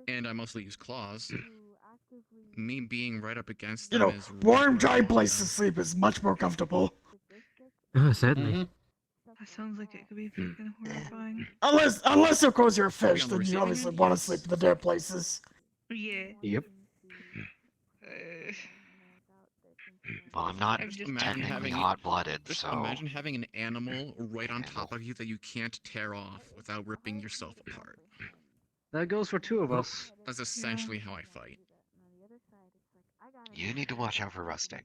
and I mostly use claws, me being right up against You them know, is warm, right dry where I place want to them. sleep is much more comfortable. Certainly. That sounds like it could be freaking horrifying. Unless of course you're a fish, on the then you receiving obviously end, want to yes. sleep in the damp places. Yeah. Yep. Well, I'm not I've just Imagine technically having hot-blooded, Just so imagine having an animal right on top of you that you can't tear off without ripping yourself apart. That goes for two of us. That's essentially how I fight. you need to watch out for rusting.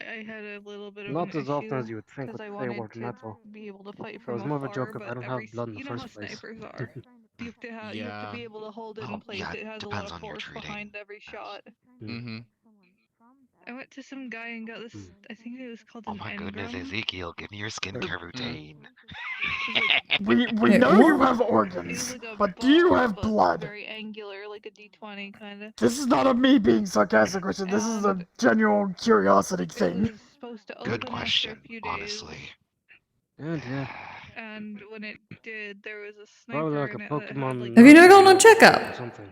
I had a little bit of Not an as often as issue you would think because with I clay wanted water to metal. be able to fight It from was more of a afar, joke if I but don't every have blood in the you know how first place. snipers are. You have to have you have to be able to hold it in place. yeah, It has a depends lot of on your force treating. behind every shot. Mm-hmm. I went to some guy and got this. I think it was called Oh an my goodness, engram. Ezekiel, give me your skincare routine. We Wait, know you what? have It was organs, like a but do you ball, have but blood? very angular, like a D20 kind of. This is not a me being sarcastic, Christian. This is a And genuine curiosity it thing. was supposed to Good open question, after a few days. honestly. Oh dear. And when it did, there was a Probably sniper like a in it that had Pokemon. like. Have you never gone on Or checkup? something.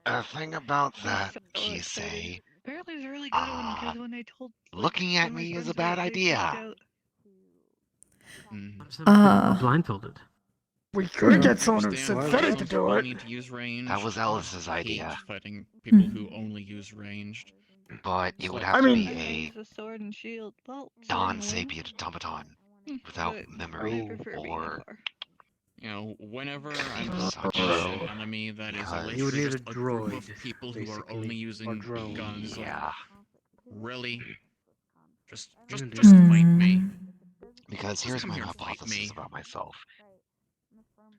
A thing about I was that, so excited. Kise, Apparently, it was a really good one because when I told looking at one of my me is friends a bad they idea. freaked out. Blindfolded. We could I get someone who's understand synthetic to some do people it. need to use range. That was Ellis's I hate idea. fighting people who only use ranged. But it would So- have I to mean- be I a use a sword and shield. Well, sword and wing. non-sapient automaton without But memory I prefer being a or car. You know, whenever I'm such facing so. an enemy that is Because- You would literally need just a a group of droid, people who are basically, only or using drone. guns. Like, Yeah, really? Just Hmm. fight me. because Just here's come my here and fight hypothesis me. about myself.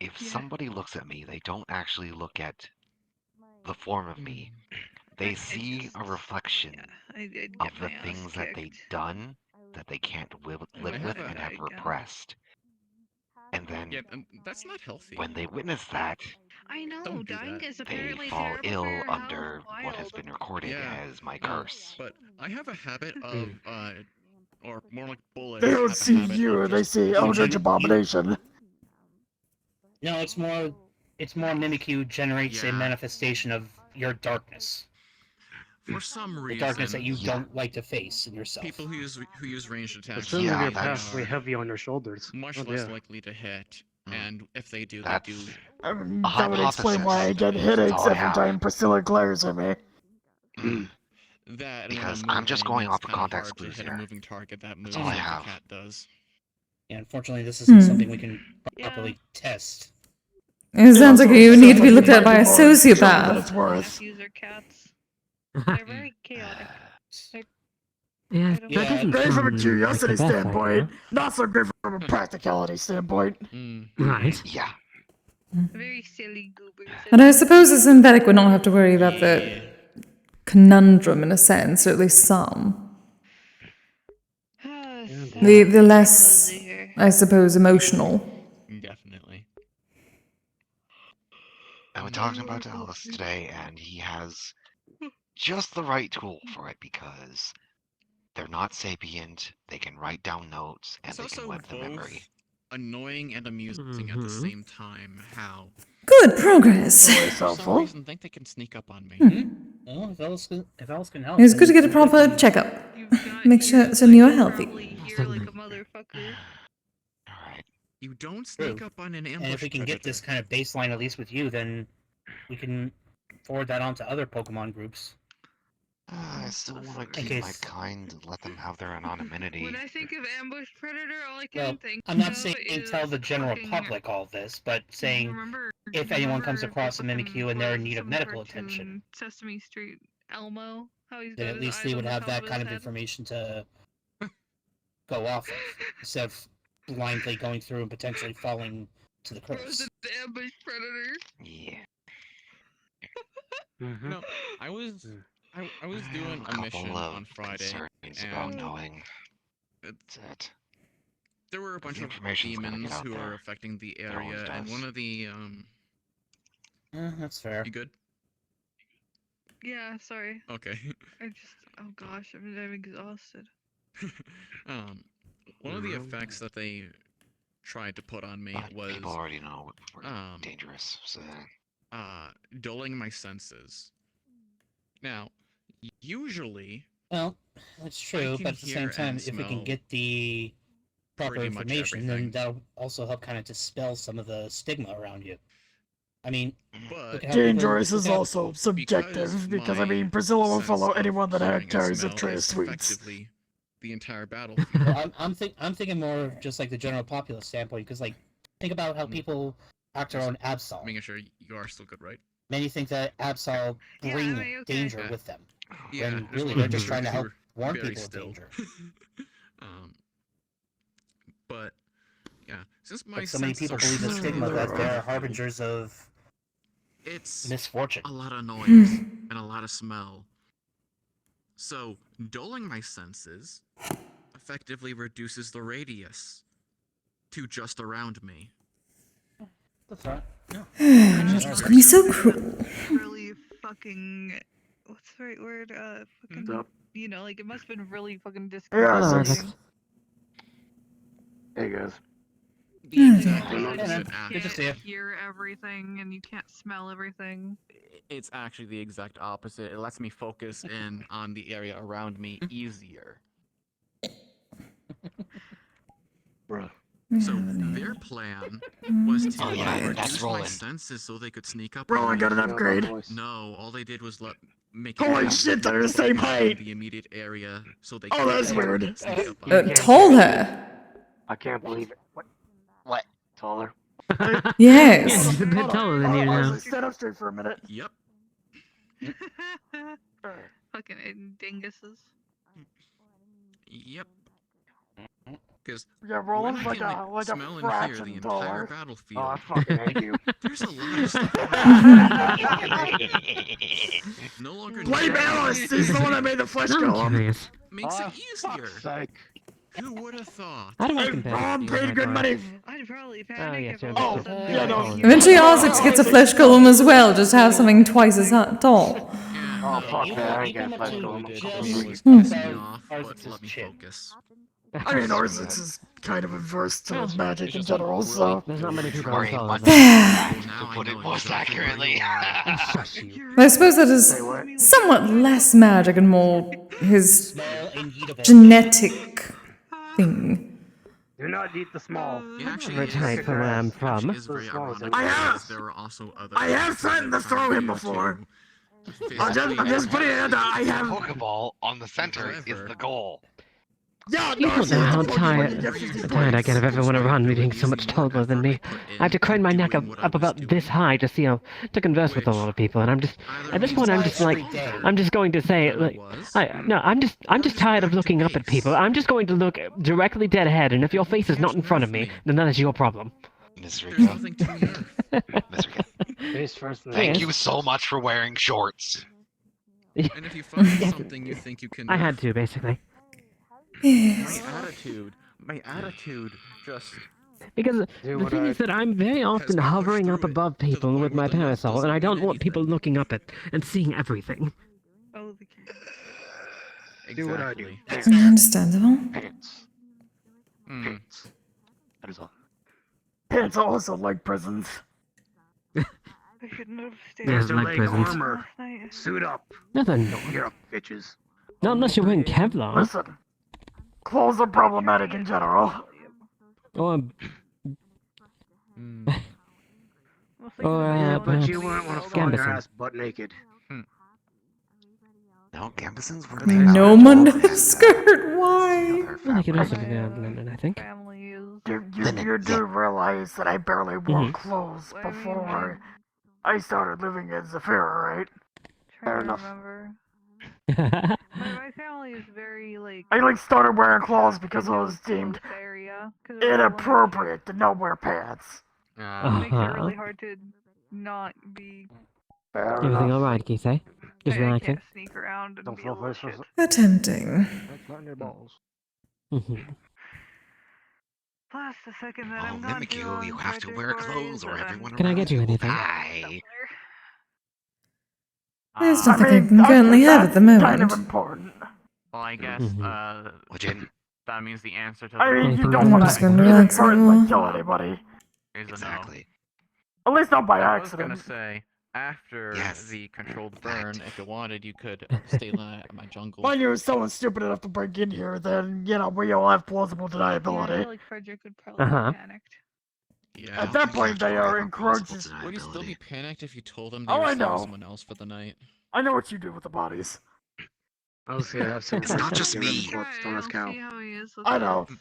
If Yeah. somebody looks at me, they don't actually look at the form of me. They see a reflection I'd get of my the ass things that they've kicked. done that they can't live I with have a- and have Yeah. repressed. And then Yeah, that's not healthy. when they witness that, I know, Don't do dying that. is they apparently fall terrible ill for your under health. what has Wild. been recorded Yeah. as my No, curse. but I have a habit of, or more like bullets. They have don't a see habit you, of they just see Eldritch Abomination. No, it's more Mimikyu generates a Yeah. manifestation of your darkness. For some The reason, darkness that you don't like to face in yourself. people who use ranged But attacks, certainly Yeah, your they path are way heavy on your shoulders. much Oh less dear. likely to hit. And if they do, That's they do. I mean, a that would explain why I hypothesis. get That's headaches all I every have. time Priscilla glares at me. That and Because when I'm just moving, going it's off the kinda context hard to clues hit a here. moving target that moves all I like have. a cat does. Yeah, unfortunately, this isn't Hmm. something we can properly test. It sounds like you need to be looked at by a That sociopath. it's worth. Nephews are cats. They're very chaotic. They're, Yeah, I that don't- Yeah, doesn't Great from a sound curiosity like the best standpoint, idea. not so great from a practicality standpoint. Right. Yeah. very silly goobers. And I suppose a synthetic would not have to worry about the conundrum in a sense, or at least some. The less, I suppose, emotional. Definitely. I was talking about Alice today, and he has just the right tool for it because they're not sapient. They can write down notes, and It's they can also web the both memory. annoying and amusing at the same time. How Good progress. for some reason think they can sneak up on me. Well, if Alice can help. It's then good to get a we proper can- checkup. Make sure so you are healthy. You're like a motherfucker. You don't sneak True. up on an ambush And if we can get predator. this kind of baseline, at least with you, then we can forward that on to other Pokemon groups. I still want to In keep my case- kind and let them have their anonymity. When I think of ambush predator, all I can Well, think I'm not of saying is tell the general fucking- public all this, but saying if anyone comes across a Mimikyu and they're in need of medical attention, Sesame Street Elmo, how he's got then at his least eyes they on would the have top that of kind his of head. information to go off of, instead of blindly going through and potentially falling to the curse. Ambush predator. Yeah. No, I was doing a mission on Friday, about and knowing that there were a bunch the of information's gonna get demons out who there. were affecting the It always area, and does. one of the That's fair. You good? Yeah, sorry. Okay. I just, oh gosh, I'm exhausted. One of the effects that they tried to put on me was people already know we're dangerous, so dulling my senses. Now, usually, Well, that's true, can but at the same hear time, and if we can smell get the proper pretty much information, then everything. that'll also help kind of dispel some of the stigma around you. I mean, but look at how Dangerous people, is also subjective, because I mean, Priscilla will follow anyone that carries a tray of sweets. The entire battlefield. Well, I'm thinking more of just like the general populace standpoint, because like, think about how people act around Absol. Making sure you are still good, right? Many think that Absol bring danger with them. Yeah, when just really wanted they're to just make trying to sure help you were warn very people still. of danger. But yeah, since my But so many senses people are believe the so stigma that poor, they're harbingers of it's misfortune. a lot of noise and a lot of smell. So dulling my senses effectively reduces the radius to just around me. That's right. It's gonna be so cruel. Really fucking, what's the right word? Fucking, you know, like it must have been really fucking disconcerting. Hey guys. The exact You opposite can't hear everything and you can't smell everything. It's actually the exact opposite. It lets me focus in on the area around me easier. So their plan was to reduce my senses so they could sneak up. Roland on got an me. upgrade. No, all they did was make Holy it shit, they're the so they same could get height. in the immediate area so they Oh, could that's weird. sneak up on me. Taller. I can't believe it. What? Taller? Yes. Yeah, he's a bit taller than you now. Stand up straight for a minute. Yep. Fucking dinguses. Yep. Because Yeah, Roland's when I like can, a smell and hear fraction the entire taller. battlefield. Oh, I fucking hate you. There's a lot of stuff. No longer Blame need- Alice! He's the one that made the flesh golem. Makes it easier. Who would have thought? How do I Hey, compare? Roland to you paid good high money. I'd probably Oh, panic yes, if you're all a of a bit sudden yeah, no. there was Eventually, Ozix gets a flesh golem as well. Just have something twice as tall. Oh, fuck you that. I you ain't got come up flesh to golem. just Piss me off, but Arzix's let me chin. focus. I mean, Orzix is kind of adverse to magic in general, so. There's not many people Or as a tall as much that. to put it most accurately. I suppose that is somewhat less magic and more his Small and eatable. genetic thing. Do not eat the small. It actually Average height for where I'm from. is very ironic I have- because there were also other. I have threatened to throw him before. I'm just putting it out there. I have. Pokeball on the center is the goal. Yeah, You no, don't see, know it's how a Pokemon, tired, you get 50 tired I points. get of everyone around me being so much taller than me. I have to crane my neck up about this high to see how to converse with a lot of people, and I'm just at this point I'm just like I'm just going to say like I'm just tired of looking up at people. I'm just going to look directly dead ahead, and if your face is not in front of me, then that is your problem. Face first. Thank you so much for wearing shorts. And if you find something you think you can, I had to basically. My attitude just. Because the thing is that I'm very often hovering up above people with my parasol, and I don't want people looking up at and seeing everything. Oh, the Do what I do. Understandable. Pants. That is all. Pants are also like prisons. I shouldn't have stayed Yeah, up like late prisons. Armor. last night. Suit up. Nothing. You're up, bitches. Not unless you're wearing Kevlar. Listen. Clothes are problematic in general. Or But you wouldn't want to fall on your Gambison. ass butt naked. No, Gambison's were No Monday skirt. Why? Well, I could also do that in London, I think. You do realize that I barely wore clothes before I started living in Zafira, right? Fair enough. My family is very like. I started wearing clothes because it was deemed area, inappropriate to not wear pants. It makes it really hard to not be. Everything all right, Kise? Just I relaxing. can't sneak around and be a little shit. Attempting. Plus, the second that Oh, I'm gone too Mimikyu, long, you have to Frederick wear worries clothes or that everyone Can I around get you will anything? die. There's nothing I can currently have at the Kind of moment. important. Well, I guess that means the answer to the I mean, you Anything don't I'm want just to gonna relax a inadvertently little. kill anybody. is a Exactly. At least not by no. I was gonna accident. say after Yes, the controlled burn, if you wanted, you could stay in my jungle. Mind you, if someone's stupid enough to break in here, then, you know, we all have plausible Yeah, I deniability. feel like Frederick would probably Uh-huh. be panicked. Yeah. At that point, they are encouraged. Would you still be panicked if you told them Oh, they I were staying know. with someone else for the night? I know what you do with the bodies. Obviously, I have some. It's not just me. Alright, I'll see how he is with I know. this.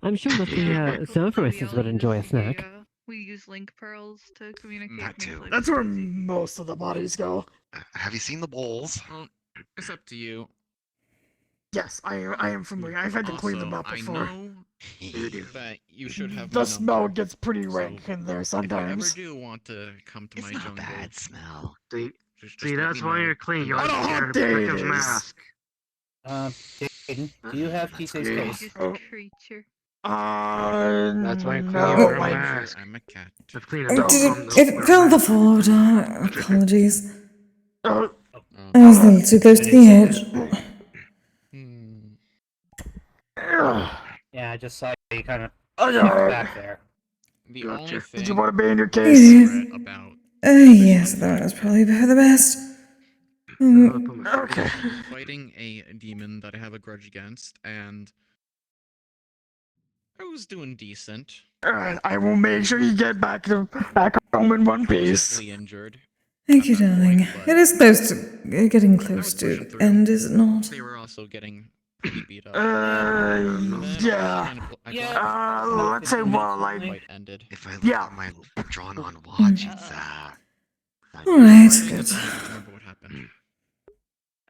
I'm sure that the Sophorists would enjoy a snack. We use link pearls to communicate. That too. That's where most of the bodies go. Have you seen the bowls? Well, it's up to you. Yes, I am familiar. I've had to clean them up I before. know that you should have The my smell number, gets pretty rank in there sometimes. If you ever do want to come to my It's not a jungle, bad smell. just See, let that's me why know. you're clean. You On a always hot wear a day it protective is. mask. Jaden, do you have Kise's case? Oh. Creature. That's why you're clean. No, You wear a like, mask. I'm a cat. That's clean. It fell the floor. Apologies. uh, I was a little too close to the edge. Yeah, I just saw you kind of Okay. back there. The only thing Did you want to be in your case? Yes. about Yes, that was probably for the best. Okay. fighting a demon that I have a grudge against, and I was doing decent. Alright, I will make sure you get back home in one piece. Heavily injured. Thank you, darling. It is close to getting close to the end, is it not? They were also getting pretty beat up. Yeah. Let's say, well, like, Fight ended. If I look at my drawn on watch, it's Alright, I good. remember what happened.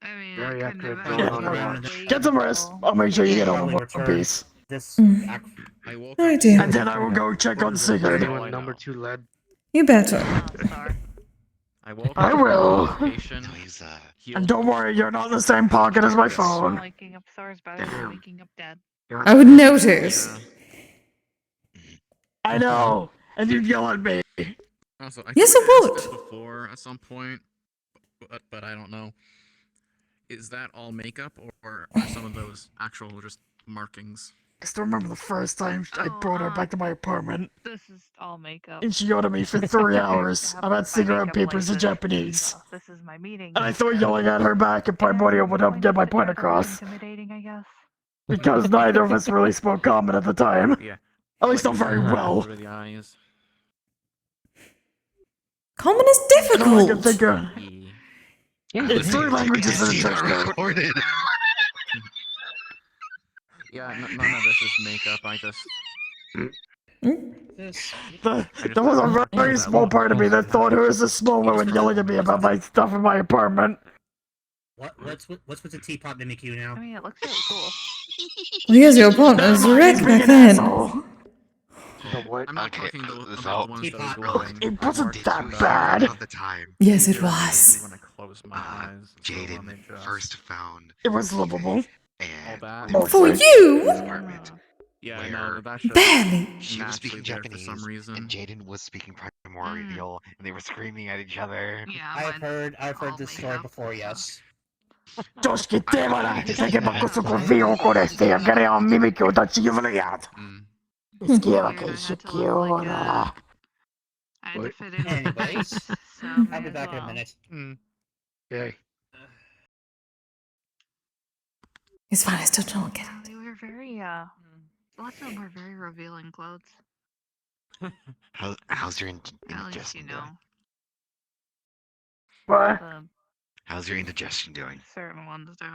I mean, Very I couldn't accurate. have Get some rest. I'll make sure you get home in one piece. This I woke Alright, up. dear. And then I will go check on Sigurd. Anyone number 2 lead? You better. I woke I up. will. Location, he's And don't worry, you're not in the same pocket as my phone. Waking up Thor is better than waking up dead. I would notice. I know. And you'd yell at me. Also, I Yes, think I asked would. this before at some point, but I don't know. Is that all makeup, or are some of those actual just markings? I still remember the first time I brought her back to my apartment. This is all makeup. And she yelled at me for 3 hours about cigarette papers in Japanese. This is my meeting. And I thought yelling at her back and primordial would help get my point across. Intimidating, I guess. Because neither of us really spoke common at the time. Yeah. At least not very well. Over the eyes. Common is And all I can difficult. think of, Yeah, it's 3 languages in a you got textbook. recorded. Yeah, none of this is makeup. I just. There was a very small part of me that thought her as a small woman yelling at me about my stuff in my apartment. What's with the teapot Mimikyu now? I mean, it looks really cool. Well, here's your partner's wreck back then. I'm not talking about the ones that are Teapot. glowing. It wasn't that Not bad. Not the time. Yes, it was. When I close my eyes, Jaden first found It was livable. and that. they were For in you? his apartment. Yeah, I where know. That's just Barely. She was speaking naturally there Japanese, for some reason. and Jaden was speaking primordial, and they were screaming at each other. Yeah, I've heard this story before. Yes. 女子切ってまだ手けばこそこviをこれしてやがれを耳きを立ちゆぶれや。好きやわけしきよな。 I had to fit in. Anyways, So I'll be back in a minute. Okay. It's fine, I still don't get it. They were very, lots of them were very revealing clothes. How's your At least indigestion you doing? know. What? How's your indigestion doing? Certain ones do.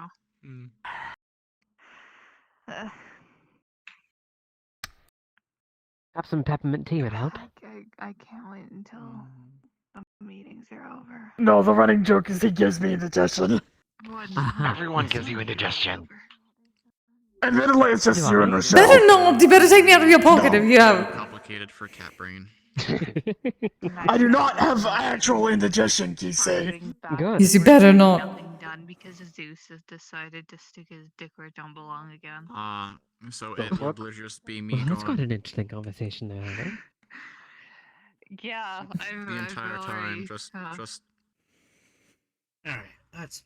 Have some peppermint tea would help. I can't wait until the meetings are over. No, the running joke is he gives me indigestion. Everyone gives you indigestion. Admittedly, it's just you and Rochelle. Better not. You better take me out of your pocket if you have. medicated for cat brain. I do not have actual indigestion, Kise. Good. Yes, you better not. Nothing done because Zeus has decided to stick his dick where it don't belong again. So The it fuck? will just be me Well, that's quite going an interesting conversation they're having. Yeah, the entire time. Just. Alright, that's.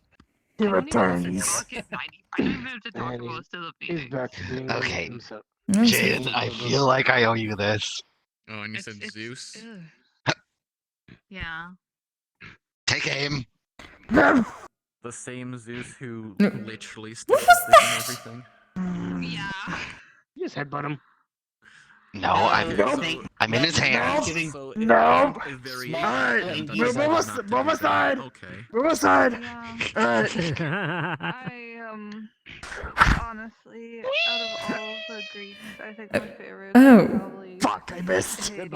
He I don't even have to returns. talk at 90. I don't even have to talk most of the meeting. Okay, Nice. Jaden, I feel like I owe you this. Oh, and you said Zeus? Yeah. Take aim. The same Zeus who No. literally What sticks was his dick in that? everything. Yeah. You just headbutt him. No, I'm in his hands. So No. a very Alright, done move decision not to move do aside. that. Okay. Move aside. Yeah. Alright. I honestly, out of all the Greeks, I think my favorite Oh. is probably Fuck, I missed. Hades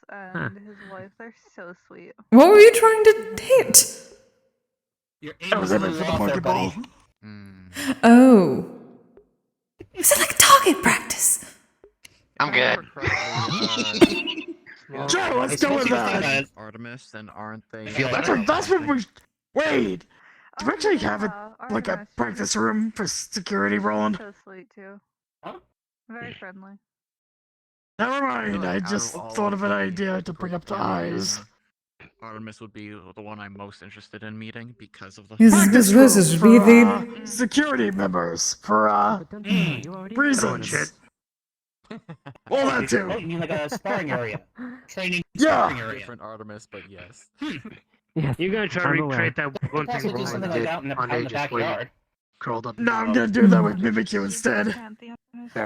and his wife. They're so sweet. What were you trying to hit? Your I was aiming for the Pokeball. Oh. Was it like target practice? I'm good. Sure, let's go with that. Artemis, then aren't they? That's what we. Wait. Do we actually have like a practice room for security, Roland? So sweet too. Very friendly. Never mind. I just thought of an idea to bring up the eyes. Artemis would be the one I'm most interested in meeting because of the. Practice This room should for, be the. security members for reasons. All that too. Oh, you mean like a sparring area? Training Yeah. sparring area. Different Artemis, but yes. Yes. You gotta try to I'm recreate aware. that one Also thing do something like that in the, out in the backyard. curled up. No, I'm gonna do that with Mimikyu instead.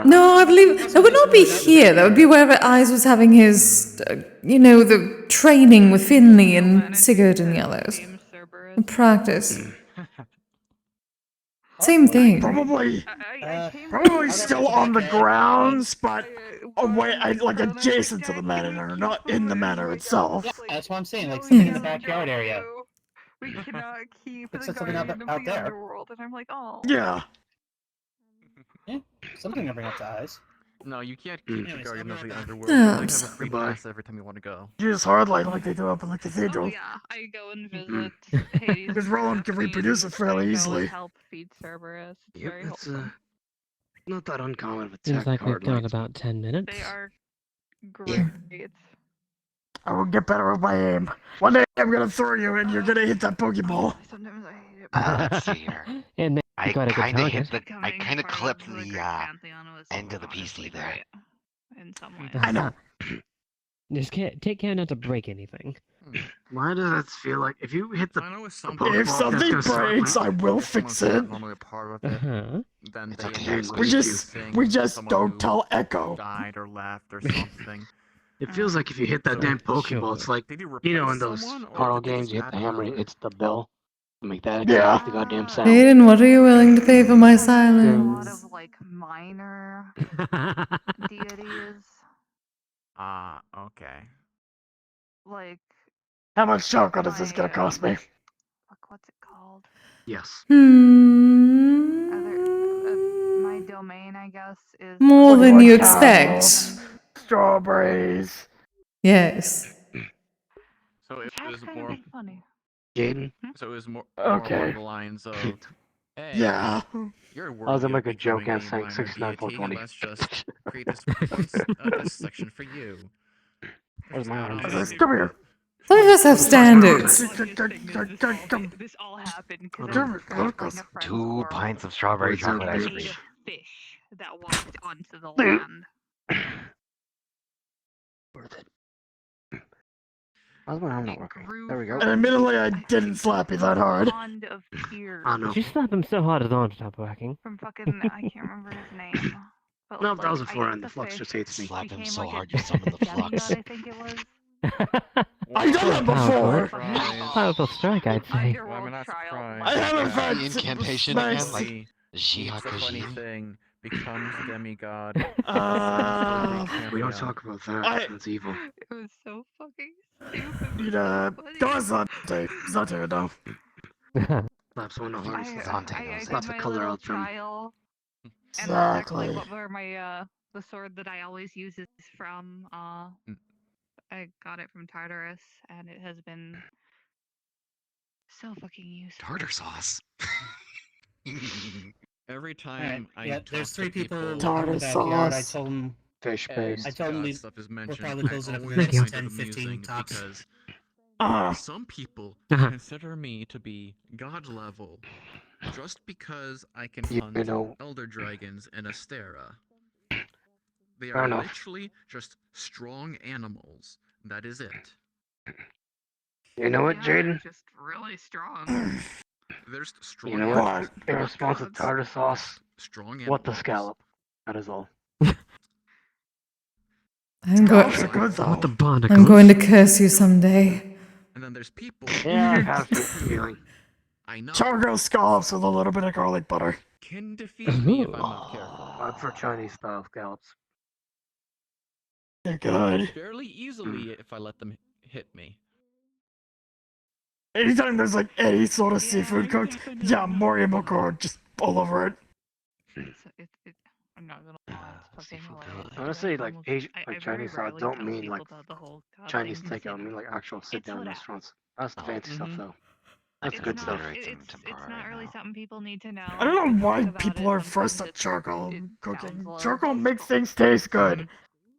No, I believe that would not be here. That would be wherever Eyes was having his, the training with Finley and Sigurd and the others. The practice. Same thing. Probably still on the grounds, but away, like adjacent to the manor, not in the manor itself. Yeah, that's what I'm saying. Like something in the backyard area. We cannot keep the something guardian of out the there. underworld, and I'm like, oh. Yeah. Yeah, something to bring up to eyes. No, you can't keep the Guardian of the Underworld. Oh, You I'm have a sorry. free pass every time you want to go. Use hardlight like they do up in the Oh cathedral. yeah, I go and visit Hades. Because Roland can reproduce it fairly easily. Help feed Cerberus. It's Yep, very it's helpful. not that uncommon of a Seems tech like we've card. got about 10 minutes. They are great. I will get better with my aim. One day I'm gonna throw you and you're gonna hit that Pokeball. Sometimes I hate it. Let's see here. And I got a good kind of hit target. the. I kind of clipped the end of the PC there. In some way. I know. Just take care not to break anything. Why does that feel like if you hit the I know with the some Pokeball, If that's something gonna start breaks, I will Someone's fix not it. normally a part of it. Then It's they okay. end up We just introducing someone don't who tell Echo. died or left or something. It feels like if you hit that damn Pokeball, it's like Did you you know replace in those someone, or portal did they games just you hit the add hammer, another? it's the bell. Make that Yeah. exact goddamn sound. Aiden, what are you willing to pay for my A lot silence? of like minor deities, Okay. like How much chocolate is this gonna cost me? fuck, what's it called? Yes. My domain, I guess, is More than you Caramel, expect. Strawberries. Yes. So it was more. funny. Jaden? So it was more Okay. along the lines of, hey, Yeah. you're I was worthy gonna of make a joke becoming and saying minor 69420. deity. Let's just create this this section for you. Where's my arm? Come here. Some of us have standards. This all happened because 2 pints of strawberry chocolate ice cream. fish that walked onto the land. Worth it. Why's my arm not working? There we go. And admittedly, I didn't slap you that hard. Pond of tears. Oh no. Did you slap him so hard his arm stopped working? From fucking, I can't remember his name. But No, like, that was I before, ate and the Flux fish, just hates me. Slap him became so like hard a you summon the demigod, Flux. I think it was. I've done that before. Powerful strike, I'd say. Well, I'm not surprised. I haven't had The incantation nice. again, like Eats the funny Jihakuji. thing, becomes a demigod. We don't talk about that. That's evil. It was so fucking stupid. You know, guys, it's not here now. Slap someone on the hardest. I Slap did the my color little out from. trial, and Exactly. like what were my the sword that I always use is from I got it from Tartarus, and it has been so fucking useful. Tartar sauce. Every time I yeah, talk there's to 3 people in Tartar the backyard. I sauce. told them. Fish paste. I told them God we stuff is we're mentioned, probably I closing up in the always next find it 10, 15 amusing tops. because some people Uh-huh. consider me to be god level just because I can You hunt know- elder dragons in Astera. They Fair are enough. literally just strong animals. That is it. You know what, Yeah, Jaden? just really strong. There's strong You know what? animals. In not response to gods, tartar sauce, just strong what the animals. scallop? That is all. I'm, Scallops are good What the though. barnacles? I'm going to curse you someday. And then there's people. Yeah, I have a feeling. I know. Chargrilled scallops with a little bit of garlic butter. Can defeat me if I'm not careful. I'm for Chinese style scallops. They're good. Fairly easily if I let them hit me. Anytime there's like any sort of seafood cooked, yeah, Mori and Mokoro just all over it. I'm not gonna lie, it's fucking hilarious. Honestly, like Asian, I like very Chinese style, rarely don't tell mean people like the whole god Chinese thing, 'cause takeout. I mean like actual sit-down whatever. restaurants. That's the fancy stuff though. That's It's good not, stuff. it's not really something people need to know. I don't know why Talk about people it, are first sometimes at charcoal sounds cooking. a little Charcoal makes things taste good.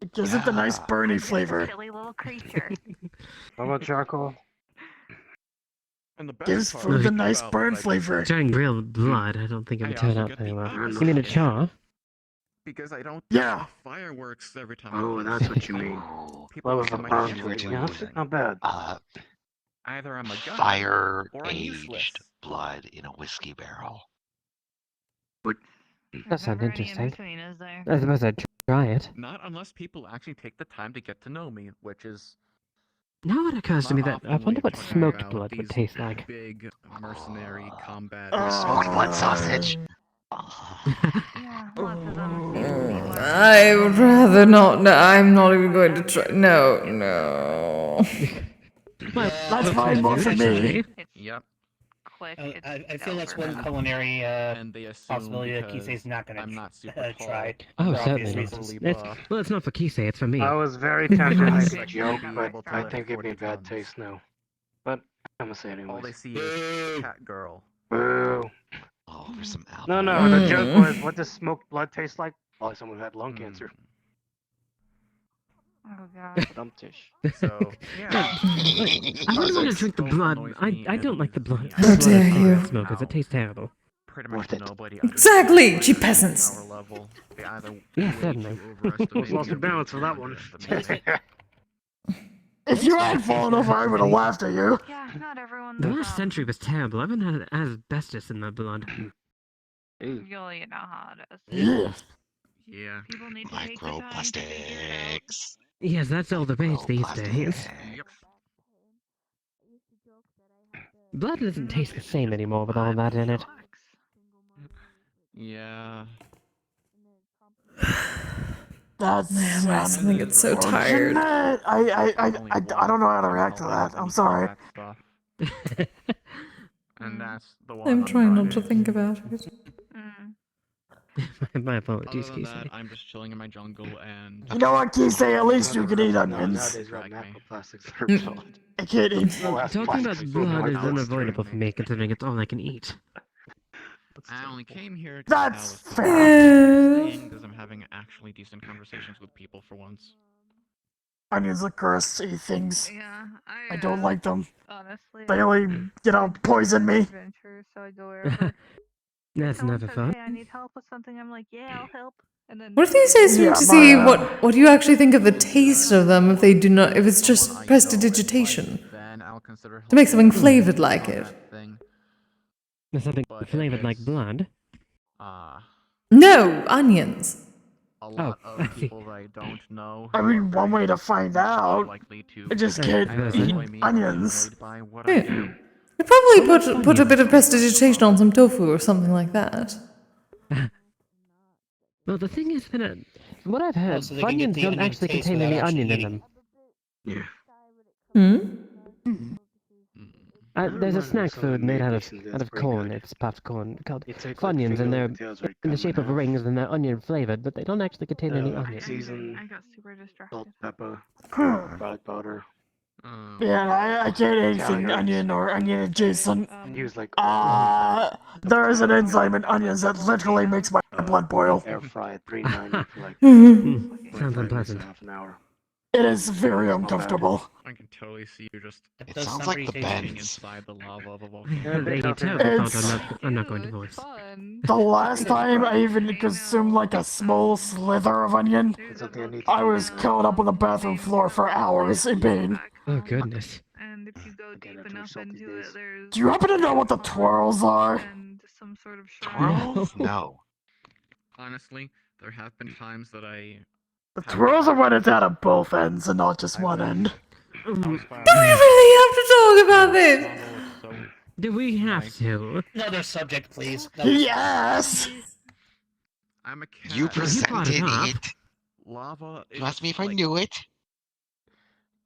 It gives it the nice Yeah. burny I'm just a flavor. silly little creature. How about charcoal? And the best Gives part food the nice about, burn like, flavor. During grilled blood, I don't think it would I turn also out get very the well. opposite You mean a issue. char? Because I don't Yeah. see fireworks every time. Oh, I that's what you mean. People Love look of at a my burn hands to it. like Yeah, that's anything. not bad. Either I'm a gunner Fire or I'm useless. aged blood in a whiskey barrel. That sounds Never any in interesting. between, is there? I suppose I'd try it. Not unless people actually take the time to get to know me, which is Now it occurs to not me that often I when wonder you're what talking smoked about blood would these taste like. big mercenary combat. Smoked blood sausage. Yeah, lots of them seem to be more. I would rather not. No, I'm not even going to try. No, no. Well, That's fine, more for me. Yep. Quick. I feel that's one culinary possibility that Kise's not going I'm to not super try. Oh, for obvious certainly reasons. not. Well, it's not for Kise, it's for me. I was very tempted to make a joke, but I think it'd be a bad taste now. But I'm gonna say it All they anyways. see is cat girl. Boo. Oh, for some apple. No, the joke was, what does smoked blood taste like? Probably someone who had lung cancer. Oh god. Dumptish. So, yeah. I really want to drink the blood. I don't like the blood. How dare you. Smokers, it tastes terrible. Pretty much nobody Exactly, cheap peasants. power level. They either Yeah, way certainly. too overestimate Lost or your balance way for that too one. underestimate. If you had fallen over, I would have laughed at you. Yeah, not everyone. The last century was terrible. Everyone had asbestos in their blood. You know how it is. Yes. Yeah. People need to take the time to figure it out. Microplastics. Yes, that's all the rage these days. Yep. Blood doesn't taste the same anymore with all that in it. Yeah. That's Man, I suddenly get so tired. I don't know how to react to that. I'm sorry. And that's the one. I'm trying not to think about it. My apologies, Other than Kise. that, I'm just chilling in my jungle and. You know what, Kise? At least you can eat onions. Nowadays, we have macroplastics for blood. I can't eat. Talking about blood is unavoidable for me, considering it's all I can eat. I only came here to That's fair. because I'm having actually decent conversations with people for once. Onions are cursy things. Yeah, I don't like them. Honestly. They only, poison me. Adventure, so I go wherever. That's Someone never says, fun. Hey, I need help with something. I'm like, yeah, I'll help. And then. What if these days we to see what you actually think of the taste of them if they do not if it's just prestidigitation to make something flavored like it. There's something flavored like blood. No, onions. A lot of people that I don't know. I mean, one way to find out. I just can't eat onions. Yeah. You probably put a bit of prestidigitation on some tofu or something like that. Well, the thing is that what I've heard, so they can get Funyuns the don't onion actually taste contain any without actually onion in eating. them. Yeah. There's a snack food made out of corn. It's popcorn called Funyuns, and they're in the shape of rings, and they're onion flavored, but they don't actually contain any onion. Season, I got super distracted. salt, pepper, garlic powder. Yeah, I can't eat anything onion or onion adjacent. Use like There is an enzyme in onions that literally makes my blood boil. air fry at 390 for like Sounds unpleasant. half an hour. It is very uncomfortable. I can totally see you just. It sounds like the being bends. inside the lava of a Yeah, they do too. I'm not going to voice. The last time I even consumed like a small slither of onion, I was curled up on the bathroom floor for hours in pain. Oh goodness. And if you go deep enough into it, there's Do you happen to know what the twirls are? and some sort of shrine. No. Honestly, there have been times that I. The twirls are when it's out of both ends and not just one end. Do we really have to talk about this? Do we have to? Another subject, please. Yes! I'm a cat. You presented it. Lava. You asked me if I knew it.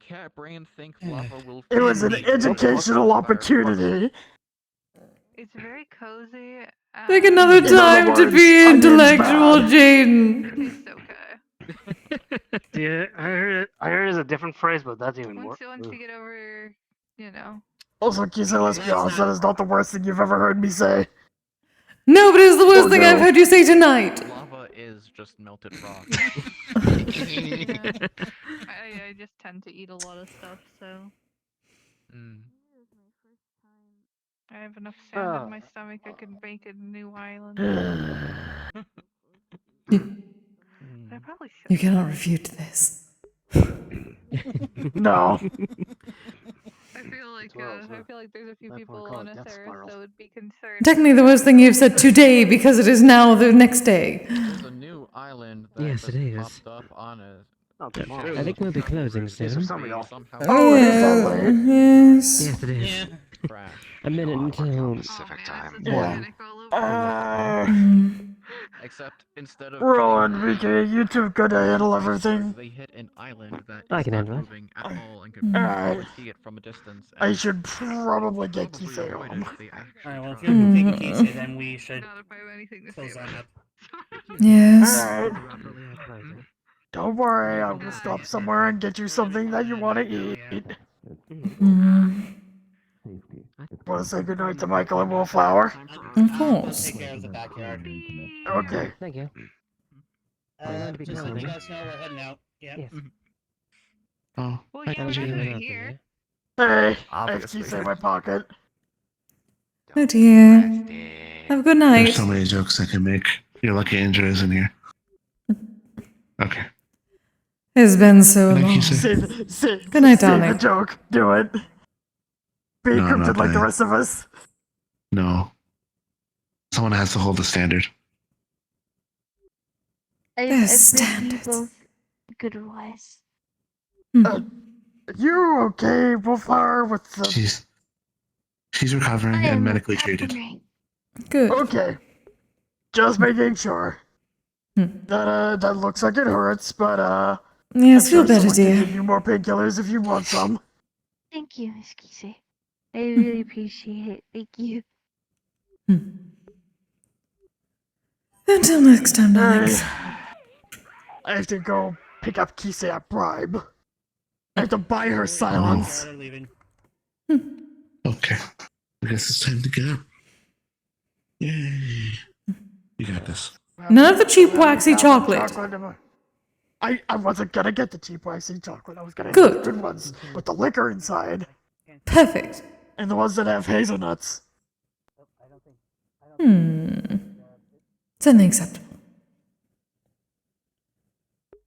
Cat brain thinks lava will. It was an educational opportunity. It's very cozy. Take another time to be intellectual, Jaden. It's okay. Yeah, I heard it as a different phrase, but that's even worse. Once you get over, you know. Also, Kise, let's be honest, that is not the worst thing you've ever heard me say. No, but it's the worst thing I've heard you say tonight. Lava is just melted rock. I just tend to eat a lot of stuff, so. I have enough sand in my stomach I could make a new island. I probably should. You cannot refute this. No. I feel like there's a few people on this earth that would be concerned. Technically, the worst thing you've said today because it is now the next day. There's a new island that Yes, it is. popped up on a. I think we'll be closing soon. Oh, it is that late. Yes. Yes, it is. Crash. A minute until Pacific time. Except instead of Roland, VK, you two good to handle everything. they hit an island that I is can not handle it. moving at all and could Alright. see it from a distance. I and should probably get probably Kise avoid home. it if they actually Alright, well, if tried. you're taking Kise, then we should Not if I have anything to close say on about up. Yes. Alright. Don't worry, I will stop somewhere and get you something that you want to eat. Want to say goodnight to Michael and Wallflower? Of course. Take care of the backyard. Okay. Thank you. Just let you guys know we're heading out. Yeah. Yes. Oh, Well, yeah, we're definitely here. Hey, I have Obviously. Kise in my pocket. Oh dear. Have a good night. There's so many jokes I can make. You're lucky Andrew isn't here. Okay. It's been so Like long. you said. Good night, Say the darling. joke. Do it. Be No, I'm encrypted not like the dying. rest of us. No. Someone has to hold the standard. There's I've standards. both good advice. You okay, Wallflower, with the... She's recovering I and am medically treated. recovering. Good. Okay. Just making sure. That looks like it hurts, but Yes, I'm feel sure better, someone can dear. give you more painkillers if you want some. Thank you, Miss Kise. I really appreciate it. Thank you. Until next time, darlings. I have to go pick up Kise at Bribe. I have to buy her silence. They're leaving. Okay. I guess it's time to get up. Yay. You got this. None of the cheap waxy chocolate. I wasn't gonna get the cheap waxy chocolate. I was gonna Good. get the good ones with the liquor inside. Perfect. And the ones that have hazelnuts. Certainly acceptable.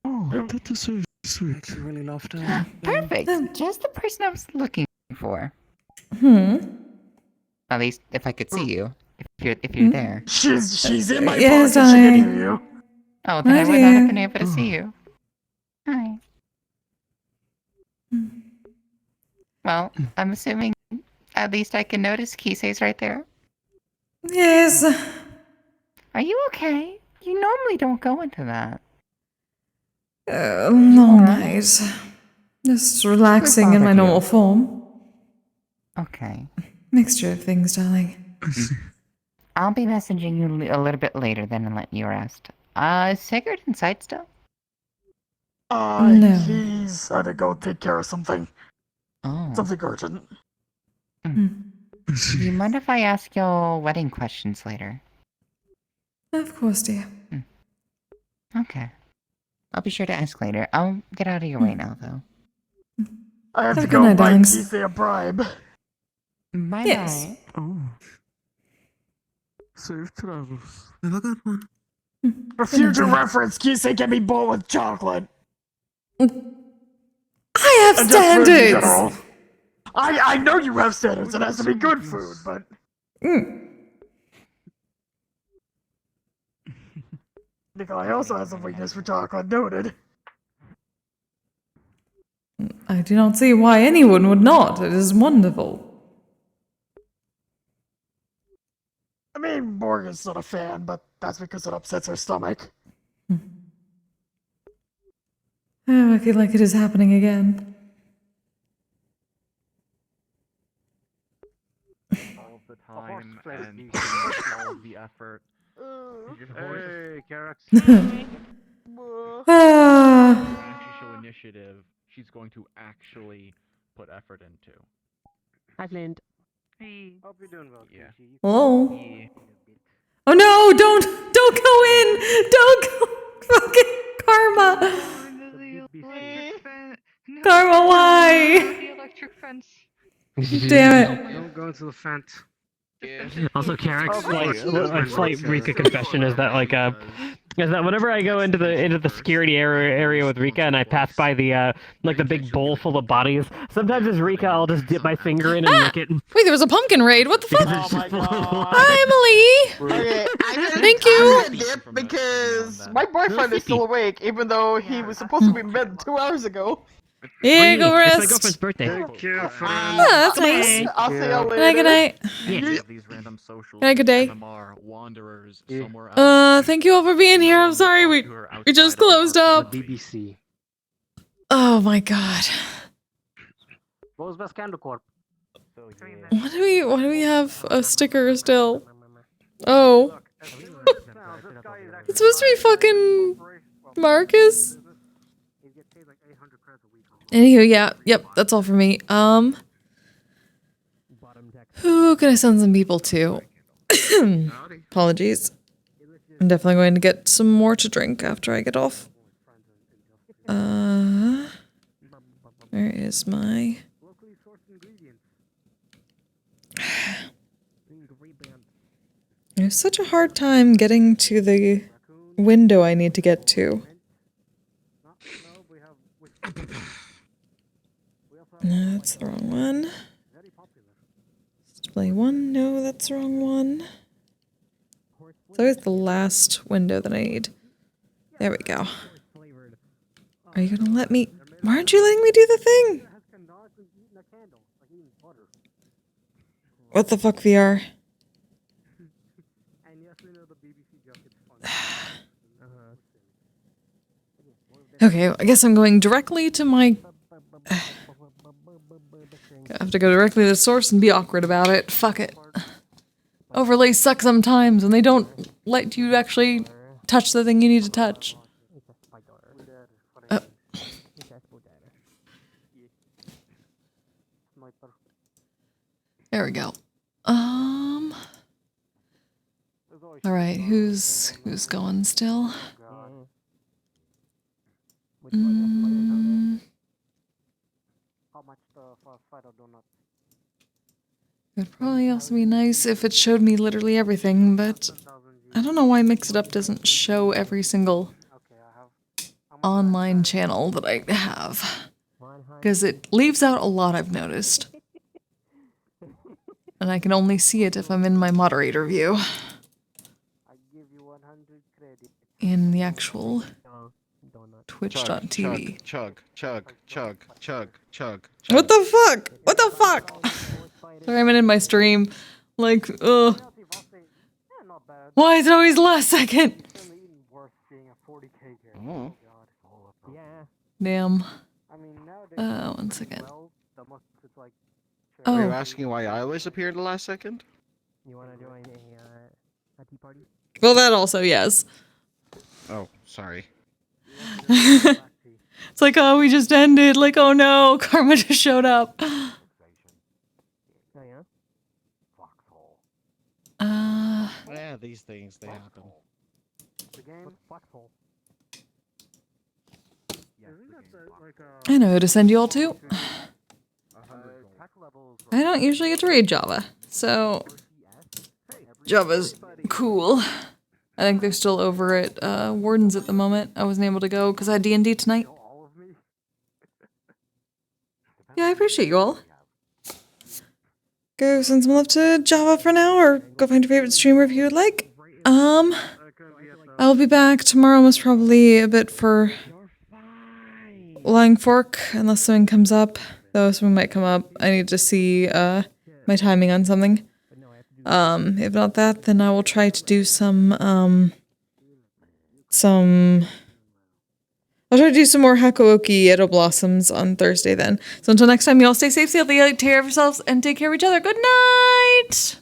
Oh, that deserves sweet. You really loved her. Perfect. Just the person I was looking for. At least if I could see you. If you're there. She's in my Yes, pocket. She can darling. hear you. Oh, then I would not have been able to see you. Hi. Well, I'm assuming at least I can notice Kise's right there. Yes. Are you okay? You normally don't go into that. Long night. Just relaxing in my normal form. Okay. Mixture of things, darling. I'll be messaging you a little bit later then and let you rest. Is Sigurd inside still? No. He's had to go take care of something. Oh. Something urgent. Do you mind if I ask you wedding questions later? Of course, dear. Okay. I'll be sure to ask later. I'll get out of your way now, though. I have Have to a good go night, buy darlings. Kise a bribe. Bye Yes. bye. Oh. Safe travels. Have a good one. For future reference, Kise can be bought with chocolate. I have And just food in standards! general. I know you have standards. It has to be good food, but Nikolai also has a weakness for chocolate, noted. I do not see why anyone would not. It is wonderful. I mean, Morgan's not a fan, but that's because it upsets her stomach. Oh, I feel like it is happening again. All of the time and all of the effort. Hey, Carax. Actually show initiative, she's going to actually put effort into. Hi, Flint. Hey. Hope you're doing well, Yeah. Hello? Yeah. Oh no, don't go in! Don't go! Fucking Karma! Karma, why? The electric fence. Damn it. Don't go into the fence. Also, Carrick's Oh, slight Rika confession is that whenever I go into the security area with Rika and I pass by the the big bowl full of bodies, sometimes as Rika I'll just dip my finger in and lick it. Wait, there was a pumpkin raid. What the fuck? Oh my god. Hi, Emily. Okay, Thank you. I dip because my boyfriend is still awake, even though he was supposed to be in bed 2 hours ago. Yeah, go It's my rest. girlfriend's birthday. Oh, that's nice. I'll see y'all Good night, later. good night. These random socials, Good night, good day. MMR, wanderers, somewhere else. Thank you all for being here. I'm sorry we just closed up. BBC. Oh my god. What was best Candle Corp? Why do we have a sticker still? Oh. It's supposed to be fucking Marcus. Anywho, yeah, yep, that's all for me. Who can I send some people to? Apologies. I'm definitely going to get some more to drink after I get off. Where is my... I have such a hard time getting to the window I need to get to. No, that's the wrong one. Display one. No, that's the wrong one. It's always the last window that I need. There we go. Are you gonna let me... Why aren't you letting me do the thing? What the fuck, VR? Okay, I guess I'm going directly to my... I have to go directly to the source and be awkward about it. Fuck it. Overlays suck sometimes, and they don't let you actually touch the thing you need to touch. There we go. Alright, who's going still? It would probably also be nice if it showed me literally everything, but I don't know why Mix It Up doesn't show every single online channel that I have. Because it leaves out a lot, I've noticed. And I can only see it if I'm in my moderator view. In the actual twitch.tv. Chug. What the fuck? What the fuck? Sorry, I'm in my stream. Like, ugh. Why is it always last second? Damn. 1 second. Were you Oh. asking why I always appear at the last second? You want to join a tea party? Well, that also, yes. Oh, sorry. It's like, oh, we just ended. Like, oh no, Karma just showed up. Oh yeah. Yeah, these things, they happen. The game Foxhole. I know who to send you all to. I don't usually get to read Java, so Java's cool. I think they're still over at Warden's at the moment. I wasn't able to go because I had D&D tonight. Yeah, I appreciate you all. Go send some love to Java for now, or go find your favorite streamer if you would like. I'll be back tomorrow, most probably a bit for Lying Fork, unless something comes up. Though something might come up. I need to see my timing on something. If not that, then I will try to do I'll try to do some more Hakuoki Edo Blossoms on Thursday then. So until next time, y'all stay safe, stay healthy, take care of yourselves, and take care of each other. Good night!